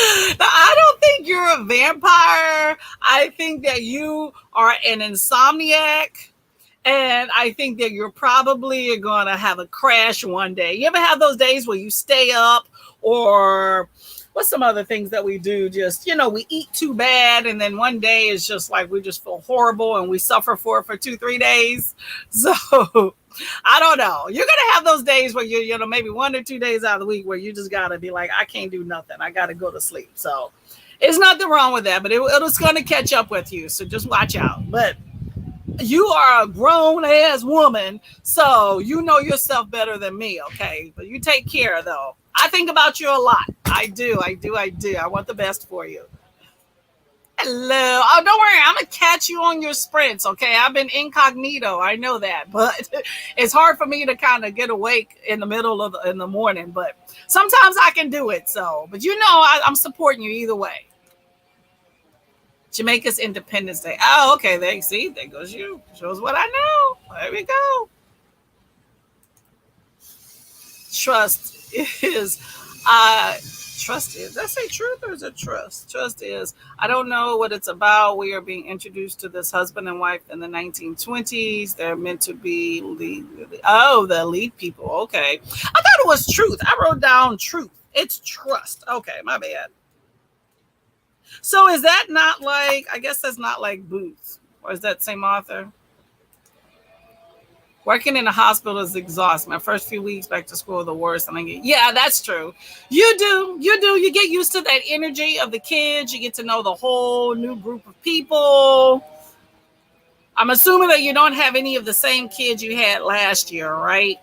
I don't think you're a vampire. I think that you are an insomniac. And I think that you're probably going to have a crash one day. You ever have those days where you stay up, or what's some other things that we do? Just, we eat too bad. And then one day it's just like we just feel horrible and we suffer for it for 2-3 days. So I don't know. You're going to have those days where you're, maybe 1 or 2 days out of the week where you just got to be like, I can't do nothing. I got to go to sleep. So it's nothing wrong with that, but it's going to catch up with you. So just watch out. But you are a grown ass woman, so you know yourself better than me. Okay. But you take care though. I think about you a lot. I do. I want the best for you. Hello. Oh, don't worry. I'm going to catch you on your sprints. Okay. I've been incognito. I know that, but it's hard for me to kind of get awake in the middle of in the morning, but sometimes I can do it. So, but I'm supporting you either way. Jamaica's Independence Day. Oh, okay. There goes you. Shows what I know. There we go. Trust is, did I say truth or is it trust? Trust is, I don't know what it's about. We are being introduced to this husband and wife in the 1920s. They're meant to be the elite people. Okay. I thought it was truth. I wrote down truth. It's trust. Okay, my bad. So is that not like, I guess that's not like Booth, or is that same author? Working in a hospital is exhausting. My first few weeks back to school are the worst. Yeah, that's true. You do. You get used to that energy of the kids. You get to know the whole new group of people. I'm assuming that you don't have any of the same kids you had last year, right?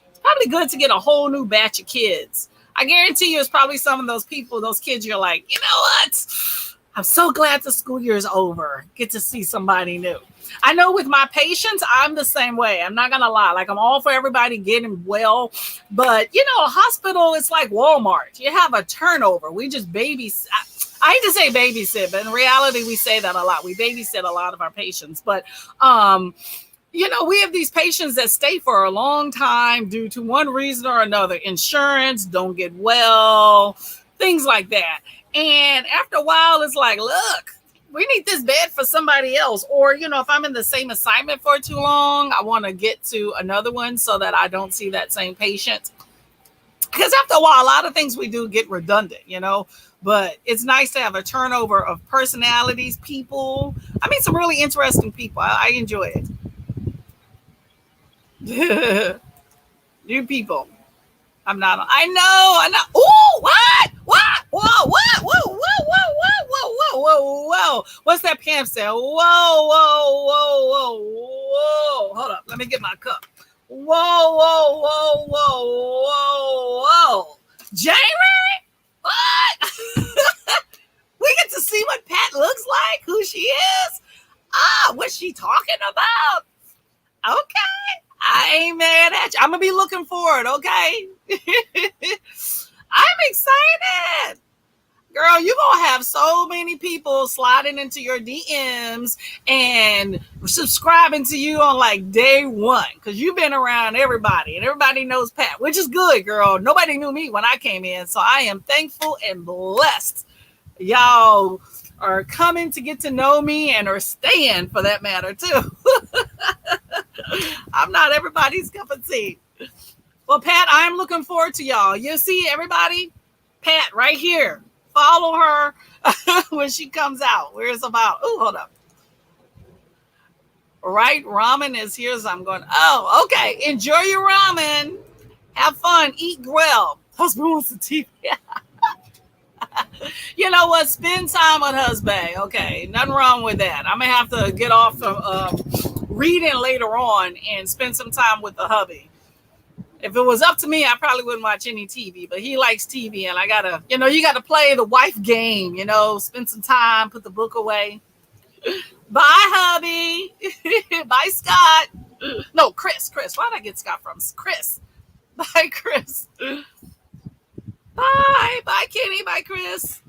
It's probably good to get a whole new batch of kids. I guarantee you it's probably some of those people, those kids, you're like, you know what? I'm so glad the school year is over. Get to see somebody new. I know with my patients, I'm the same way. I'm not going to lie. Like, I'm all for everybody getting well. But, you know, a hospital is like Walmart. You have a turnover. We just babysit. I hate to say babysit, but in reality, we say that a lot. We babysit a lot of our patients. But, you know, we have these patients that stay for a long time due to one reason or another. Insurance, don't get well, things like that. And after a while, it's like, look, we need this bed for somebody else. Or, you know, if I'm in the same assignment for too long, I want to get to another one so that I don't see that same patient. Because after a while, a lot of things we do get redundant, you know. But it's nice to have a turnover of personalities, people. I mean, some really interesting people. I enjoy it. New people. I know. Ooh, what? What? Whoa, what? Whoa, whoa, whoa, whoa, whoa, whoa, whoa, whoa. What's that Pam said? Whoa, whoa, whoa, whoa, whoa. Hold up. Let me get my cup. Whoa, whoa, whoa, whoa, whoa, whoa. January? What? We get to see what Pat looks like, who she is. What's she talking about? Okay. I ain't mad at you. I'm going to be looking forward, okay? I'm excited. Girl, you're going to have so many people sliding into your DMs and subscribing to you on like day one because you've been around everybody and everybody knows Pat, which is good, girl. Nobody knew me when I came in, so I am thankful and blessed. Y'all are coming to get to know me and are staying for that matter, too. I'm not everybody's cup of tea. Well, Pat, I'm looking forward to y'all. You see everybody? Pat, right here. Follow her when she comes out. Where it's about. Oh, hold up. Right, ramen is here, so I'm going, oh, okay. Enjoy your ramen. Have fun. Eat well. Husband wants the TV. You know what? Spend time with husband. Okay, nothing wrong with that. I'm going to have to get off from reading later on and spend some time with the hubby. If it was up to me, I probably wouldn't watch any TV, but he likes TV and I gotta, you know, you gotta play the wife game, you know, spend some time, put the book away. Bye, hubby. Bye, Scott. No, Chris. Why did I get Scott from? Chris. Bye, Chris. Bye, Kenny. Bye, Chris.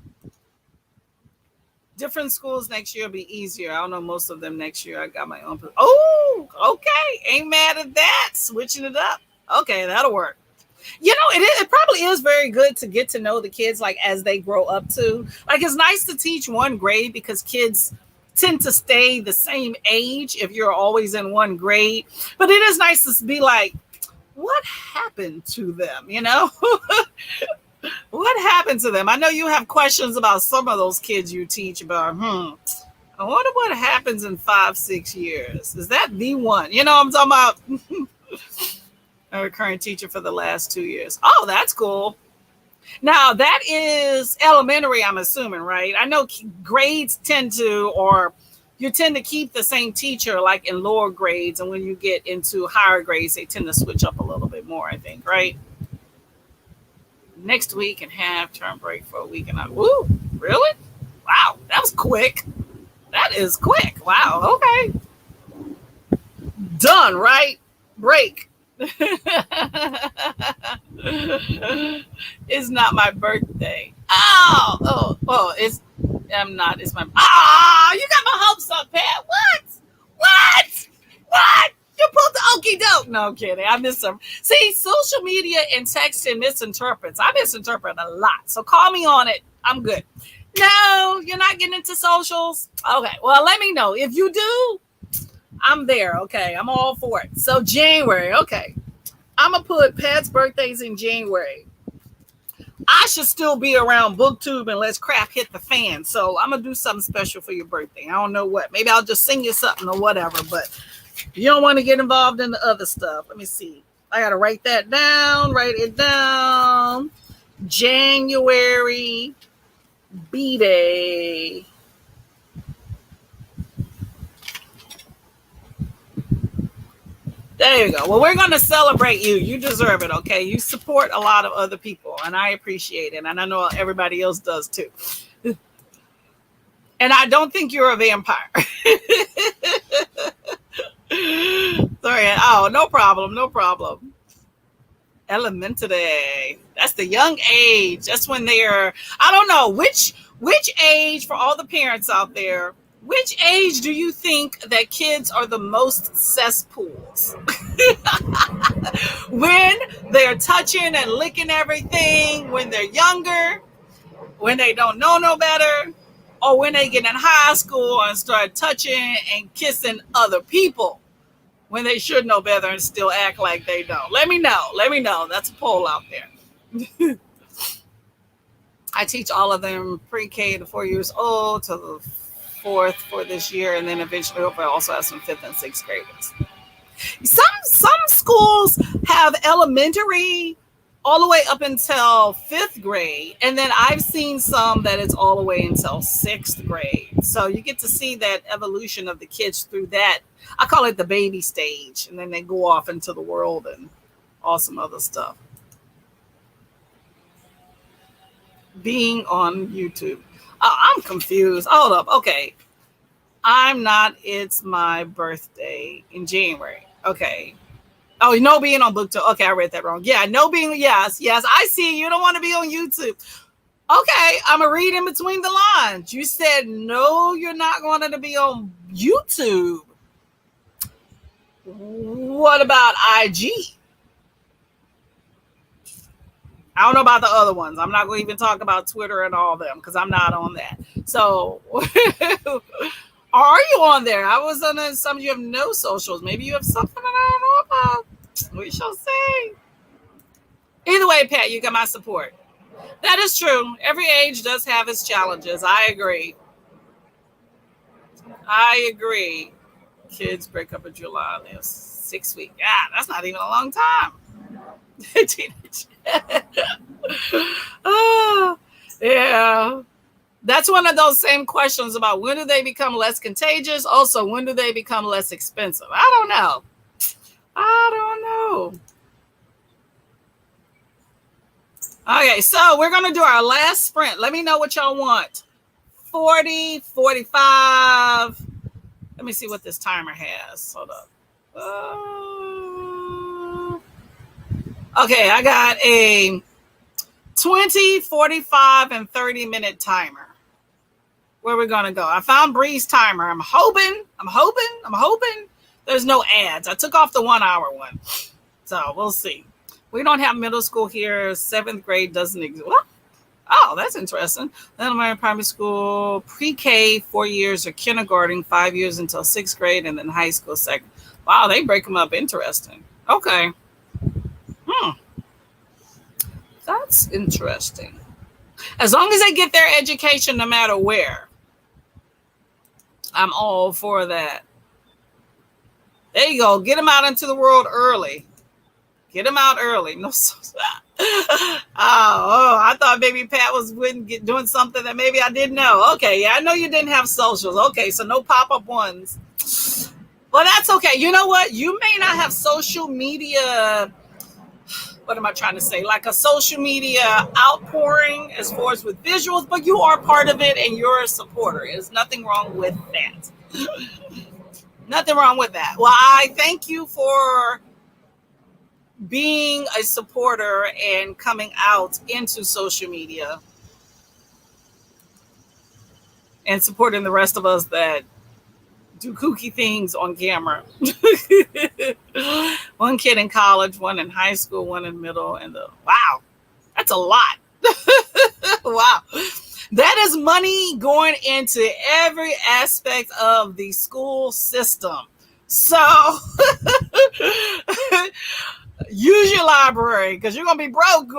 Different schools next year will be easier. I don't know most of them next year. I got my own. Oh, okay. Ain't mad at that. Switching it up. Okay, that'll work. You know, it probably is very good to get to know the kids like as they grow up too. Like it's nice to teach one grade because kids tend to stay the same age if you're always in one grade. But it is nice to be like, what happened to them? You know? What happened to them? I know you have questions about some of those kids you teach about, I wonder what happens in 5-6 years. Is that the one? You know what I'm talking about? Our current teacher for the last 2 years. Oh, that's cool. Now, that is elementary, I'm assuming, right? I know grades tend to, or you tend to keep the same teacher like in lower grades. And when you get into higher grades, they tend to switch up a little bit more, I think, right? Next week and have term break for a week and a woo, really? Wow, that was quick. That is quick. Wow, okay. Done, right? Break. It's not my birthday. I'm not. It's my. You got my hopes up, Pat. What? You pulled the okie doke. No, I'm kidding. I miss them. See, social media and texting misinterprets. I misinterpret a lot. So call me on it. I'm good. No, you're not getting into socials. Okay. Well, let me know. If you do, I'm there. Okay. I'm all for it. So January. Okay. I'm going to put Pat's birthdays in January. I should still be around BookTube unless crap hit the fan. So I'm going to do something special for your birthday. I don't know what. Maybe I'll just sing you something or whatever. But you don't want to get involved in the other stuff. Let me see. I got to write that down. Write it down. January B-Day. There you go. Well, we're going to celebrate you. You deserve it, okay? You support a lot of other people, and I appreciate it. And I know everybody else does too. And I don't think you're a vampire. Sorry. Oh, no problem. No problem. Elementary. That's the young age. That's when they're, I don't know, which age, for all the parents out there, which age do you think that kids are the most cesspools? When they're touching and licking everything, when they're younger, when they don't know no better, or when they get in high school and start touching and kissing other people when they should know better and still act like they don't. Let me know. Let me know. That's a poll out there. I teach all of them pre-K to 4 years old to the 4th for this year, and then eventually hopefully I also have some 5th and 6th graders. Some schools have elementary all the way up until 5th grade, and then I've seen some that it's all the way until 6th grade. So you get to see that evolution of the kids through that. I call it the baby stage, and then they go off into the world and awesome other stuff. Being on YouTube. I'm confused. Hold up. Okay. I'm not. It's my birthday in January. Okay. Oh, no being on BookTube. Okay, I read that wrong. Yeah, no being. Yes. I see. You don't want to be on YouTube. Okay, I'm going to read in between the lines. You said, no, you're not going to be on YouTube. What about IG? I don't know about the other ones. I'm not going to even talk about Twitter and all of them because I'm not on that. So, are you on there? I was on some of you have no socials. Maybe you have something that I don't know about. We shall see. Either way, Pat, you got my support. That is true. Every age does have its challenges. I agree. Kids break up in July. They're 6 weeks. Yeah, that's not even a long time. Oh, yeah. That's one of those same questions about when do they become less contagious? Also, when do they become less expensive? I don't know. Okay, so we're going to do our last sprint. Let me know what y'all want. 40, 45. Let me see what this timer has. Hold up. Okay, I got a 20, 45, and 30-minute timer. Where we're going to go. I found Bree's timer. I'm hoping. There's no ads. I took off the 1 hour one. So we'll see. We don't have middle school here. 7th grade doesn't exist. What? Oh, that's interesting. Then I'm in primary school, pre-K, 4 years, or kindergarten, 5 years until 6th grade, and then high school, 2nd. Wow, they break them up. Interesting. Okay. That's interesting. As long as they get their education no matter where, I'm all for that. There you go. Get them out into the world early. Get them out early. No. I thought maybe Pat was doing something that maybe I didn't know. Okay, yeah, I know you didn't have socials. Okay, so no pop-up ones. Well, that's okay. You know what? You may not have social media. What am I trying to say? Like a social media outpouring as far as with visuals, but you are part of it and you're a supporter. There's nothing wrong with that. Nothing wrong with that. Well, I thank you for being a supporter and coming out into social media and supporting the rest of us that do kooky things on camera. One kid in college, one in high school, one in middle, and wow, that's a lot. Wow. That is money going into every aspect of the school system. So use your library because you're going to be broke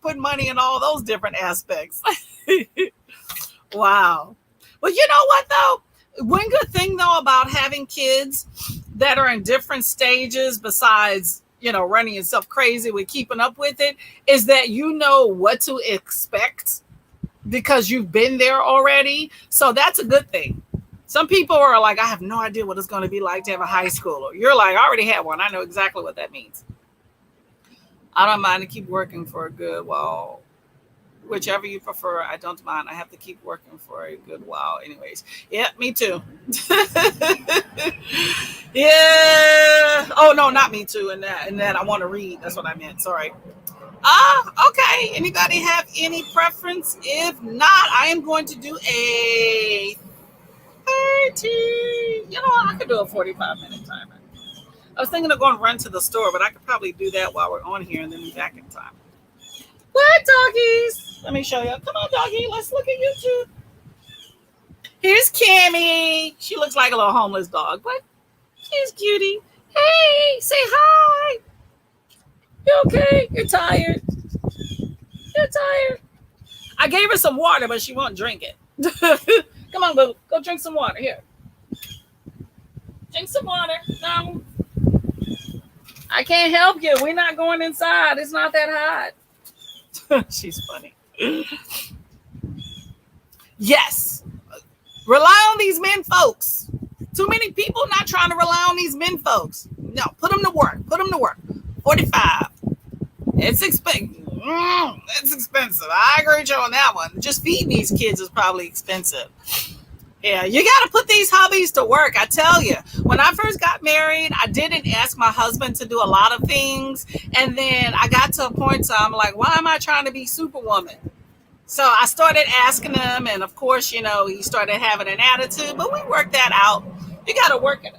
putting money in all those different aspects. Wow. Well, you know what, though? One good thing, though, about having kids that are in different stages besides, running yourself crazy with keeping up with it is that you know what to expect because you've been there already. So that's a good thing. Some people are like, I have no idea what it's going to be like to have a high schooler. You're like, I already had one. I know exactly what that means. I don't mind to keep working for a good while. Whichever you prefer, I don't mind. I have to keep working for a good while. Anyways, yeah, me too. Yeah. Oh no, not me too. And that I want to read. That's what I meant. Sorry. Okay. Anybody have any preference? If not, I am going to do a 30. You know, I could do a 45-minute timer. I was thinking of going to run to the store, but I could probably do that while we're on here and then be back in time. What, doggies? Let me show you. Come on, doggy. Let's look at YouTube. Here's Kimmy. She looks like a little homeless dog, but she's cutie. Hey, say hi. You okay? You're tired. You're tired. I gave her some water, but she won't drink it. Come on, boo. Go drink some water. Here. Drink some water. No. I can't help you. We're not going inside. It's not that hot. She's funny. Yes. Rely on these men folks. Too many people not trying to rely on these men folks. No, put them to work. Put them to work. 45. It's expensive. It's expensive. I agree with you on that one. Just feeding these kids is probably expensive. Yeah, you got to put these hobbies to work. I tell you, when I first got married, I didn't ask my husband to do a lot of things. And then I got to a point where I'm like, why am I trying to be Superwoman? So I started asking him. And of course, you know, he started having an attitude, but we worked that out. You got to work it.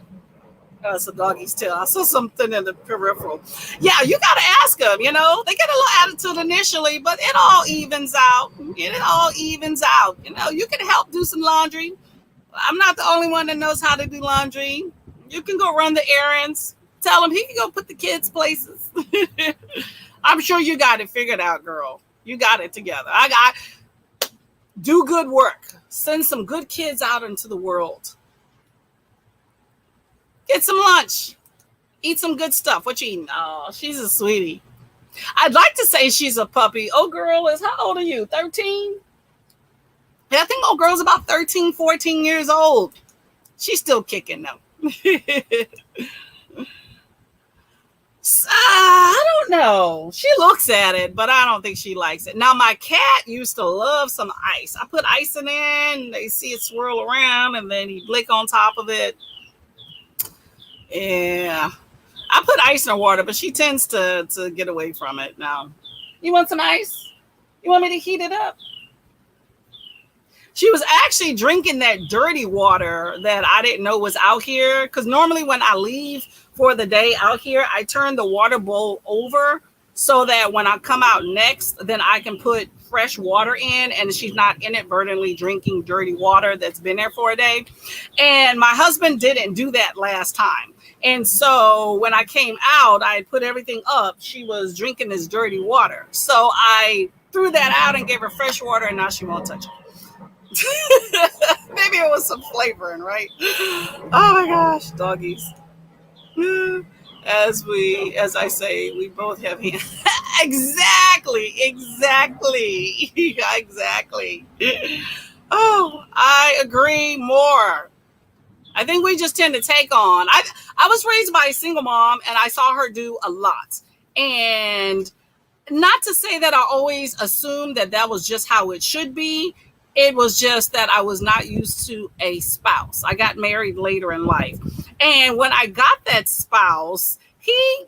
Oh, it's a doggy's tail. I saw something in the peripheral. Yeah, you got to ask them, you know. They get a little attitude initially, but it all evens out. It all evens out. You know, you can help do some laundry. I'm not the only one that knows how to do laundry. You can go run the errands. Tell him he can go put the kids places. I'm sure you got it figured out, girl. You got it together. I got do good work. Send some good kids out into the world. Get some lunch. Eat some good stuff. What you eating? Oh, she's a sweetie. I'd like to say she's a puppy. Oh, girl, how old are you? 13? Yeah, I think old girl's about 13, 14 years old. She's still kicking though. I don't know. She looks at it, but I don't think she likes it. Now, my cat used to love some ice. I put ice in there and they see it swirl around and then he lick on top of it. Yeah. I put ice in her water, but she tends to get away from it now. You want some ice? You want me to heat it up? She was actually drinking that dirty water that I didn't know was out here. Because normally when I leave for the day out here, I turn the water bowl over so that when I come out next, then I can put fresh water in and she's not inadvertently drinking dirty water that's been there for a day. And my husband didn't do that last time. And so when I came out, I put everything up. She was drinking this dirty water. So I threw that out and gave her fresh water and now she won't touch it. Maybe it was some flavoring, right? Oh my gosh, doggies. As I say, we both have hands. Exactly. Oh, I agree more. I think we just tend to take on. I was raised by a single mom and I saw her do a lot. And not to say that I always assumed that was just how it should be. It was just that I was not used to a spouse. I got married later in life. And when I got that spouse, he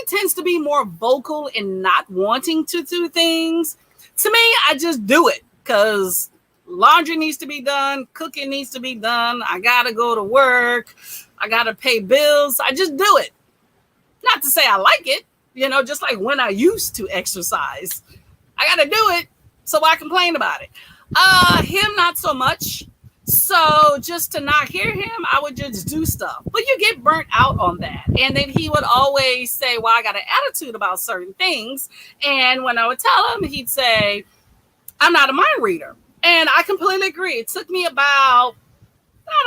tends to be more vocal in not wanting to do things. To me, I just do it because laundry needs to be done. Cooking needs to be done. I got to go to work. I got to pay bills. I just do it. Not to say I like it, just like when I used to exercise. I got to do it, so I complain about it. Him, not so much. So just to not hear him, I would just do stuff. But you get burnt out on that. And then he would always say, well, I got an attitude about certain things. And when I would tell him, he'd say, I'm not a mind reader. And I completely agree. It took me about,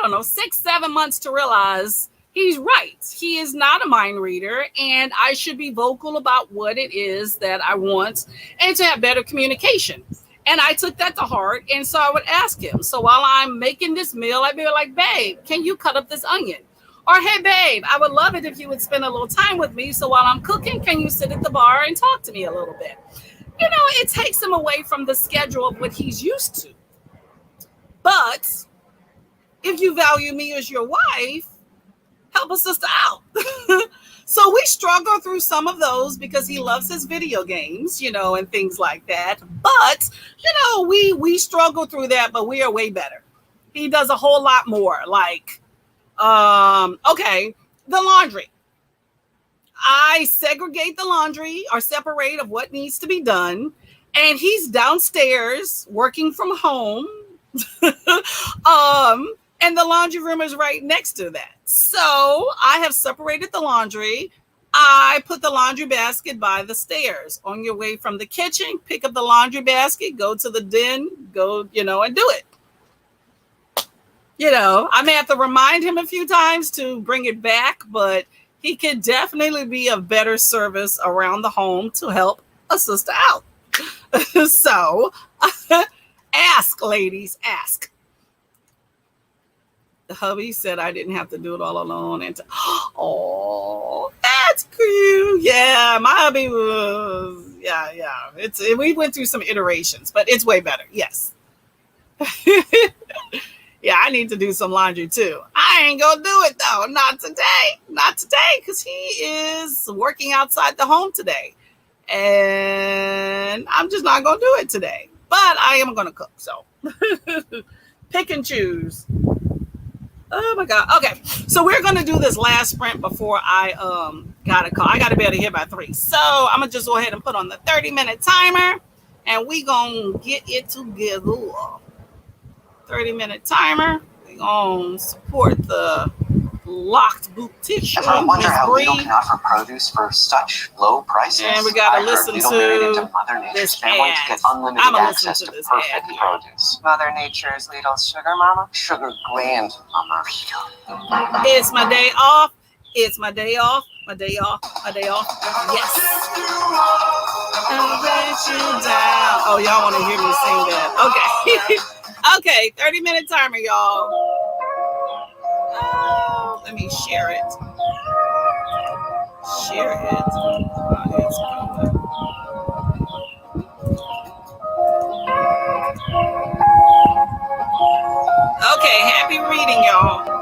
6-7 months to realize he's right. He is not a mind reader. And I should be vocal about what it is that I want and to have better communication. And I took that to heart. And so I would ask him. So while I'm making this meal, I'd be like, babe, can you cut up this onion? Or, hey, babe, I would love it if you would spend a little time with me. So while I'm cooking, can you sit at the bar and talk to me a little bit? You know, it takes him away from the schedule of what he's used to. But if you value me as your wife, help a sister out. So we struggle through some of those because he loves his video games, you know, and things like that. But, you know, we struggle through that, but we are way better. He does a whole lot more. Like, okay, the laundry. I segregate the laundry or separate of what needs to be done. And he's downstairs working from home. And the laundry room is right next to that. So I have separated the laundry. I put the laundry basket by the stairs. On your way from the kitchen, pick up the laundry basket, go to the den, go, you know, and do it. You know, I may have to remind him a few times to bring it back, but he could definitely be of better service around the home to help a sister out. So ask, ladies, ask. The hubby said I didn't have to do it all alone. And oh, that's cute. Yeah, my hubby was, yeah. We went through some iterations, but it's way better. Yes. Yeah, I need to do some laundry too. I ain't gonna do it though. Not today, because he is working outside the home today. And I'm just not gonna do it today. But I am gonna cook. So pick and choose. Oh my God. Okay. So we're going to do this last sprint before I got a call. I got to be out of here by 3. So I'm going to just go ahead and put on the 30-minute timer and we going to get it together. 30-minute timer. We're going to support the Locked Boutique. Ever wonder how Lidl can offer produce for such low prices? And we got to listen Lidl married into to Mother Nature's this family ad. to get unlimited I'm gonna access listen to to this perfect ad here. produce. Mother Nature's Lidl's sugar mama? Sugar grand mama. It's my day off. It's my day off. My day off. My day off. Yes. I'll let you down. Oh, y'all want to hear me sing that? Okay. Okay. 30-minute timer, y'all. Let me share it. Share it. Okay, happy reading, y'all.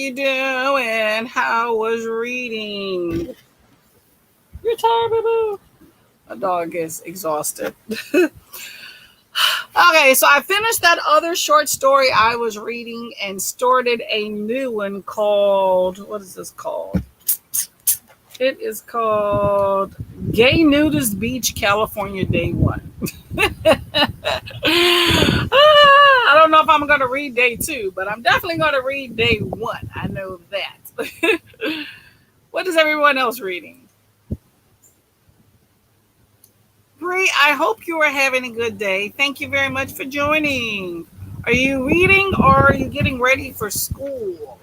you doing? How was reading? You're tired, boo. My dog is exhausted. Okay, so I finished that other short story I was reading and started a new one called, what is this called? It is called Gay Nudist Beach, California, Day 1. I don't know if I'm going to read day 2, but I'm definitely going to read day 1. I know that. What is everyone else reading? Bree, I hope you are having a good day. Thank you very much for joining. Are you reading or are you getting ready for school?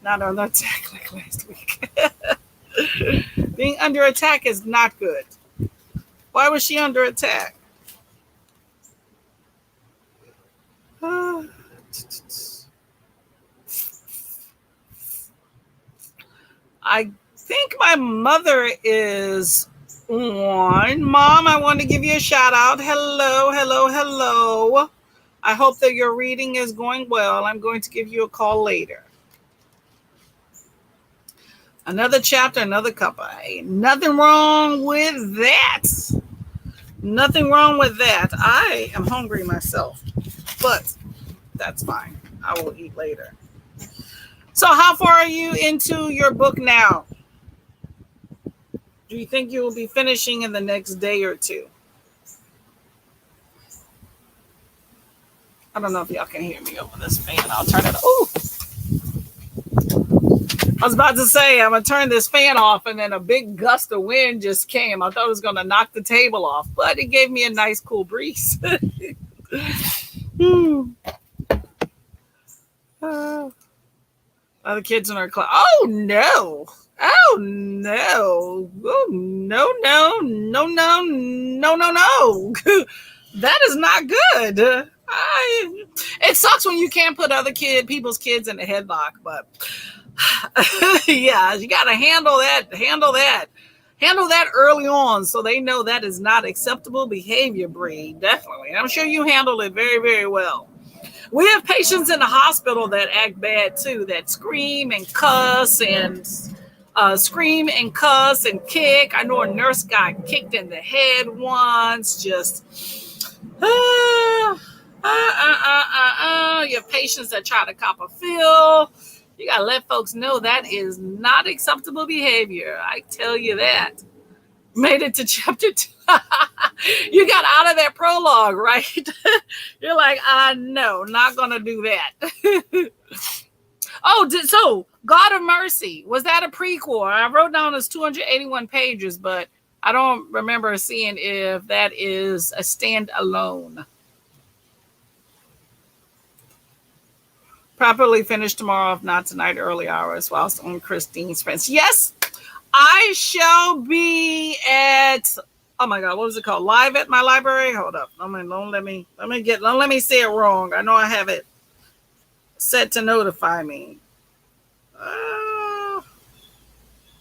Not on attack like last week. Being under attack is not good. Why was she under attack? I think my mother is on. Mom, I want to give you a shout out. Hello, hello, hello. I hope that your reading is going well. I'm going to give you a call later. Another chapter, another cuppa. Ain't nothing wrong with that. Nothing wrong with that. I am hungry myself, but that's fine. I will eat later. So how far are you into your book now? Do you think you will be finishing in the next day or two? I don't know if y'all can hear me over this fan. I'll turn it. Oh, I was about to say, I'm going to turn this fan off, and then a big gust of wind just came. I thought it was going to knock the table off, but it gave me a nice cool breeze. Other kids in our class. Oh, no. Oh, no. Oh, no, no, no, no, no, no, no. That is not good. It sucks when you can't put other people's kids in a headlock, but yeah, you got to handle that early on so they know that is not acceptable behavior, Bree. Definitely. And I'm sure you handle it very, very well. We have patients in the hospital that act bad too, that scream and cuss and kick. I know a nurse got kicked in the head once. Just you have patients that try to cop a feel. You got to let folks know that is not acceptable behavior. I tell you that. Made it to chapter 2. You got out of that prologue, right? You're like, no, not going to do that. So God of Mercy, was that a prequel? I wrote down as 281 pages, but I don't remember seeing if that is a standalone. Properly finished tomorrow, if not tonight, early hours, whilst on Christine's friends. Yes, I shall be at, oh my God, what was it called? Live at my library? Hold up. Don't let me say it wrong. I know I have it set to notify me.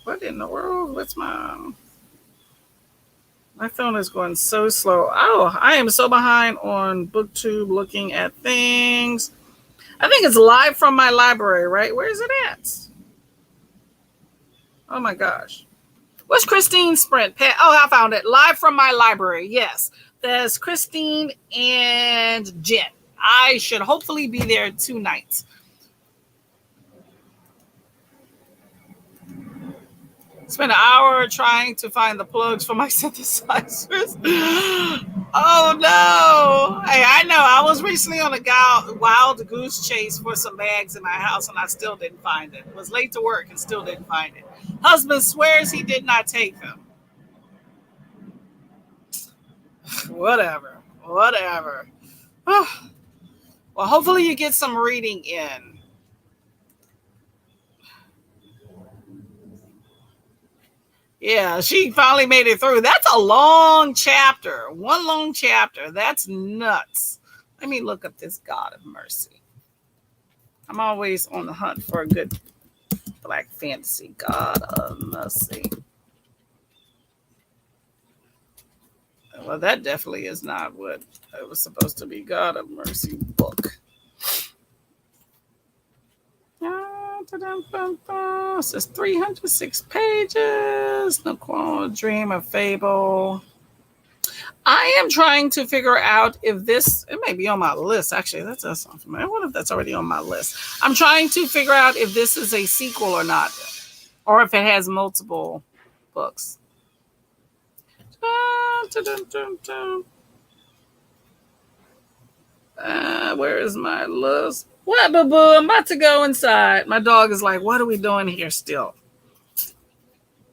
What in the world? What's my phone is going so slow. Oh, I am so behind on BookTube looking at things. I think it's live from my library, right? Where is it at? Oh my gosh. What's Christine's sprint? Oh, I found it. Live from my library. Yes. There's Christine and Jen. I should hopefully be there 2 nights. Spent an hour trying to find the plugs for my synthesizers. Oh no. Hey, I know. I was recently on a wild goose chase for some bags in my house and I still didn't find it. Was late to work and still didn't find it. Husband swears he did not take them. Whatever. Well, hopefully you get some reading in. Yeah, she finally made it through. That's a long chapter. One long chapter. That's nuts. Let me look up this God of Mercy. I'm always on the hunt for a good black fantasy. God of Mercy. Well, that definitely is not what it was supposed to be. God of Mercy book. It says 306 pages. No quarrel, dream, or fable. I am trying to figure out if this, it may be on my list. Actually, that does sound familiar. What if that's already on my list? I'm trying to figure out if this is a sequel or not, or if it has multiple books. Where is my list? What, boo boo? I'm about to go inside. My dog is like, what are we doing here still?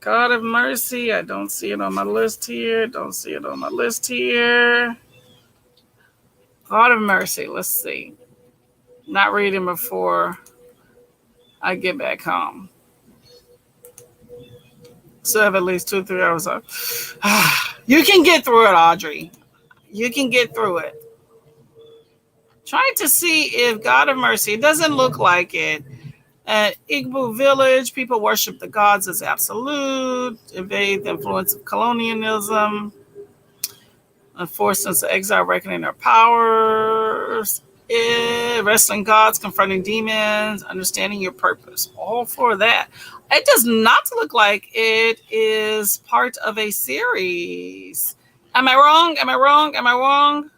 God of Mercy. I don't see it on my list here. Don't see it on my list here. God of Mercy. Let's see. Not reading before I get back home. So I have at least 2-3 hours off. You can get through it, Audrey. You can get through it. Trying to see if God of Mercy. It doesn't look like it. At Igbo village, people worship the gods as absolute, evade the influence of colonialism, a forced sense of exile, reckoning their powers, wrestling gods, confronting demons, understanding your purpose. All for that. It does not look like it is part of a series. Am I wrong? Am I wrong? Am I wrong?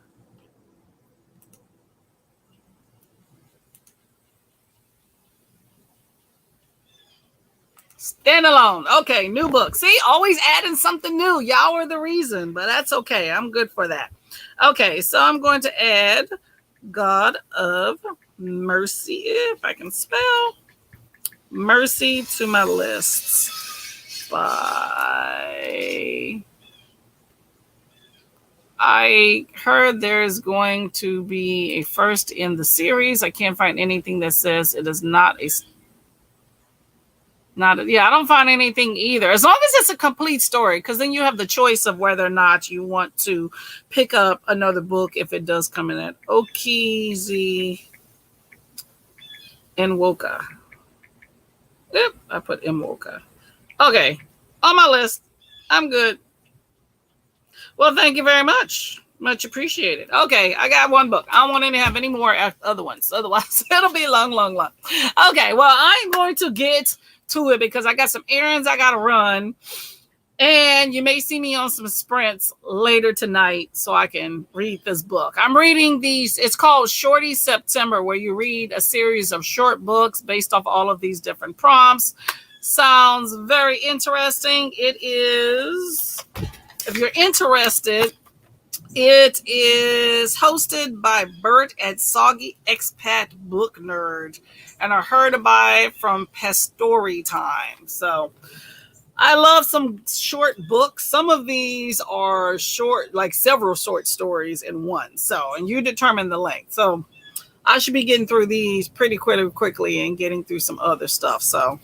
Standalone. Okay, new book. See, always adding something new. Y'all are the reason, but that's okay. I'm good for that. Okay, so I'm going to add God of Mercy, if I can spell Mercy, to my lists. I heard there's going to be a first in the series. I can't find anything that says it is not a. I don't find anything either. As long as it's a complete story, because then you have the choice of whether or not you want to pick up another book if it does come in at Okizi and Woka. Yep, I put Mwoka. Okay, on my list. I'm good. Well, thank you very much. Much appreciated. Okay, I got one book. I don't want to have any more other ones. Otherwise, it'll be long. Okay, well, I'm going to get to it because I got some errands I got to run. And you may see me on some sprints later tonight so I can read this book. I'm reading these. It's called Shorty September, where you read a series of short books based off all of these different prompts. Sounds very interesting. It is, if you're interested, it is hosted by Bert at Soggy Expat Book Nerd, and I heard about it from Pastori Time. So I love some short books. Some of these are short, like several short stories in one. So, and you determine the length. So I should be getting through these pretty quickly and getting through some other stuff. So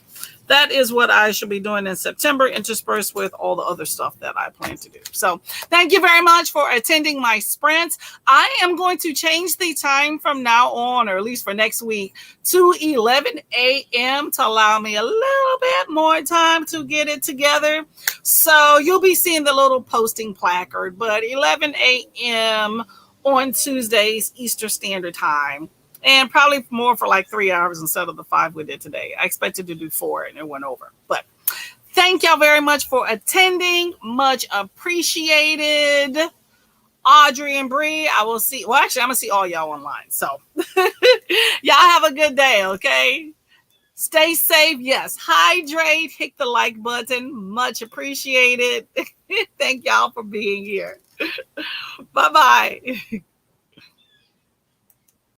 that is what I should be doing in September, interspersed with all the other stuff that I plan to do. So thank you very much for attending my sprints. I am going to change the time from now on, or at least for next week, to 11 a.m. to allow me a little bit more time to get it together. So you'll be seeing the little posting placard, but 11 a.m. on Tuesdays, Eastern Standard Time. And probably more for like 3 hours instead of the 5 we did today. I expected to do 4 and it went over. But thank y'all very much for attending. Much appreciated. Audrey and Bree, I will see. Well, actually, I'm going to see all y'all online. So y'all have a good day, okay? Stay safe. Yes. Hydrate. Hit the like button. Much appreciated. Thank y'all for being here. Bye-bye.